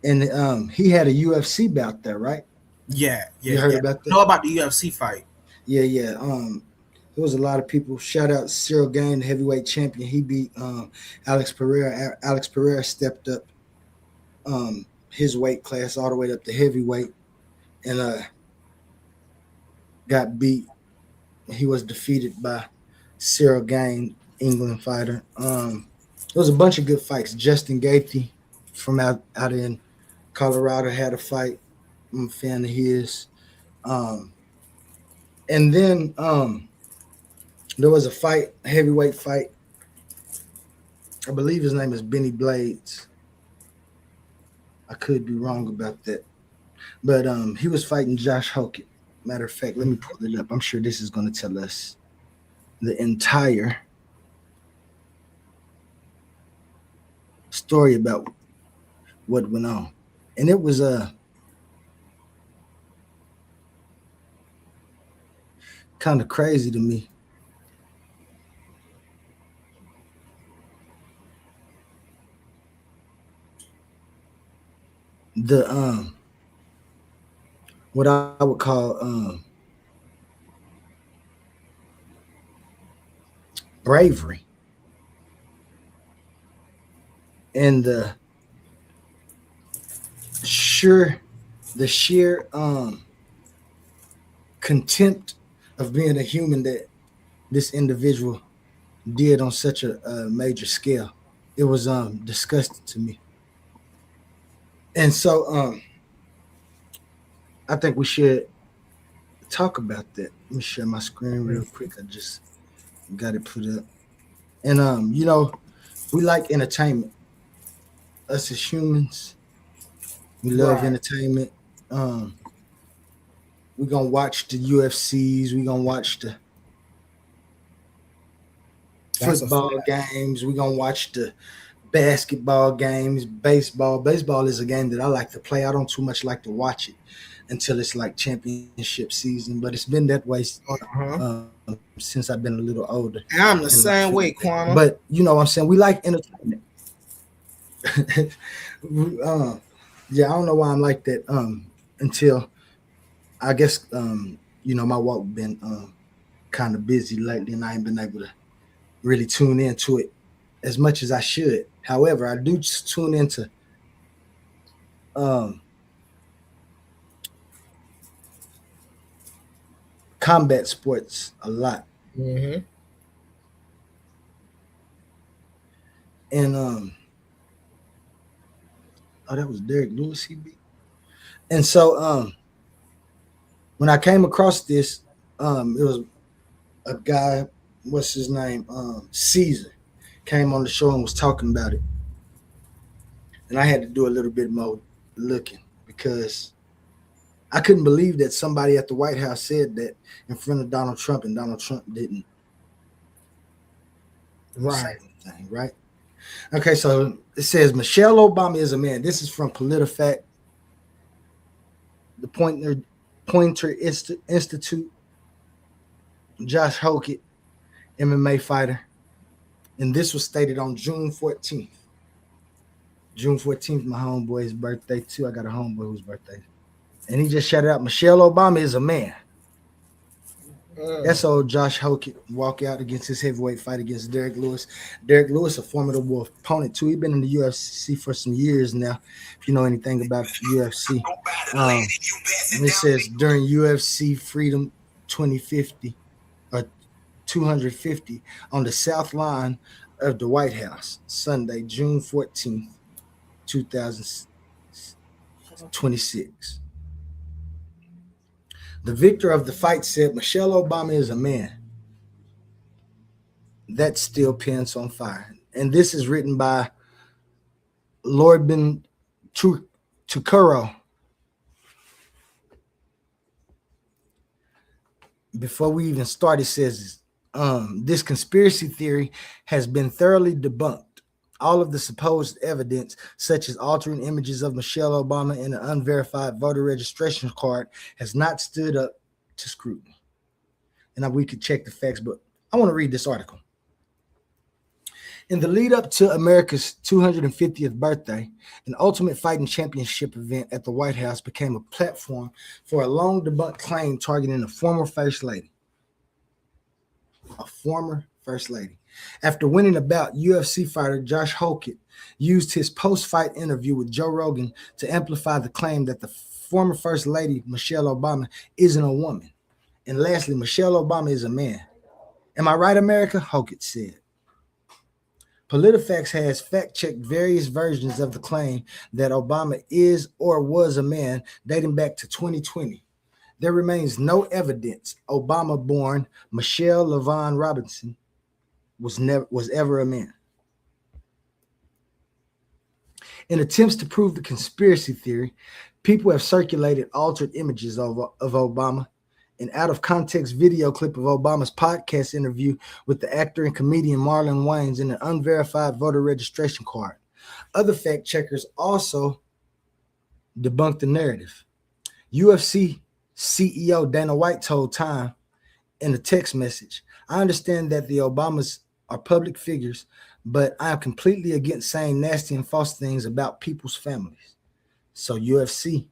And he had a UFC bout there, right? Yeah. You heard about that? Know about the UFC fight? Yeah. There was a lot of people. Shout out Cyril Gane, the heavyweight champion. He beat Alex Pereira. Alex Pereira stepped up his weight class all the way up to heavyweight and got beat. He was defeated by Cyril Gane, England fighter. There was a bunch of good fights. Justin Gaethje from out in Colorado had a fight. I'm a fan of his. And then there was a fight, a heavyweight fight. I believe his name is Benny Blades. I could be wrong about that. But he was fighting Josh Hokett. Matter of fact, let me pull it up. I'm sure this is going to tell us the entire story about what went on. And it was kind of crazy to me. The what I would call bravery and the sheer contempt of being a human that this individual did on such a major scale. It was disgusting to me. And so I think we should talk about that. Let me share my screen real quick. I just got it put up. And you know, we like entertainment. Us as humans, we love entertainment. We're gonna watch the UFCs, we're gonna watch the football games, we're gonna watch the basketball games, baseball. Baseball is a game that I like to play. I don't too much like to watch it until it's like championship season, but it's been that way since I've been a little older. And I'm the same way, Quana. But you know what I'm saying? We like entertainment. Yeah, I don't know why I'm like that until I guess my walk been kind of busy lately, and I ain't been able to really tune into it as much as I should. However, I do tune into combat sports a lot. Mm-hmm. And that was Derek Lewis he beat. And so when I came across this, it was a guy, what's his name? Caesar came on the show and was talking about it. And I had to do a little bit more looking because I couldn't believe that somebody at the White House said that in front of Donald Trump, and Donald Trump didn't say anything, right? Okay, so it says Michelle Obama is a man. This is from PolitiFact, the Pointer Institute, Josh Hokett, MMA fighter. And this was stated on June 14th. June 14th, my homeboy's birthday, too. I got a homeboy whose birthday. And he just shouted out, Michelle Obama is a man. That's old Josh Hokett walk out against his heavyweight fight against Derek Lewis. Derek Lewis, a formidable opponent, too. He's been in the UFC for some years now, if you know anything about UFC. And it says during UFC Freedom 2050, or 250, on the south line of the White House, Sunday, June 14th, 2026. The victor of the fight said, Michelle Obama is a man. That still pants on fire. And this is written by Lorben Tukuro. Before we even start, it says, this conspiracy theory has been thoroughly debunked. All of the supposed evidence, such as altering images of Michelle Obama in an unverified voter registration card, has not stood up to scrutiny. And we could check the facts, but I want to read this article. In the lead up to America's 250th birthday, an Ultimate Fighting Championship event at the White House became a platform for a long debunked claim targeting a former first lady. A former first lady. After winning a bout, UFC fighter Josh Hokett used his post-fight interview with Joe Rogan to amplify the claim that the former First Lady, Michelle Obama, isn't a woman. And lastly, Michelle Obama is a man. Am I right, America? Hokett said. PolitiFact has fact-checked various versions of the claim that Obama is or was a man dating back to 2020. There remains no evidence Obama-born Michelle LaVaughn Robinson was ever a man. In attempts to prove the conspiracy theory, people have circulated altered images of Obama, an out-of-context video clip of Obama's podcast interview with the actor and comedian Marlon Wayans, and an unverified voter registration card. Other fact checkers also debunked the narrative. UFC CEO Dana White told Time in a text message, I understand that the Obamas are public figures, but I am completely against saying nasty and false things about people's families. So UFC,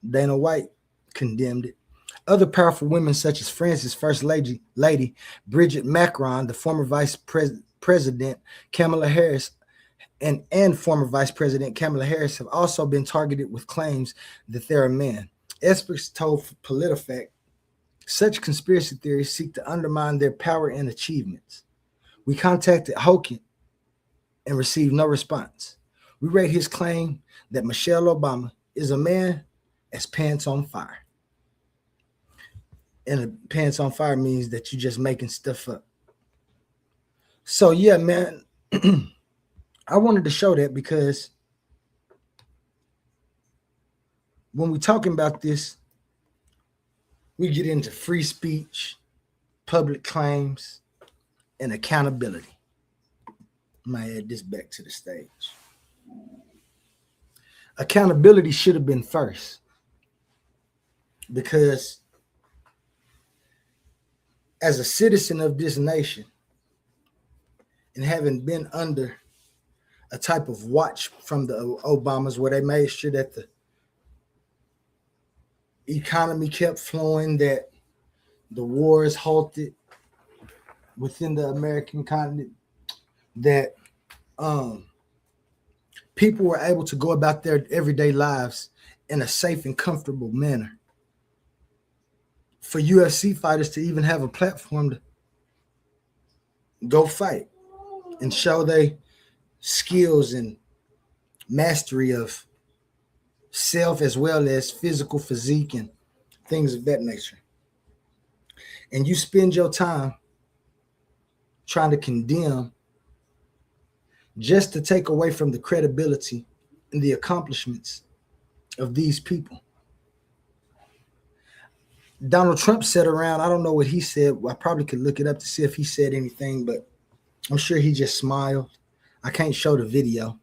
Dana White condemned it. Other powerful women such as France's First Lady Bridget Macron, the former Vice President Kamala Harris, and former Vice President Kamala Harris have also been targeted with claims that they're a man. Experts told PolitiFact such conspiracy theories seek to undermine their power and achievements. We contacted Hokett and received no response. We rate his claim that Michelle Obama is a man as pants on fire. And pants on fire means that you're just making stuff up. So yeah, man, I wanted to show that because when we're talking about this, we get into free speech, public claims, and accountability. I might add this back to the stage. Accountability should have been first, because as a citizen of this nation and having been under a type of watch from the Obamas where they made sure that the economy kept flowing, that the wars halted within the American continent, that people were able to go about their everyday lives in a safe and comfortable manner. For UFC fighters to even have a platform to go fight and show their skills and mastery of self as well as physical physique and things of that nature. And you spend your time trying to condemn just to take away from the credibility and the accomplishments of these people. Donald Trump sat around, I don't know what he said. I probably could look it up to see if he said anything, but I'm sure he just smiled. I can't show the video.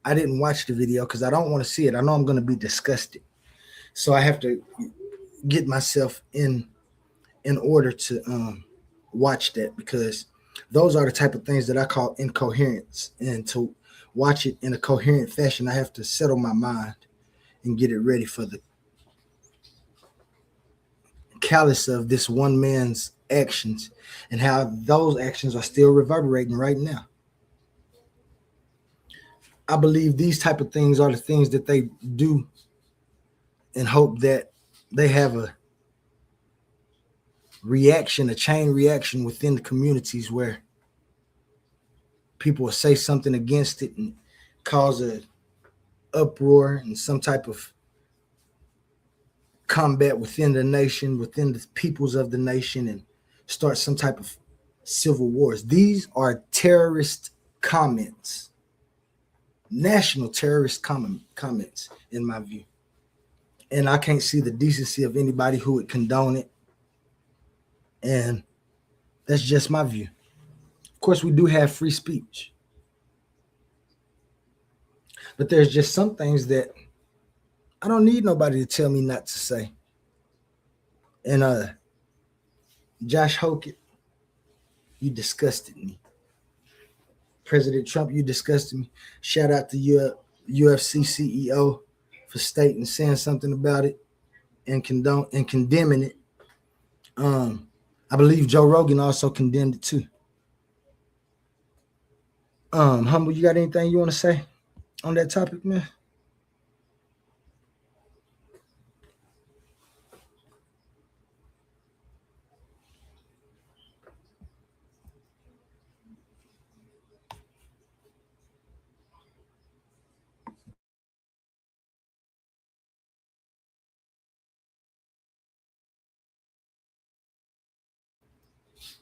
I didn't watch the video because I don't want to see it. I know I'm going to be disgusted. So I have to get myself in order to watch that, because those are the type of things that I call incoherence. And to watch it in a coherent fashion, I have to settle my mind and get it ready for the callous of this one man's actions and how those actions are still reverberating right now. I believe these type of things are the things that they do and hope that they have a reaction, a chain reaction within the communities where people will say something against it and cause a uproar and some type of combat within the nation, within the peoples of the nation, and start some type of civil wars. These are terrorist comments, national terrorist comments, in my view. And I can't see the decency of anybody who would condone it. And that's just my view. Of course, we do have free speech. But there's just some things that I don't need nobody to tell me not to say. And Josh Hokett, you disgusted me. President Trump, you disgusted me. Shout out to your UFC CEO for stating, saying something about it and condemning it. I believe Joe Rogan also condemned it too. Humble, you got anything you want to say on that topic, man?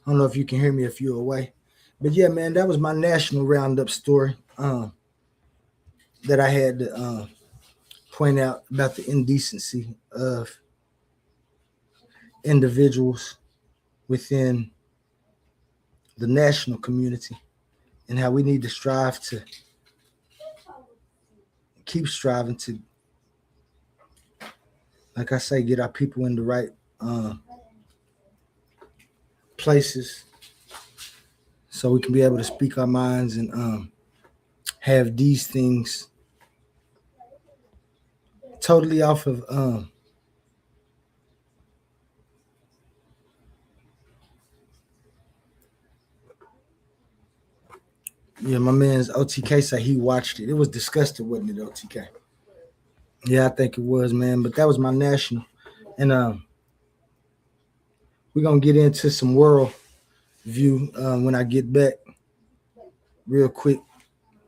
I don't know if you can hear me if you're away. But yeah, man, that was my national roundup story that I had to point out about the indecency of individuals within the national community and how we need to strive to keep striving to, like I say, get our people in the right places so we can be able to speak our minds and have these things totally off of yeah, my man's OTK said he watched it. It was disgusting, wasn't it, OTK? Yeah, I think it was, man. But that was my national. And we're going to get into some world view when I get back real quick.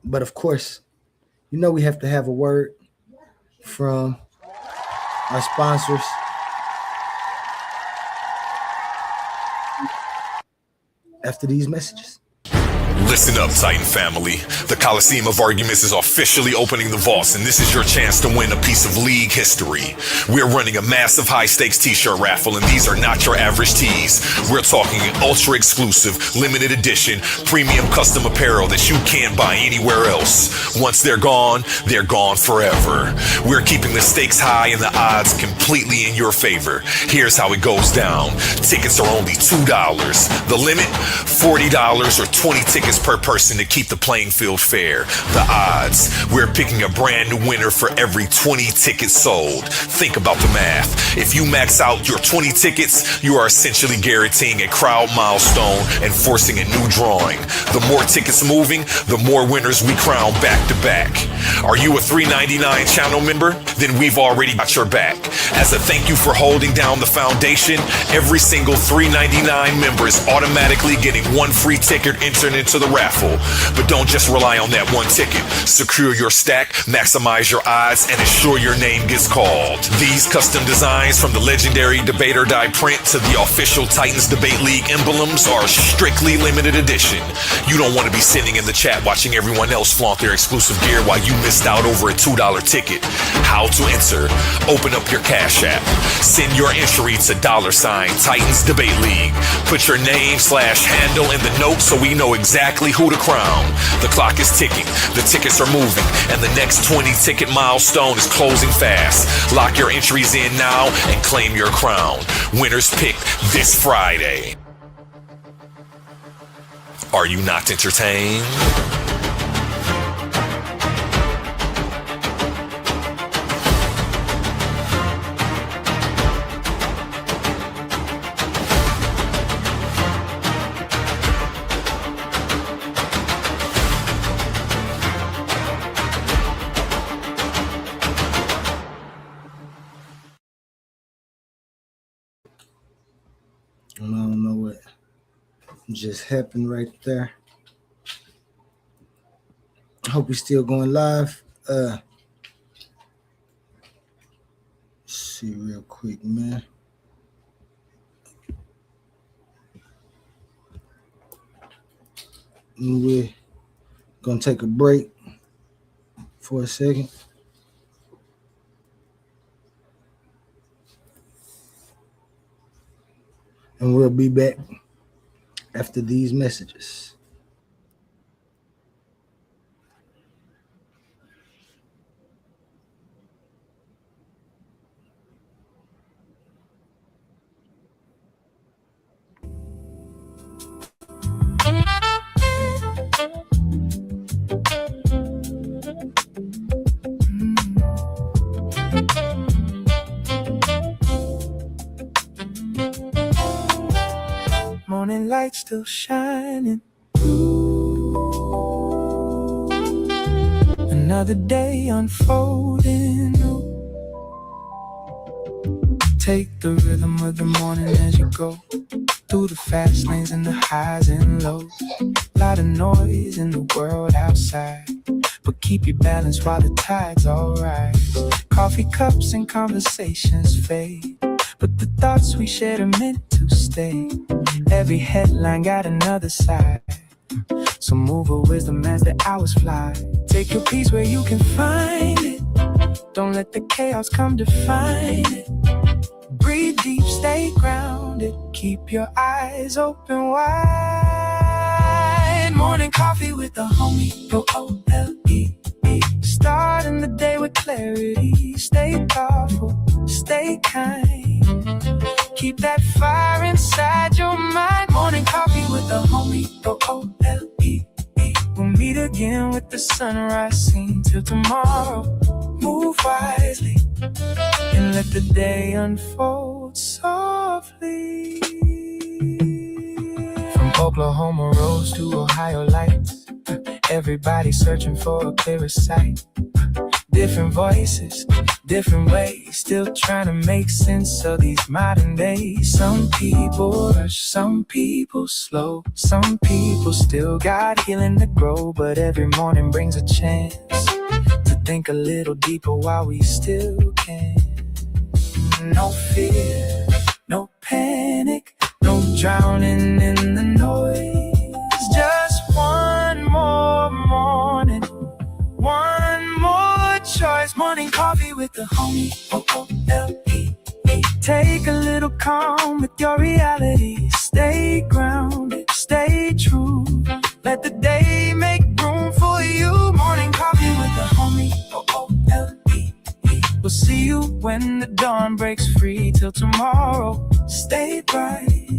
But of course, you know we have to have a word from our sponsors. After these messages. Listen up, Titan family. The Coliseum of Arguments is officially opening the vaults, and this is your chance to win a piece of league history. We're running a massive high-stakes t-shirt raffle, and these are not your average tees. We're talking an ultra-exclusive, limited edition, premium custom apparel that you can't buy anywhere else. Once they're gone forever. We're keeping the stakes high and the odds completely in your favor. Here's how it goes down. Tickets are only $2. The limit, $40 or 20 tickets per person to keep the playing field fair. The odds, we're picking a brand new winner for every 20 tickets sold. Think about the math. If you max out your 20 tickets, you are essentially guaranteeing a crowd milestone and forcing a new drawing. The more tickets moving, the more winners we crown back to back. Are you a $3.99 channel member? Then we've already got your back. As a thank you for holding down the foundation, every single $3.99 member is automatically getting one free ticket entered into the raffle. But don't just rely on that one ticket. Secure your stack, maximize your odds, and ensure your name gets called. These custom designs, from the legendary Debate or Die print to the official Titans Debate League emblems, are strictly limited edition. You don't want to be sitting in the chat watching everyone else flaunt their exclusive gear while you missed out over a $2 ticket. How to enter? Open up your Cash App. Send your entry to $ Titans Debate League. Put your name/handle in the notes so we know exactly who to crown. The clock is ticking, the tickets are moving, and the next 20 ticket milestone is closing fast. Lock your entries in now and claim your crown. Winners picked this Friday. Are you not entertained? I don't know what just happened right there. I hope we're still going live. See real quick, man. We're gonna take a break for a second. And we'll be back after these messages. Morning light still shining. Another day unfolding. Take the rhythm of the morning as you go through the fast lanes and the highs and lows. Lot of noise in the world outside, but keep your balance while the tides all rise. Coffee cups and conversations fade, but the thoughts we shared are meant to stay. Every headline got another side, so move with wisdom as the hours fly. Take your peace where you can find it. Don't let the chaos come define it. Breathe deep, stay grounded. Keep your eyes open wide. Morning coffee with the homie, your OLE. Starting the day with clarity. Stay thoughtful, stay kind. Keep that fire inside your mind. Morning coffee with the homie, your OLE. We'll meet again with the sunrise scene. Till tomorrow, move wisely and let the day unfold softly. From Oklahoma roads to Ohio lights, everybody searching for a clearer sight. Different voices, different ways, still trying to make sense of these modern days. Some people rush, some people slow, some people still got healing to grow. But every morning brings a chance to think a little deeper while we still can. No fear, no panic, no drowning in the noise. Just one with the homie OLE. Take a little calm with your reality. Stay grounded, stay true. Let the day make room for you. Morning coffee with the homie OLE. We'll see you when the dawn breaks free. Till tomorrow, stay bright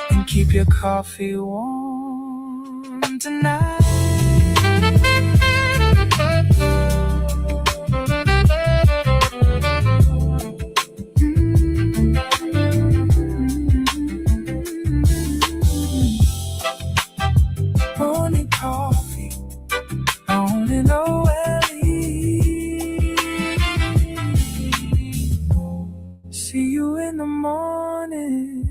and keep your coffee warm tonight. Morning coffee, only know see you in the morning.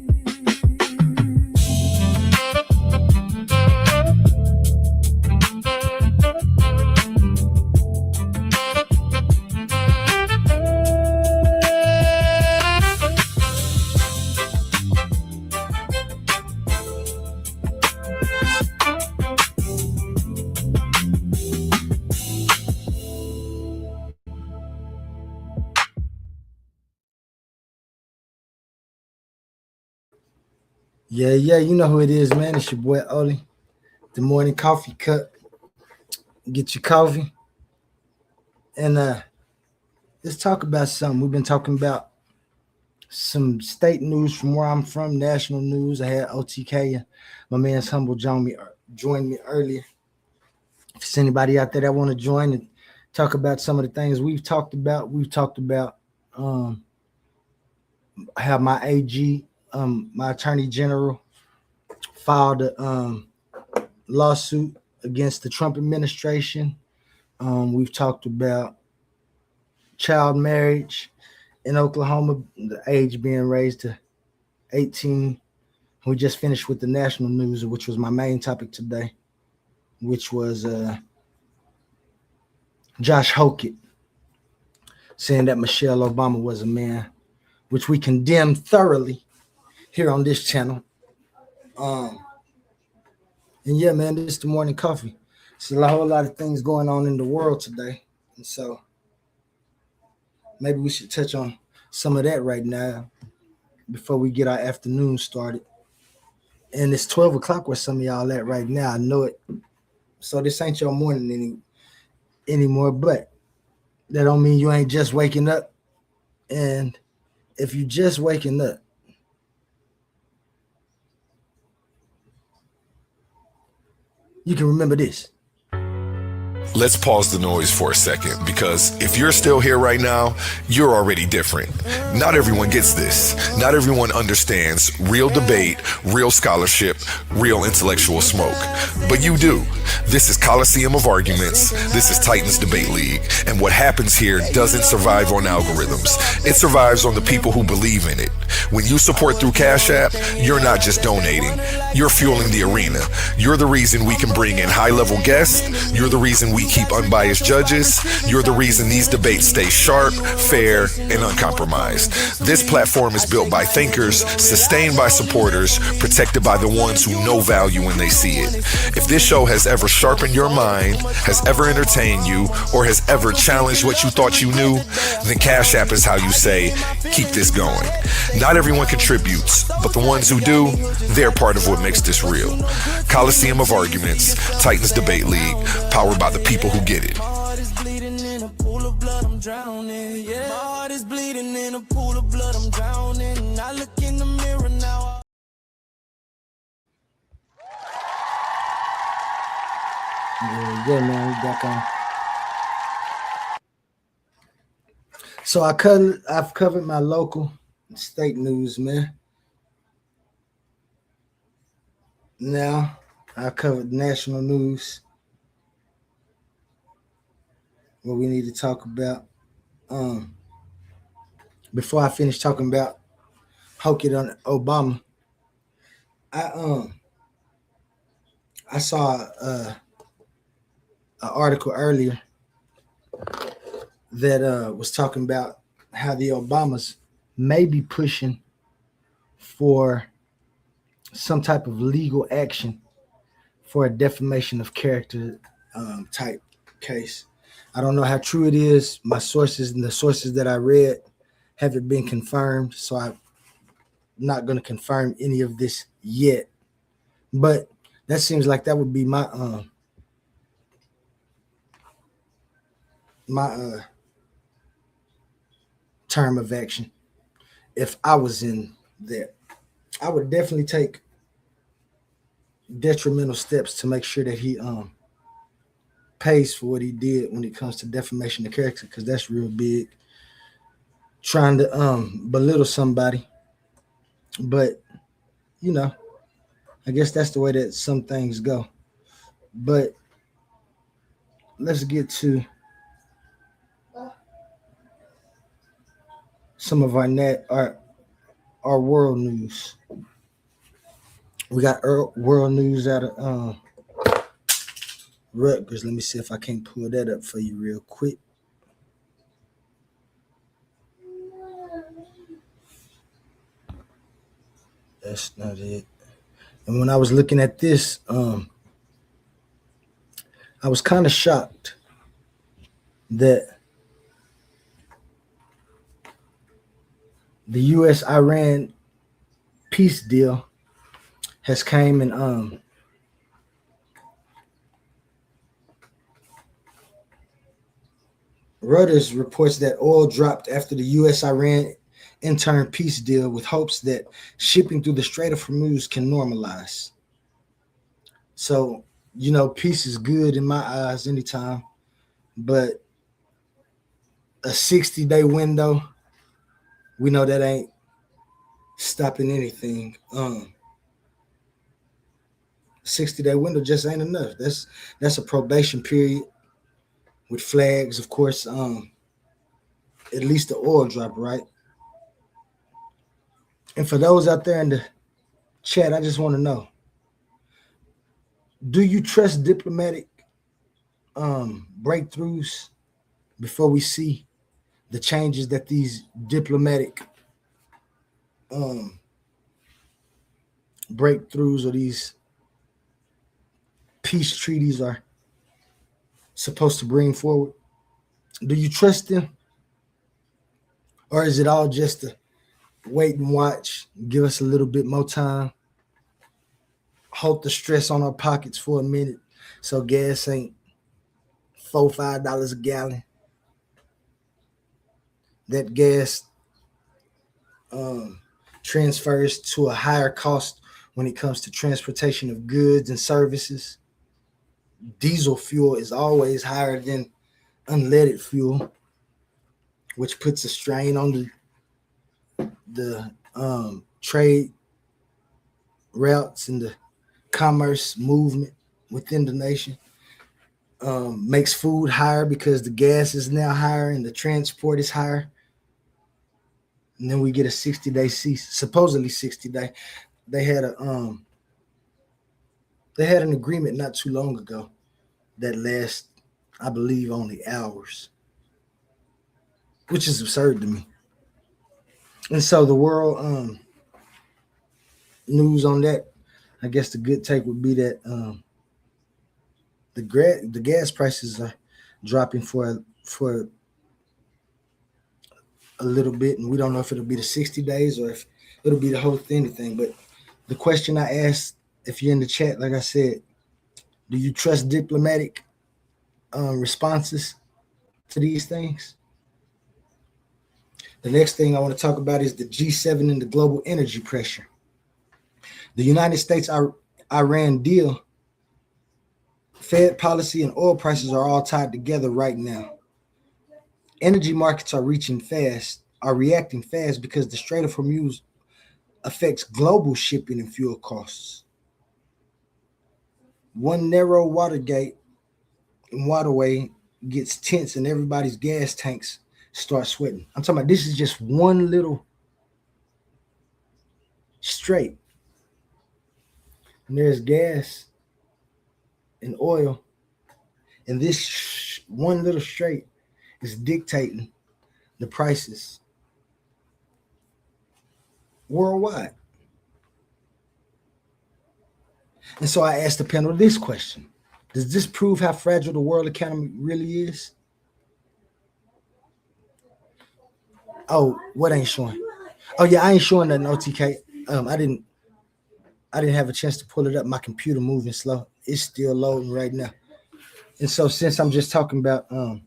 Yeah, you know who it is, man. It's your boy Oli. The Morning Coffee Cup. Get your coffee. And let's talk about something. We've been talking about some state news from where I'm from, national news. I had OTK and my man's Humble joined me earlier. If there's anybody out there that want to join and talk about some of the things we've talked about how my AG, my attorney general, filed a lawsuit against the Trump administration. We've talked about child marriage in Oklahoma, the age being raised to 18. We just finished with the national news, which was my main topic today, which was Josh Hokett saying that Michelle Obama was a man, which we condemn thoroughly here on this channel. And yeah, man, this is the morning coffee. There's a whole lot of things going on in the world today. And so maybe we should touch on some of that right now before we get our afternoon started. And it's 12 o'clock where some of y'all at right now. I know it. So this ain't your morning anymore, but that don't mean you ain't just waking up. And if you just waking up, you can remember this. Let's pause the noise for a second, because if you're still here right now, you're already different. Not everyone gets this. Not everyone understands real debate, real scholarship, real intellectual smoke. But you do. This is Coliseum of Arguments. This is Titans Debate League. And what happens here doesn't survive on algorithms. It survives on the people who believe in it. When you support through Cash App, you're not just donating. You're fueling the arena. You're the reason we can bring in high-level guests. You're the reason we keep unbiased judges. You're the reason these debates stay sharp, fair, and uncompromised. This platform is built by thinkers, sustained by supporters, protected by the ones who know value when they see it. If this show has ever sharpened your mind, has ever entertained you, or has ever challenged what you thought you knew, then Cash App is how you say, keep this going. Not everyone contributes, but the ones who do, they're part of what makes this real. Coliseum of Arguments, Titans Debate League, powered by the people who get it. My heart is bleeding in a pool of blood, I'm drowning. Yeah, my heart is bleeding in a pool of blood, I'm drowning. I look in the mirror now. Yeah, man, we back on. So I've covered my local state news, man. Now I covered national news. What we need to talk about. Before I finish talking about Hokett on Obama, I saw an article earlier that was talking about how the Obamas may be pushing for some type of legal action for a defamation of character type case. I don't know how true it is. My sources and the sources that I read haven't been confirmed, so I'm not going to confirm any of this yet. But that seems like that would be my term of action if I was in there. I would definitely take detrimental steps to make sure that he pays for what he did when it comes to defamation of character, because that's real big. Trying to belittle somebody, but you know, I guess that's the way that some things go. But let's get to some of our world news. We got world news out of Rutgers. Let me see if I can pull that up for you real quick. That's not it. And when I was looking at this, I was kind of shocked that the U.S.-Iran peace deal has came and Reuters reports that oil dropped after the U.S.-Iran interim peace deal, with hopes that shipping through the Strait of Hormuz can normalize. So, you know, peace is good in my eyes anytime, but a 60-day window, we know that ain't stopping anything. 60-day window just ain't enough. That's a probation period with flags, of course. At least the oil drop, right? And for those out there in the chat, I just want to know, do you trust diplomatic breakthroughs before we see the changes that these diplomatic breakthroughs or these peace treaties are supposed to bring forward? Do you trust them? Or is it all just a wait and watch, give us a little bit more time, hold the stress on our pockets for a minute so gas ain't $4-5 a gallon? That gas transfers to a higher cost when it comes to transportation of goods and services. Diesel fuel is always higher than unleaded fuel, which puts a strain on the trade routes and the commerce movement within the nation. Makes food higher because the gas is now higher and the transport is higher. And then we get a 60-day cease, supposedly 60-day. They had an agreement not too long ago that lasts, I believe, only hours, which is absurd to me. And so the world news on that, I guess the good take would be that the gas prices are dropping for a little bit, and we don't know if it'll be the 60 days or if it'll be the whole thing. But the question I asked, if you're in the chat, like I said, do you trust diplomatic responses to these things? The next thing I want to talk about is the G7 and the global energy pressure. The United States-Iran deal, Fed policy, and oil prices are all tied together right now. Energy markets are reacting fast because the Strait of Hormuz affects global shipping and fuel costs. One narrow waterway gets tense and everybody's gas tanks start sweating. I'm talking about this is just one little strait. And there's gas and oil, and this one little strait is dictating the prices worldwide. And so I asked the panel this question: does this prove how fragile the world economy really is? Oh, what ain't showing? Oh yeah, I ain't showing nothing OTK. I didn't have a chance to pull it up. My computer moving slow. It's still loading right now. And so since I'm just talking about the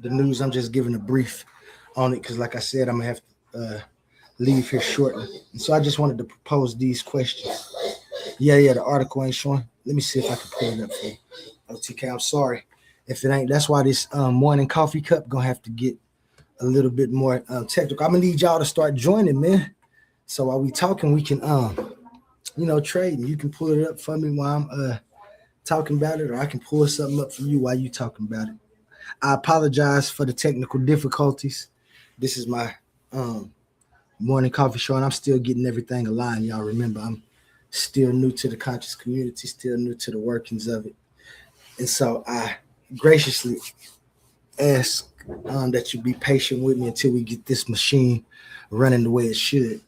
news, I'm just giving a brief on it because, like I said, I'm gonna have to leave here shortly. And so I just wanted to propose these questions. Yeah, the article ain't showing. Let me see if I can pull it up for you. OTK, I'm sorry if it ain't. That's why this morning coffee cup gonna have to get a little bit more technical. I'm gonna need y'all to start joining, man. So while we talking, we can trade. And you can pull it up for me while I'm talking about it, or I can pull something up for you while you talking about it. I apologize for the technical difficulties. This is my morning coffee show, and I'm still getting everything aligned. Y'all remember, I'm still new to the conscious community, still new to the workings of it. And so I graciously ask that you be patient with me until we get this machine running the way it should.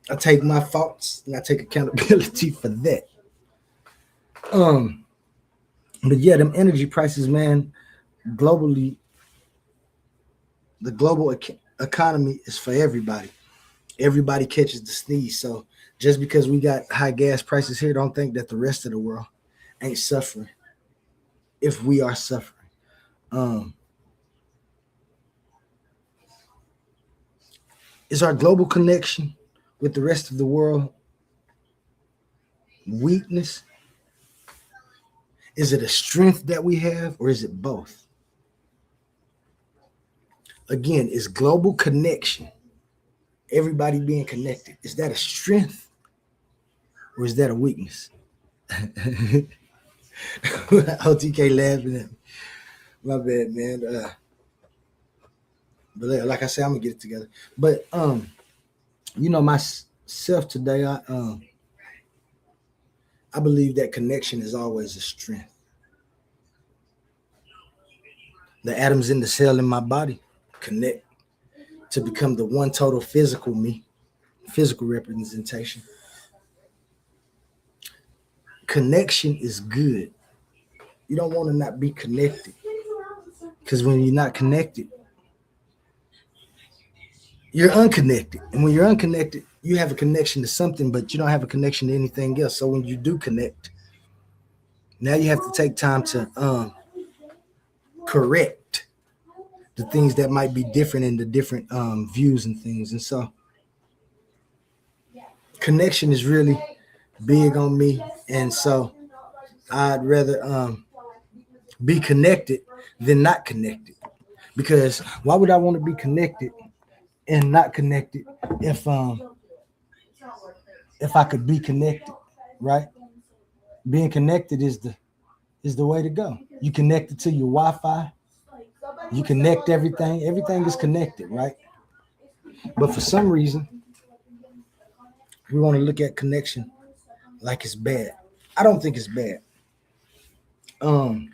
I take my faults and I take accountability for that. But yeah, them energy prices, man, globally, the global economy is for everybody. Everybody catches the sneeze. So just because we got high gas prices here, don't think that the rest of the world ain't suffering. If we are suffering. Is our global connection with the rest of the world weakness? Is it a strength that we have, or is it both? Again, is global connection, everybody being connected, is that a strength or is that a weakness? OTK laughing at me. My bad, man. But like I said, I'm gonna get it together. But myself today, I believe that connection is always a strength. The atoms in the cell in my body connect to become the one total physical me, physical representation. Connection is good. You don't want to not be connected, because when you're not connected, you're unconnected. And when you're unconnected, you have a connection to something, but you don't have a connection to anything else. So when you do connect, now you have to take time to correct the things that might be different in the different views and things. And so connection is really big on me. And so I'd rather be connected than not connected. Because why would I want to be connected and not connected if I could be connected, right? Being connected is the way to go. You connected to your Wi-Fi. You connect everything. Everything is connected, right? But for some reason, we want to look at connection like it's bad. I don't think it's bad. And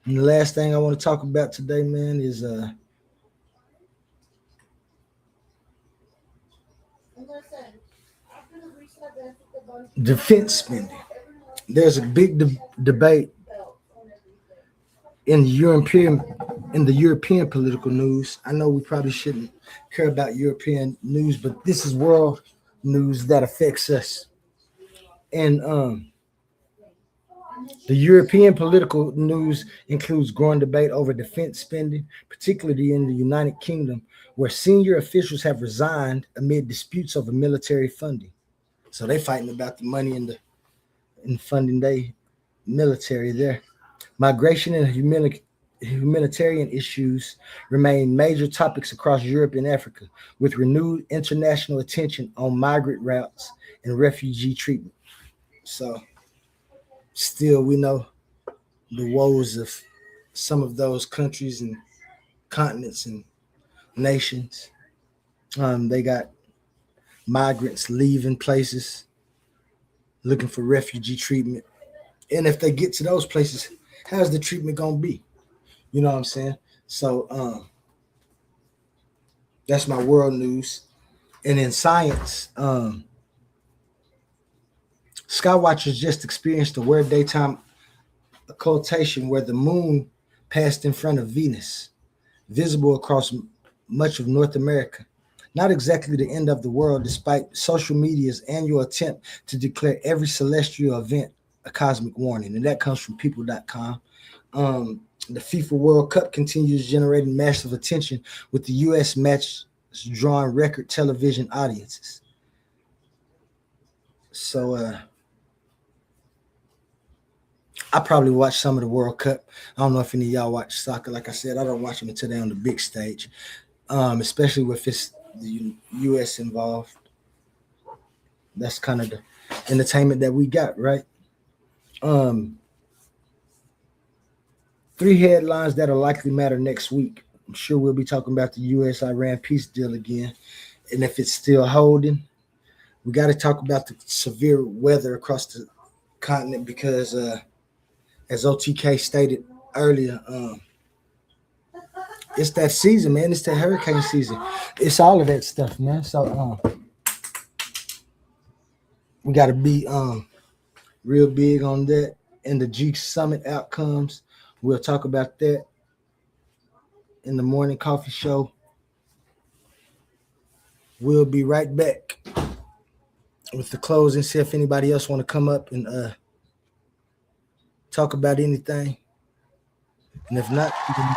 the last thing I want to talk about today, man, is defense spending. There's a big debate in the European political news. I know we probably shouldn't care about European news, but this is world news that affects us. And the European political news includes growing debate over defense spending, particularly in the United Kingdom, where senior officials have resigned amid disputes over military funding. So they're fighting about the money in funding their military there. Migration and humanitarian issues remain major topics across Europe and Africa, with renewed international attention on migrant routes and refugee treatment. So still, we know the woes of some of those countries and continents and nations. They got migrants leaving places, looking for refugee treatment. And if they get to those places, how's the treatment going to be? You know what I'm saying? So that's my world news. And in science, Skywatchers just experienced a weird daytime occultation where the moon passed in front of Venus, visible across much of North America. Not exactly the end of the world, despite social media's annual attempt to declare every celestial event a cosmic warning, and that comes from people.com. The FIFA World Cup continues generating massive attention, with the U.S. match drawing record television audiences. So I probably watch some of the World Cup. I don't know if any of y'all watch soccer. Like I said, I don't watch them until they're on the big stage, especially if it's the U.S. involved. That's kind of the entertainment that we got, right? 3 headlines that'll likely matter next week. I'm sure we'll be talking about the U.S.-Iran peace deal again, and if it's still holding. We got to talk about the severe weather across the continent because, as OTK stated earlier, it's that season, man. It's the hurricane season. It's all of that stuff, man. So we got to be real big on that. And the G Summit outcomes, we'll talk about that in the morning coffee show. We'll be right back with the closing. See if anybody else want to come up and talk about anything. And if not, you can...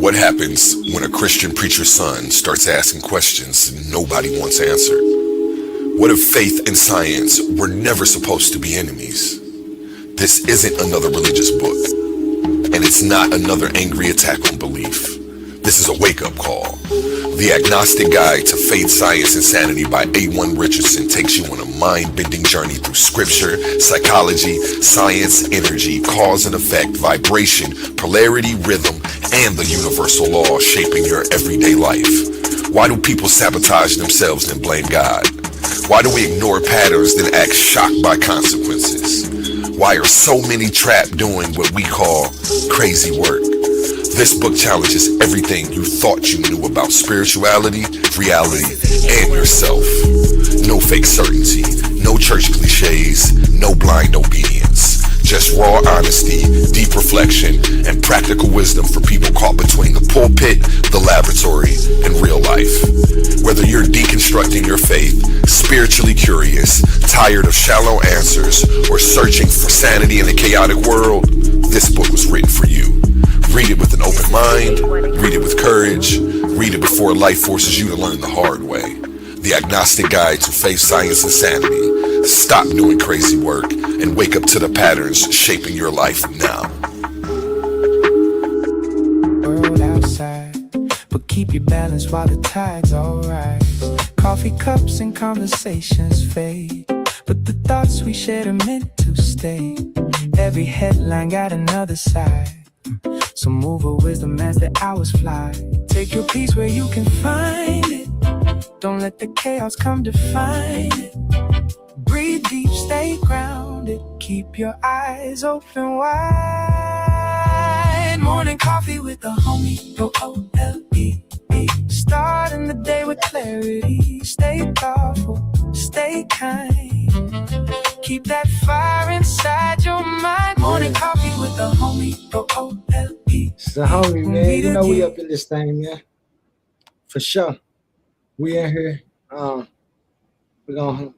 What happens when a Christian preacher's son starts asking questions nobody wants answered? What if faith and science were never supposed to be enemies? This isn't another religious book, and it's not another angry attack on belief. This is a wake-up call. The Agnostic Guide to Faith, Science, and Sanity by A1 Richardson takes you on a mind-bending journey through scripture, psychology, science, energy, cause and effect, vibration, polarity, rhythm, and the universal law shaping your everyday life. Why do people sabotage themselves and blame God? Why do we ignore patterns then act shocked by consequences? Why are so many trapped doing what we call crazy work? This book challenges everything you thought you knew about spirituality, reality, and yourself. No fake certainty, no church cliches, no blind obedience. Just raw honesty, deep reflection, and practical wisdom for people caught between the pulpit, the laboratory, and real life. Whether you're deconstructing your faith, spiritually curious, tired of shallow answers, or searching for sanity in a chaotic world, this book was written for you. Read it with an open mind, read it with courage, read it before life forces you to learn the hard way. The Agnostic Guide to Faith, Science, and Sanity. Stop doing crazy work and wake up to the patterns shaping your life now. World outside, but keep your balance while the tides all rise. Coffee cups and conversations fade, but the thoughts we shared are meant to stay. Every headline got another side. So move with wisdom as the hours fly. Take your peace where you can find it. Don't let the chaos come define it. Breathe deep, stay grounded. Keep your eyes open wide. Morning coffee with the homie, OLE. Starting the day with clarity. Stay thoughtful, stay kind. Keep that fire inside your mind. Morning coffee with the homie, OLE. It's the homie, man. You know we up in this thing, man. For sure. We in here. We're gonna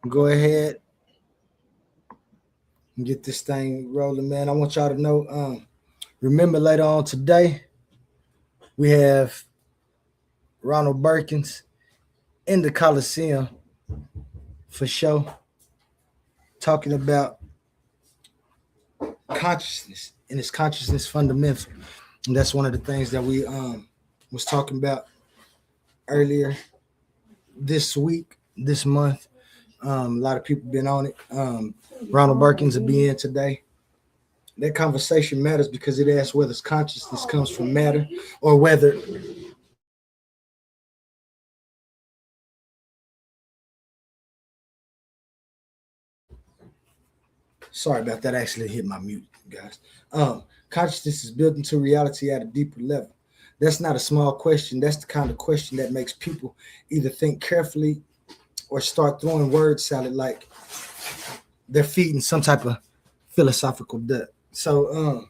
go ahead and get this thing rolling, man. I want y'all to know, remember later on today, we have Ronald Birkins in the Coliseum for sure, talking about consciousness and its consciousness fundamental. And that's one of the things that we was talking about earlier this week, this month. A lot of people been on it. Ronald Birkins will be in today. That conversation matters because it asks whether consciousness comes from matter or whether sorry about that. I actually hit my mute, guys. Consciousness is built into reality at a deeper level. That's not a small question. That's the kind of question that makes people either think carefully or start throwing word salad like they're feeding some type of philosophical duck. So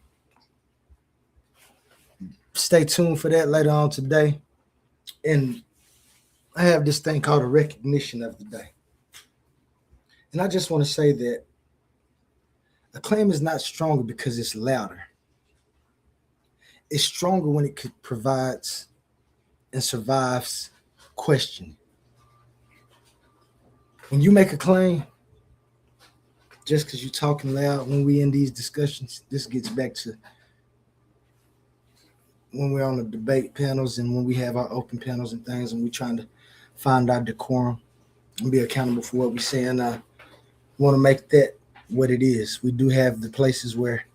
stay tuned for that later on today. And I have this thing called a recognition of the day. And I just want to say that acclaim is not stronger because it's louder. It's stronger when it provides and survives questioning. When you make a claim, just because you're talking loud when we in these discussions, this gets back to when we're on the debate panels and when we have our open panels and things and we're trying to find our decorum and be accountable for what we say. And I want to make that what it is. We do have the places where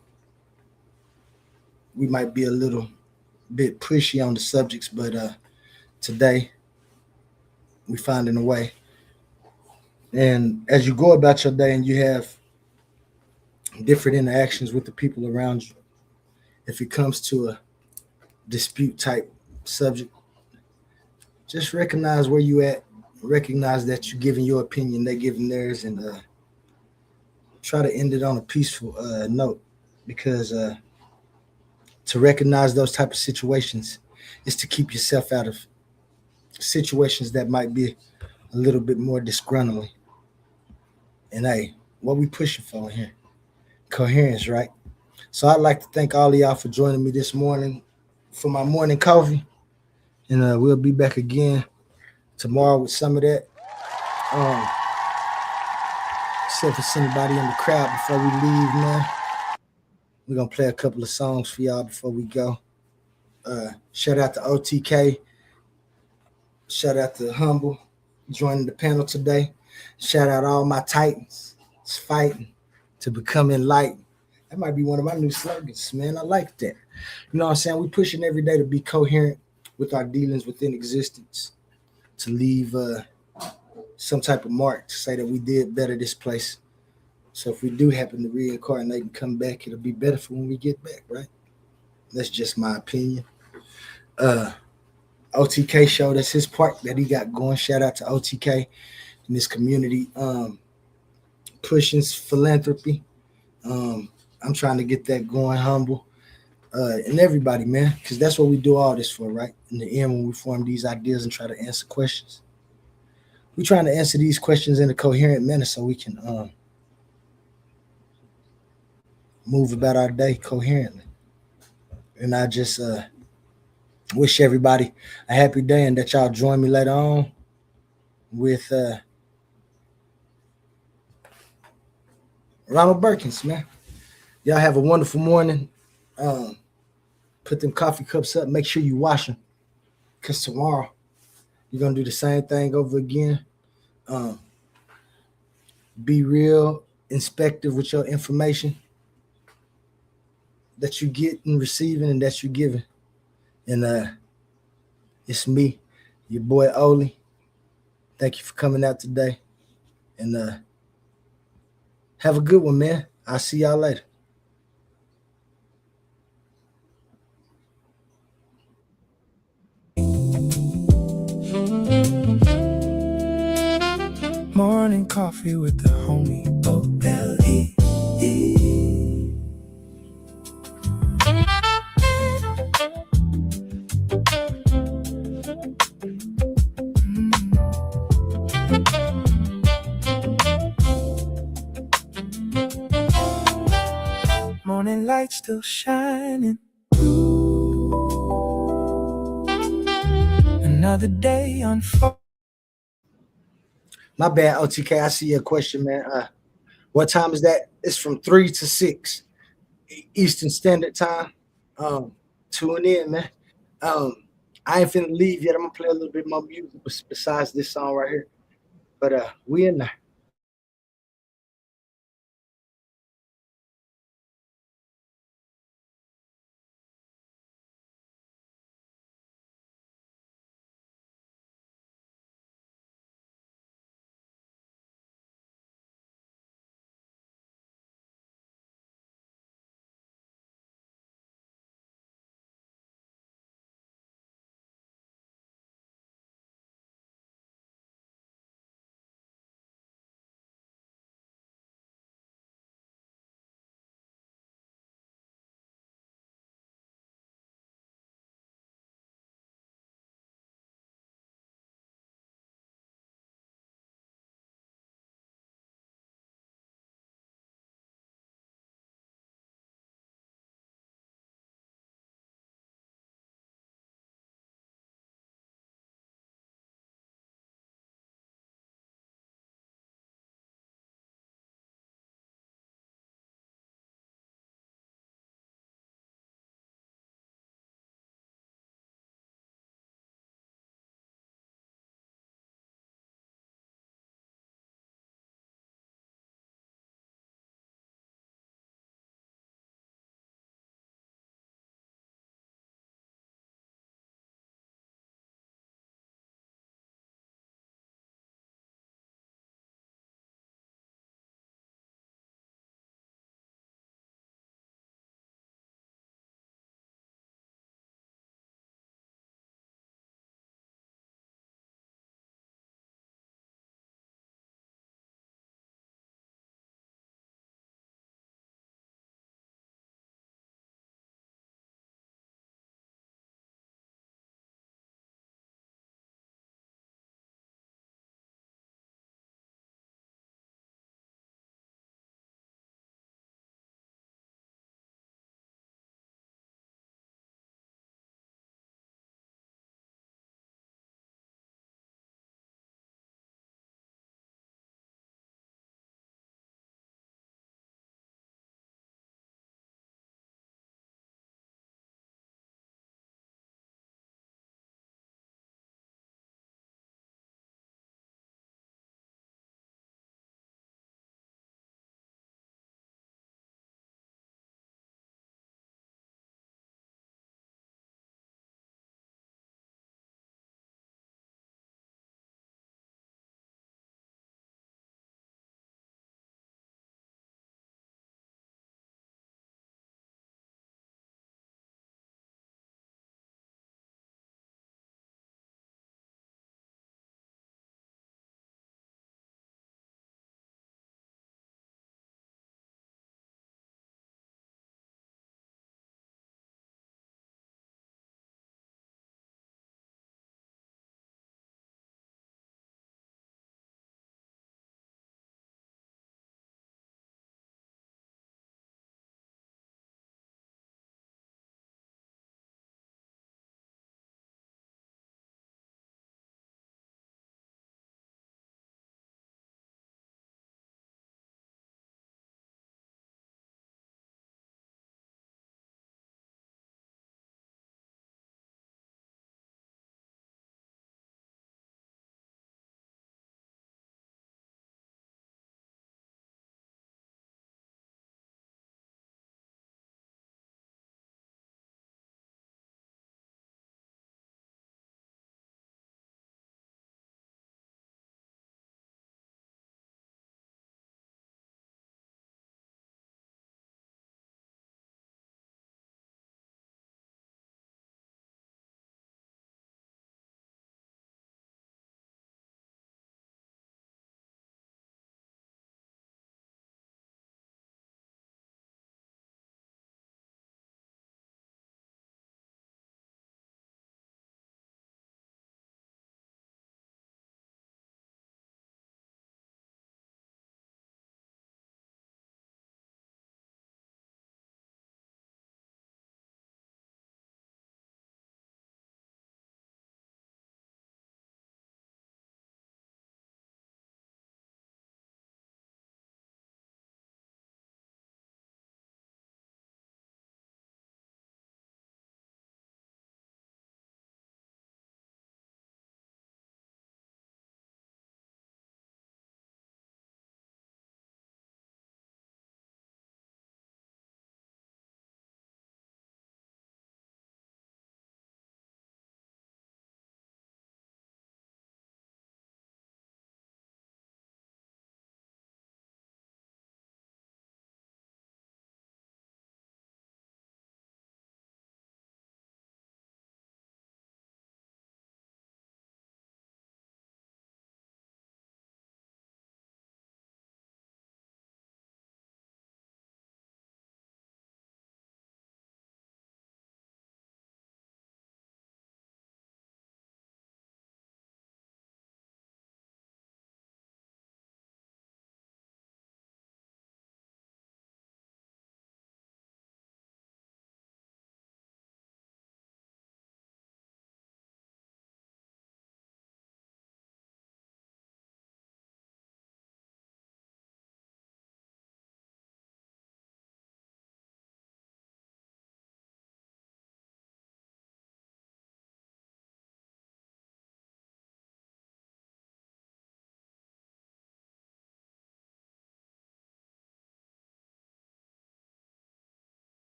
we might be a little bit pushy on the subjects, but today we finding a way. And as you go about your day and you have different interactions with the people around you, if it comes to a dispute type subject, just recognize where you at, recognize that you're giving your opinion, they're giving theirs, and try to end it on a peaceful note, because to recognize those type of situations is to keep yourself out of situations that might be a little bit more disgruntling. And hey, what we pushing for here? Coherence, right? So I'd like to thank all of y'all for joining me this morning for my morning coffee. And we'll be back again tomorrow with some of that. See if there's anybody in the crowd before we leave, man. We're going to play a couple of songs for y'all before we go. Shout out to OTK. Shout out to Humble joining the panel today. Shout out all my Titans. It's fighting to become enlightened. That might be one of my new slogans, man. I like that. You know what I'm saying? We're pushing every day to be coherent with our dealings within existence, to leave some type of mark, to say that we did better this place. So if we do happen to reincarnate and come back, it'll be better for when we get back, right? That's just my opinion. OTK showed us his part that he got going. Shout out to OTK in this community pushing philanthropy. I'm trying to get that going, Humble, and everybody, man, because that's what we do all this for, right? In the end, when we form these ideas and try to answer questions, we're trying to answer these questions in a coherent manner so we can move about our day coherently. And I just wish everybody a happy day, and that y'all join me later on with Ronald Perkins, man. Y'all have a wonderful morning. Put them coffee cups up. Make sure you wash them, because tomorrow you're going to do the same thing over again. Be real inspective with your information that you get and receiving and that you're giving. And it's me, your boy Oli. Thank you for coming out today. And have a good one, man. I'll see y'all later. Morning coffee with the homie OLE. Morning light still shining. Another day unfold. My bad, OTK. I see your question, man. What time is that? It's from 3 to 6 Eastern Standard Time. Tune in, man. I ain't finna leave yet. I'm gonna play a little bit more music besides this song right here. But we in there.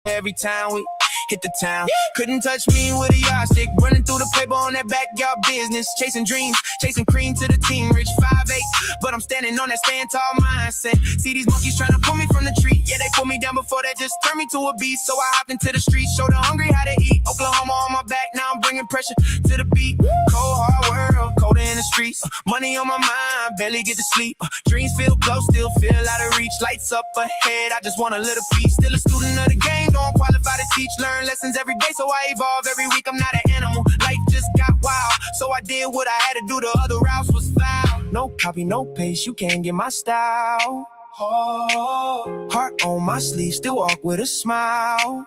every time we hit the town. Couldn't touch me with a yardstick. Running through the paper on that backyard business. Chasing dreams, chasing cream to the team. Rich 5'8", but I'm standing on that stand tall mindset. See these monkeys trying to pull me from the tree. Yeah, they put me down before that just turned me to a beast. So I hopped into the streets, showed the hungry how to eat. Oklahoma on my back, now I'm bringing pressure to the beat. Cold hard world, colder in the streets. Money on my mind, barely get to sleep. Dreams feel close, still feel out of reach. Lights up ahead, I just want a little piece. Still a student of the game, don't qualify to teach. Learn lessons every day, so I evolve every week. I'm not an animal, life just got wild. So I did what I had to do, the other routes was foul. No copy, no paste, you can't get my style. Oh, heart on my sleeve, still walk with a smile.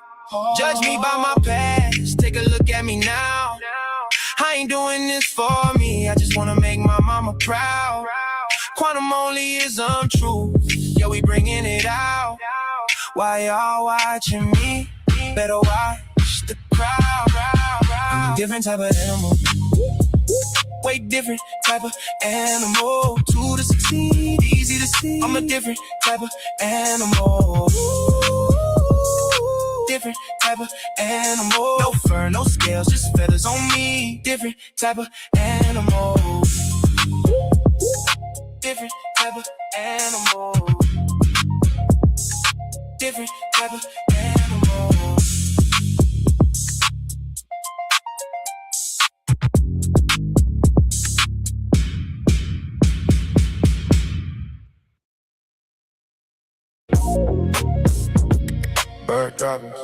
Judge me by my past, take a look at me now. I ain't doing this for me, I just wanna make my mama proud. Quantum only is untrue, yeah, we bringing it out. Why y'all watching me? Better watch the crowd. Different type of animal, way different type of animal. 2 to 16, easy to see. I'm a different type of animal. Different type of animal. No fur, no scales, just feathers on me. Different type of animal. Different type of animal. Different type of animal. Bird droppings.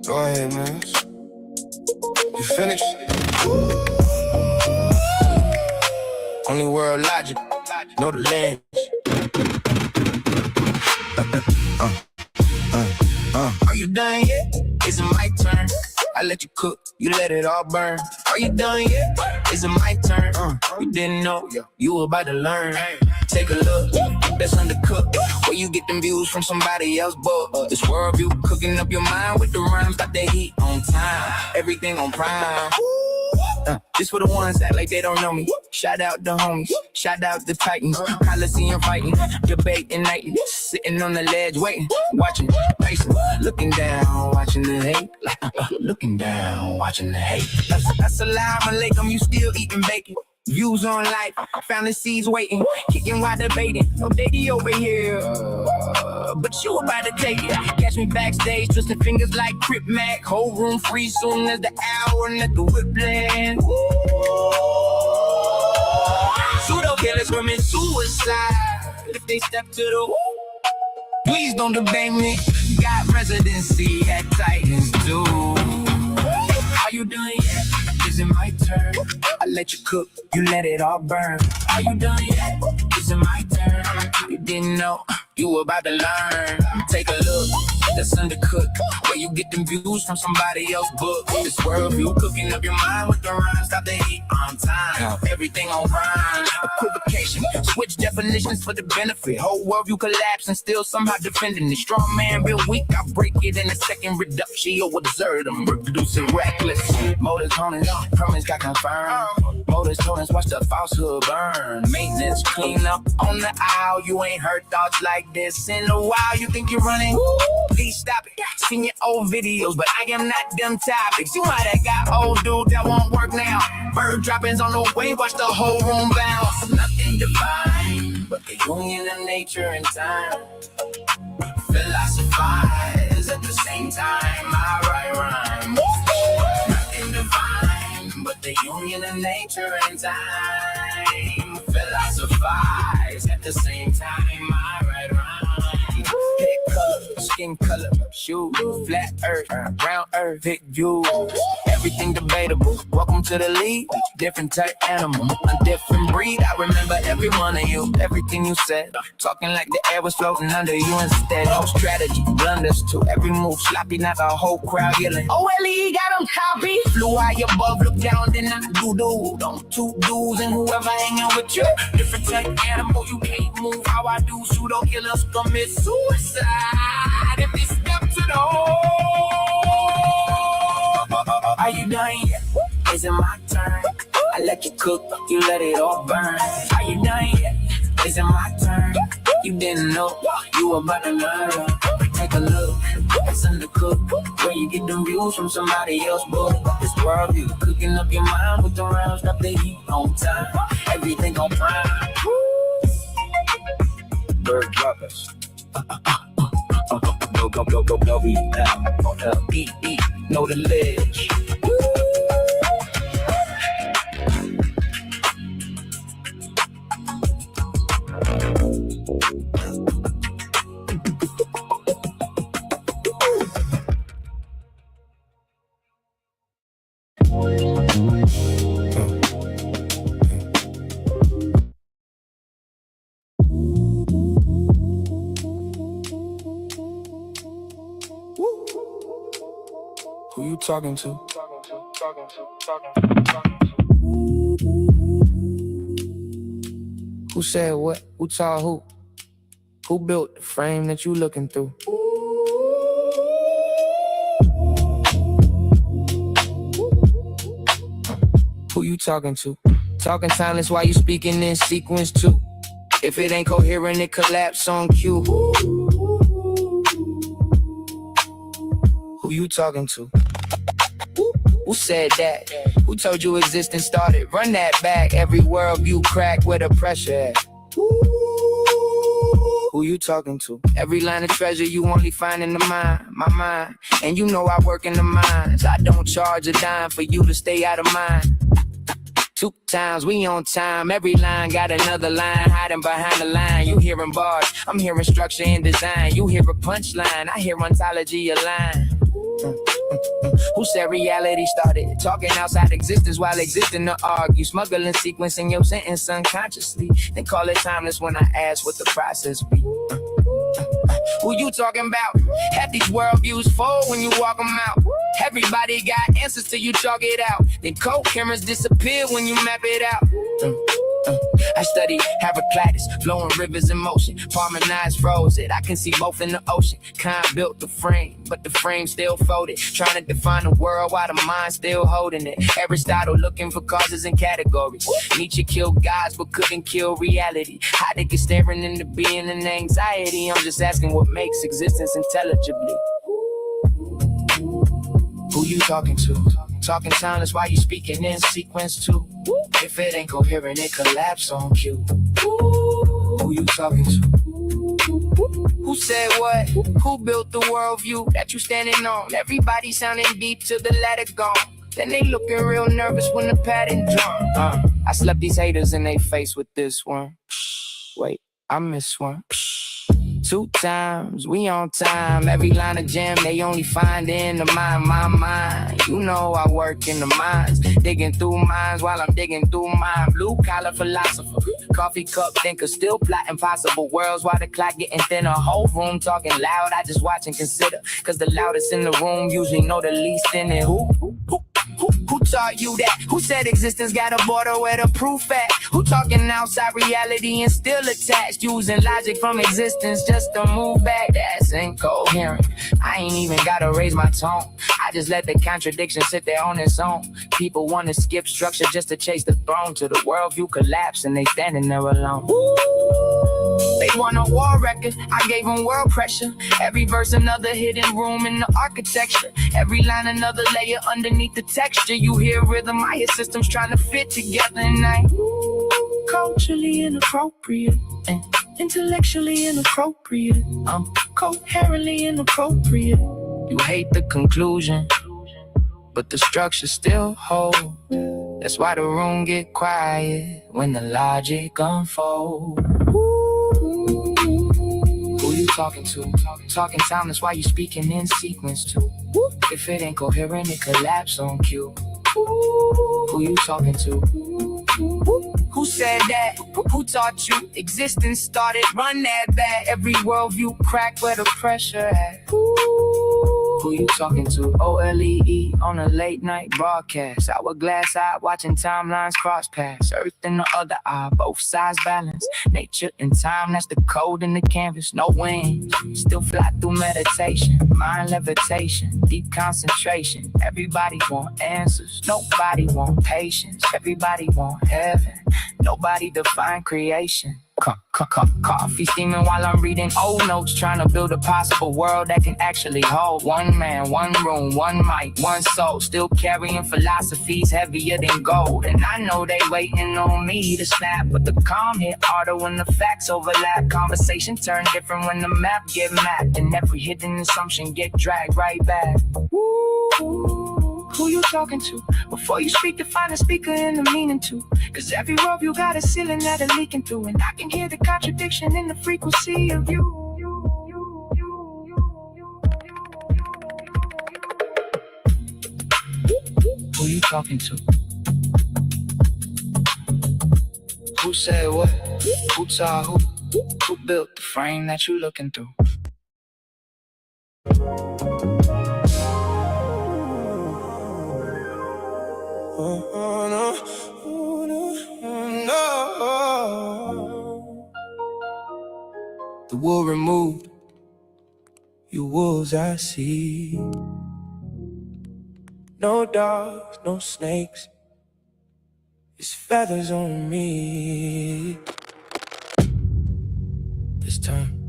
Go ahead, man. You finished? Only world logic. Know the language. Are you done yet? Is it my turn? I let you cook, you let it all burn. Are you done yet? Is it my turn? You didn't know, you were about to learn. Take a look, that's undercooked. Where you get them views from somebody else, but this world view cooking up your mind with the rhymes, got the heat on time. Everything on prime. Just for the ones that like they don't know me. Shout out the homies, shout out the Titans. Coliseum fighting, debating nightly. Sitting on the ledge waiting, watching, pacing, looking down, watching the hate. Looking down, watching the hate. Assalamu alaikum, you still eating bacon. Views on life, fantasies waiting, kicking while debating. No daddy over here, but you about to take it. Catch me backstage, twisting fingers like Crip Mac. Whole room free soon as the hour and let the whip land. Pseudo killers commit suicide if they step to the. Please don't debate me. Got residency at Titans too. Are you done yet? Is it my turn? I let you cook, you let it all burn. Are you done yet? Is it my turn? You didn't know, you were about to learn. Take a look, that's undercooked. Where you get them views from somebody else's book. This world view cooking up your mind with the rhymes. Stop the heat on time, everything on rhyme. Equivocation, switch definitions for the benefit. Whole world view collapse and still somehow defending it. Strong man real weak, I break it in a second reduction. You'll observe them reproducing reckless. Motors toners, permits got confirmed. Motors toners, watch the falsehood burn. Maintenance clean up on the aisle. You ain't heard thoughts like this in a while. You think you're running? Please stop it. Seen your old videos, but I am not them topics. You might have got old dude that won't work now. Bird droppings on the way, watch the whole room bounce. Nothing divine, but the union of nature and time. Philosophize at the same time. I write rhymes. Nothing divine, but the union of nature and time. Philosophize at the same time. I write rhymes. Pick color, skin color, shoes, flat earth, round earth, pick views. Everything debatable. Welcome to the league. Different type animal, a different breed. I remember every one of you, everything you said. Talking like the air was floating under you instead. No strategy, blunders to every move. Sloppy, not the whole crowd yelling. Oh, Ellie got them copy. Flew high above, look down, then I do. Don't two dudes and whoever hanging with you. Different type animal, you can't move how I do. Pseudo killers commit suicide if they step to the hole. Are you done yet? Is it my turn? I let you cook, you let it all burn. Are you done yet? Is it my turn? You didn't know, you were about to learn. take a look. It's in the cook. Where you get them views from somebody else, book. This world view. Cooking up your mind with the rounds, drop the heat on time. Everything on prime. Bird droppers. Go, be out. On L-E-E, know the ledge. Who you talking to? Who said what? Who taught who? Who built the frame that you looking through? Who you talking to? Talking silence while you speaking in sequence too. If it ain't coherent, it collapse on cue. Who you talking to? Who said that? Who told you existence started? Run that back. Every worldview crack where the pressure at. Who you talking to? Every line of treasure you only find in the mind, my mind. And you know I work in the mines. I don't charge a dime for you to stay out of mind. 2 times, we on time. Every line got another line hiding behind the line. You hearing bars, I'm hearing structure and design. You hear a punchline, I hear ontology align. Who said reality started? Talking outside existence while existing to argue. Smuggling sequence in your sentence unconsciously. Then call it timeless when I ask what the process be. Who you talking about? Have these worldviews fold when you walk them out. Everybody got answers till you chalk it out. Then cold cameras disappear when you map it out. I study Heraclitus, flowing rivers in motion. Harmonized froze it, I can see both in the ocean. Kant built the frame, but the frame still folded. Trying to define the world while the mind still holding it. Aristotle looking for causes and categories. Nietzsche killed gods but couldn't kill reality. Heidegger staring into being and anxiety. I'm just asking what makes existence intelligibly. Who you talking to? Talking silence while you speaking in sequence too. If it ain't coherent, it collapse on cue. Who you talking to? Who said what? Who built the worldview that you standing on? Everybody sounding deep till the ladder gone. Then they looking real nervous when the pattern drawn. I slept these haters in they face with this one. Wait, I miss one. 2 times, we on time. Every line of gem they only find in the mind, my mind. You know I work in the mines, digging through mines while I'm digging through mine. Blue collar philosopher, coffee cup thinker, still plotting possible worlds while the clock getting thinner. Whole room talking loud, I just watch and consider. Cause the loudest in the room usually know the least in it. Who taught you that? Who said existence got a border where the proof at? Who talking outside reality and still attached? Using logic from existence just to move back. That's incoherent. I ain't even gotta raise my tone. I just let the contradiction sit there on its own. People wanna skip structure just to chase the throne. Till the worldview collapse and they standing there alone. They want a war record, I gave them world pressure. Every verse another hidden room in the architecture. Every line another layer underneath the texture. You hear rhythm, I hear systems trying to fit together. And I culturally inappropriate and intellectually inappropriate. I'm coherently inappropriate. You hate the conclusion, but the structure still holds. That's why the room get quiet when the logic unfolds. Who you talking to? Talking timeless while you speaking in sequence too. If it ain't coherent, it collapse on cue. Who you talking to? Who said that? Who taught you existence started? Run that back. Every worldview crack where the pressure at. Who you talking to? OLEE on a late night broadcast. Hourglass eye watching timelines cross paths. Earth in the other eye, both sides balance. Nature and time, that's the code in the canvas. No wind, still fly through meditation. Mind levitation, deep concentration. Everybody want answers, nobody want patience. Everybody want heaven, nobody define creation. Coffee steaming while I'm reading old notes, trying to build a possible world that can actually hold one man, one room, one mic, one soul, still carrying philosophies heavier than gold. And I know they waiting on me to snap, but the calm hit harder when the facts overlap. Conversation turn different when the map get mapped, and every hidden assumption get dragged right back. Ooh, who you talking to? Before you speak, define the speaker and the meaning too. Cause every rope you got a ceiling that are leaking through, and I can hear the contradiction in the frequency of you. Who you talking to? Who said what? Who saw who? Who built the frame that you looking through? The wool removed, you wolves I see. No dogs, no snakes, it's feathers on me. This time,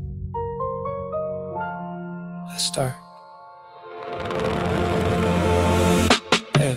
let's start. Yeah.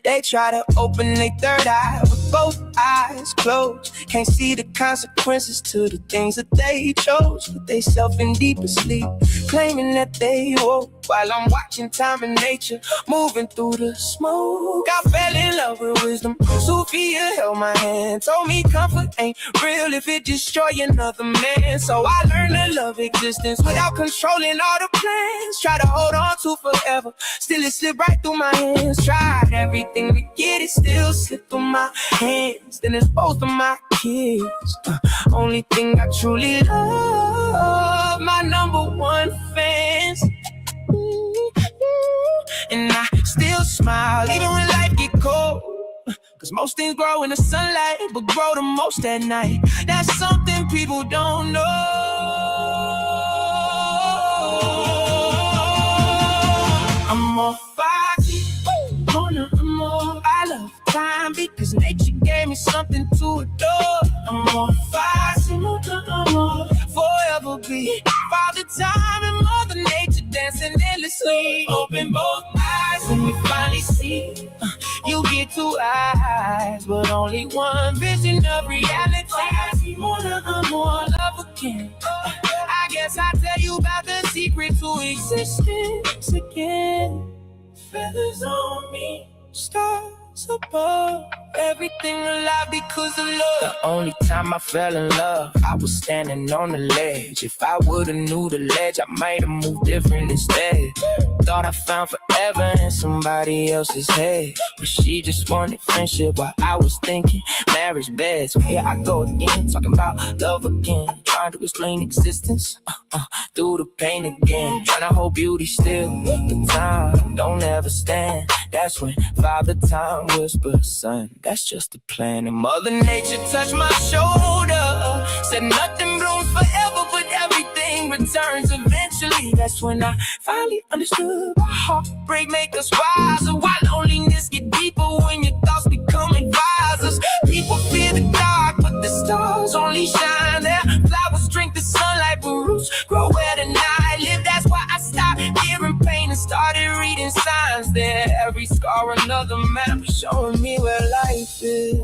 They try to open their third eye with both eyes closed. Can't see the consequences to the things that they chose. Put they self in deeper sleep, claiming that they woke. While I'm watching time and nature moving through the smoke. I fell in love with wisdom. Sophia held my hand, told me comfort ain't real if it destroy another man. So I learned to love existence without controlling all the plans. Try to hold on to forever, still it slipped right through my hands. Tried everything to get it, still slipped through my hands. Then it's both of my kids. Only thing I truly love, my number one fans. And I still smile even when life get cold. Cause most things grow in the sunlight, but grow the most at night. That's something people don't know. I'm more foggy, I'm more. I love time because nature gave me something to adore. I'm more foggy, I'm more. Forever be Father Time and Mother Nature dancing endlessly. Open both eyes when you finally see. You get two eyes, but only one vision of reality. More love again. I guess I'll tell you about the secret to existence again. Feathers on me, stars above. Everything alive because of love. The only time I fell in love, I was standing on the ledge. If I would've knew the ledge, I might've moved different instead. Thought I found forever in somebody else's head, but she just wanted friendship while I was thinking marriage bed. So here I go again, talking about love again. Trying to explain existence, through the pain again. Trying to hold beauty still, the time don't ever stand. That's when Father Time whispers, son, that's just the plan. And Mother Nature touched my shoulder, said nothing blooms forever, but everything returns eventually. That's when I finally understood why heartbreak make us wiser, why loneliness get deeper when your thoughts become advisors. People fear the dark, but the stars only shine there. Flowers drink the sunlight, but roots grow where the night live. That's why I stopped fearing pain and started reading signs there. Every scar another map showing me where life is.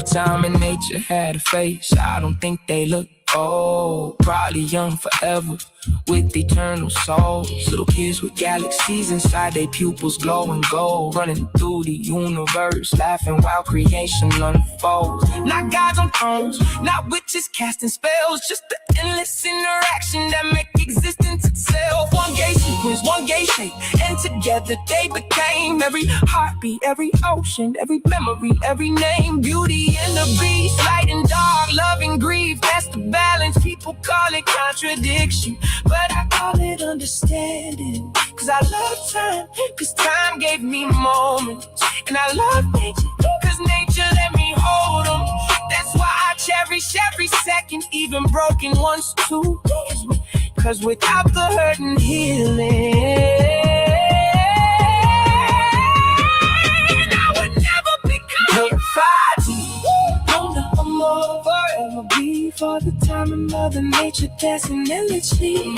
Time and nature had a face, I don't think they look old. Probably young forever, with eternal souls. Little kids with galaxies inside their pupils glowing gold. Running through the universe, laughing while creation unfolds. Not gods on thrones, not witches casting spells. Just the endless interaction that make existence itself. One gay sequence, one gay shape, and together they became every heartbeat, every ocean, every memory, every name. Beauty and the beast, light and dark, love and grief. That's the balance, people call it contradiction, but I call it understanding. understanding. Cause I love time, cause time gave me moments. And I love nature, cause nature let me hold them. That's why I cherish every second, even broken ones too. Cause without the hurt and healing, I would never become more forever be for the time and Mother Nature dancing endlessly.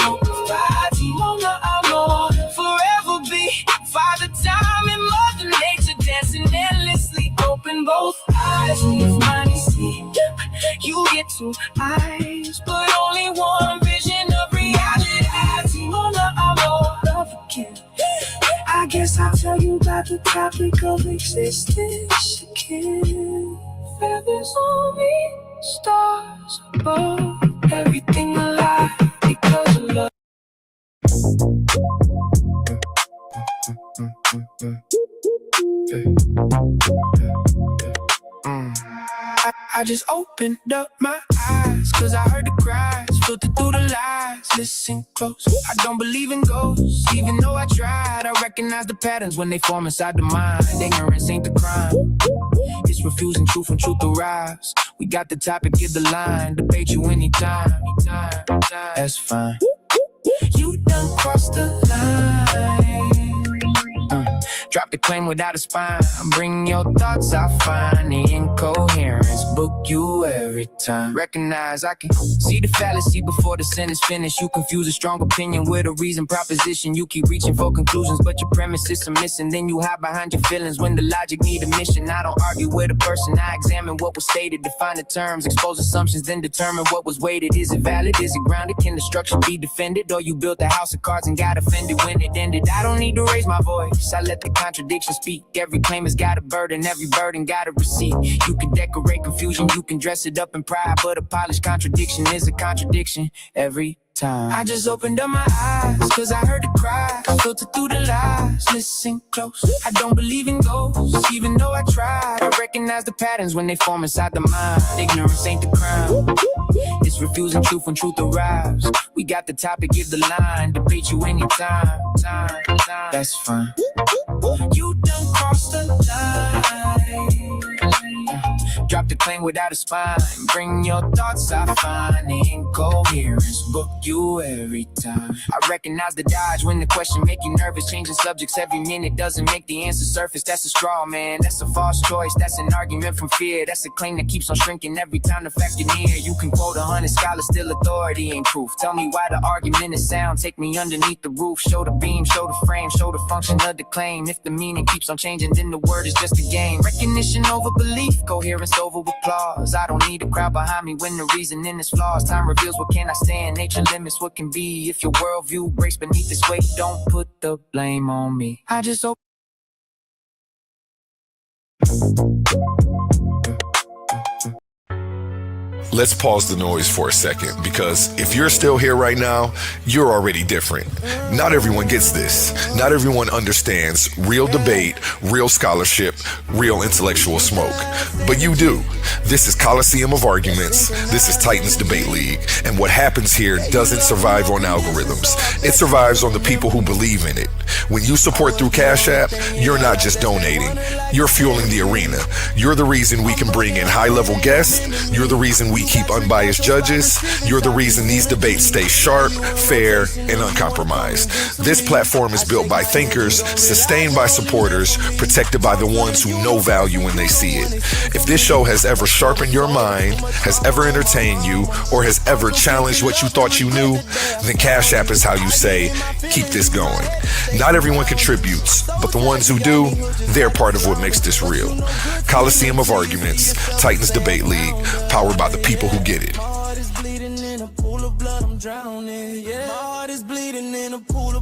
Mona amor, forever be for the time and Mother Nature dancing endlessly. Open both eyes and you finally see. You get two eyes, but only one vision of reality. Mona amor, love again. I guess I'll tell you about the topic of existence again. Feathers on me, stars above, everything alive because of love. I just opened up my eyes, cause I heard the cries, filtered through the lies. Listen close, I don't believe in ghosts, even though I tried. I recognize the patterns when they form inside the mind. Ignorance ain't the crime, it's refusing truth when truth arrives. We got the topic, get the line, debate you anytime. That's fine. You done crossed the line. Drop the claim without a spine. I'm bringing your thoughts, I find the incoherence. Book you every time. Recognize I can see the fallacy before the sentence finished. You confuse a strong opinion with a reason proposition. You keep reaching for conclusions, but your premises are missing. Then you hide behind your feelings when the logic need a mission. I don't argue with a person, I examine what was stated, define the terms, expose assumptions, then determine what was weighted. Is it valid? Is it grounded? Can the structure be defended? Or you built a house of cards and got offended when it ended? I don't need to raise my voice, I let the contradiction speak. Every claim has got a burden, every burden got a receipt. You can decorate confusion, you can dress it up in pride, but a polished contradiction is a contradiction every time. I just opened up my eyes, cause I heard the cry, filtered through the lies. Listen close, I don't believe in ghosts, even though I tried. I recognize the patterns when they form inside the mind. Ignorance ain't the crime, it's refusing truth when truth arrives. We got the topic, give the line, debate you anytime. That's fine. You done crossed the line. Drop the claim without a spine. Bring your thoughts, I find the incoherence. Book you every time. I recognize the dodge when the question make you nervous. Changing subjects every minute doesn't make the answer surface. That's a straw man, that's a false choice. That's an argument from fear. That's a claim that keeps on shrinking every time the facts get near. You can quote 100 scholars, still authority ain't proof. Tell me why the argument is sound. Take me underneath the roof. Show the beam, show the frame, show the function of the claim. If the meaning keeps on changing, then the word is just a game. Recognition over belief, coherence over applause. I don't need a crowd behind me when the reasoning is flaws. Time reveals what can I stand, nature limits what can be. If your worldview breaks beneath this weight, don't put the blame on me. I just hope. Let's pause the noise for a second, because if you're still here right now, you're already different. Not everyone gets this. Not everyone understands real debate, real scholarship, real intellectual smoke. But you do. This is Coliseum of Arguments. This is Titans Debate League. And what happens here doesn't survive on algorithms. It survives on the people who believe in it. When you support through Cash App, you're not just donating. You're fueling the arena. You're the reason we can bring in high-level guests. You're the reason we keep unbiased judges. You're the reason these debates stay sharp, fair, and uncompromised. This platform is built by thinkers, sustained by supporters, protected by the ones who know value when they see it. If this show has ever sharpened your mind, has ever entertained you, or has ever challenged what you thought you knew, then Cash App is how you say, keep this going. Not everyone contributes, but the ones who do, they're part of what makes this real. Coliseum of Arguments, Titans Debate League, powered by the people who get it. My heart is bleeding in a pool of blood, I'm drowning. Yeah. My heart is bleeding in a pool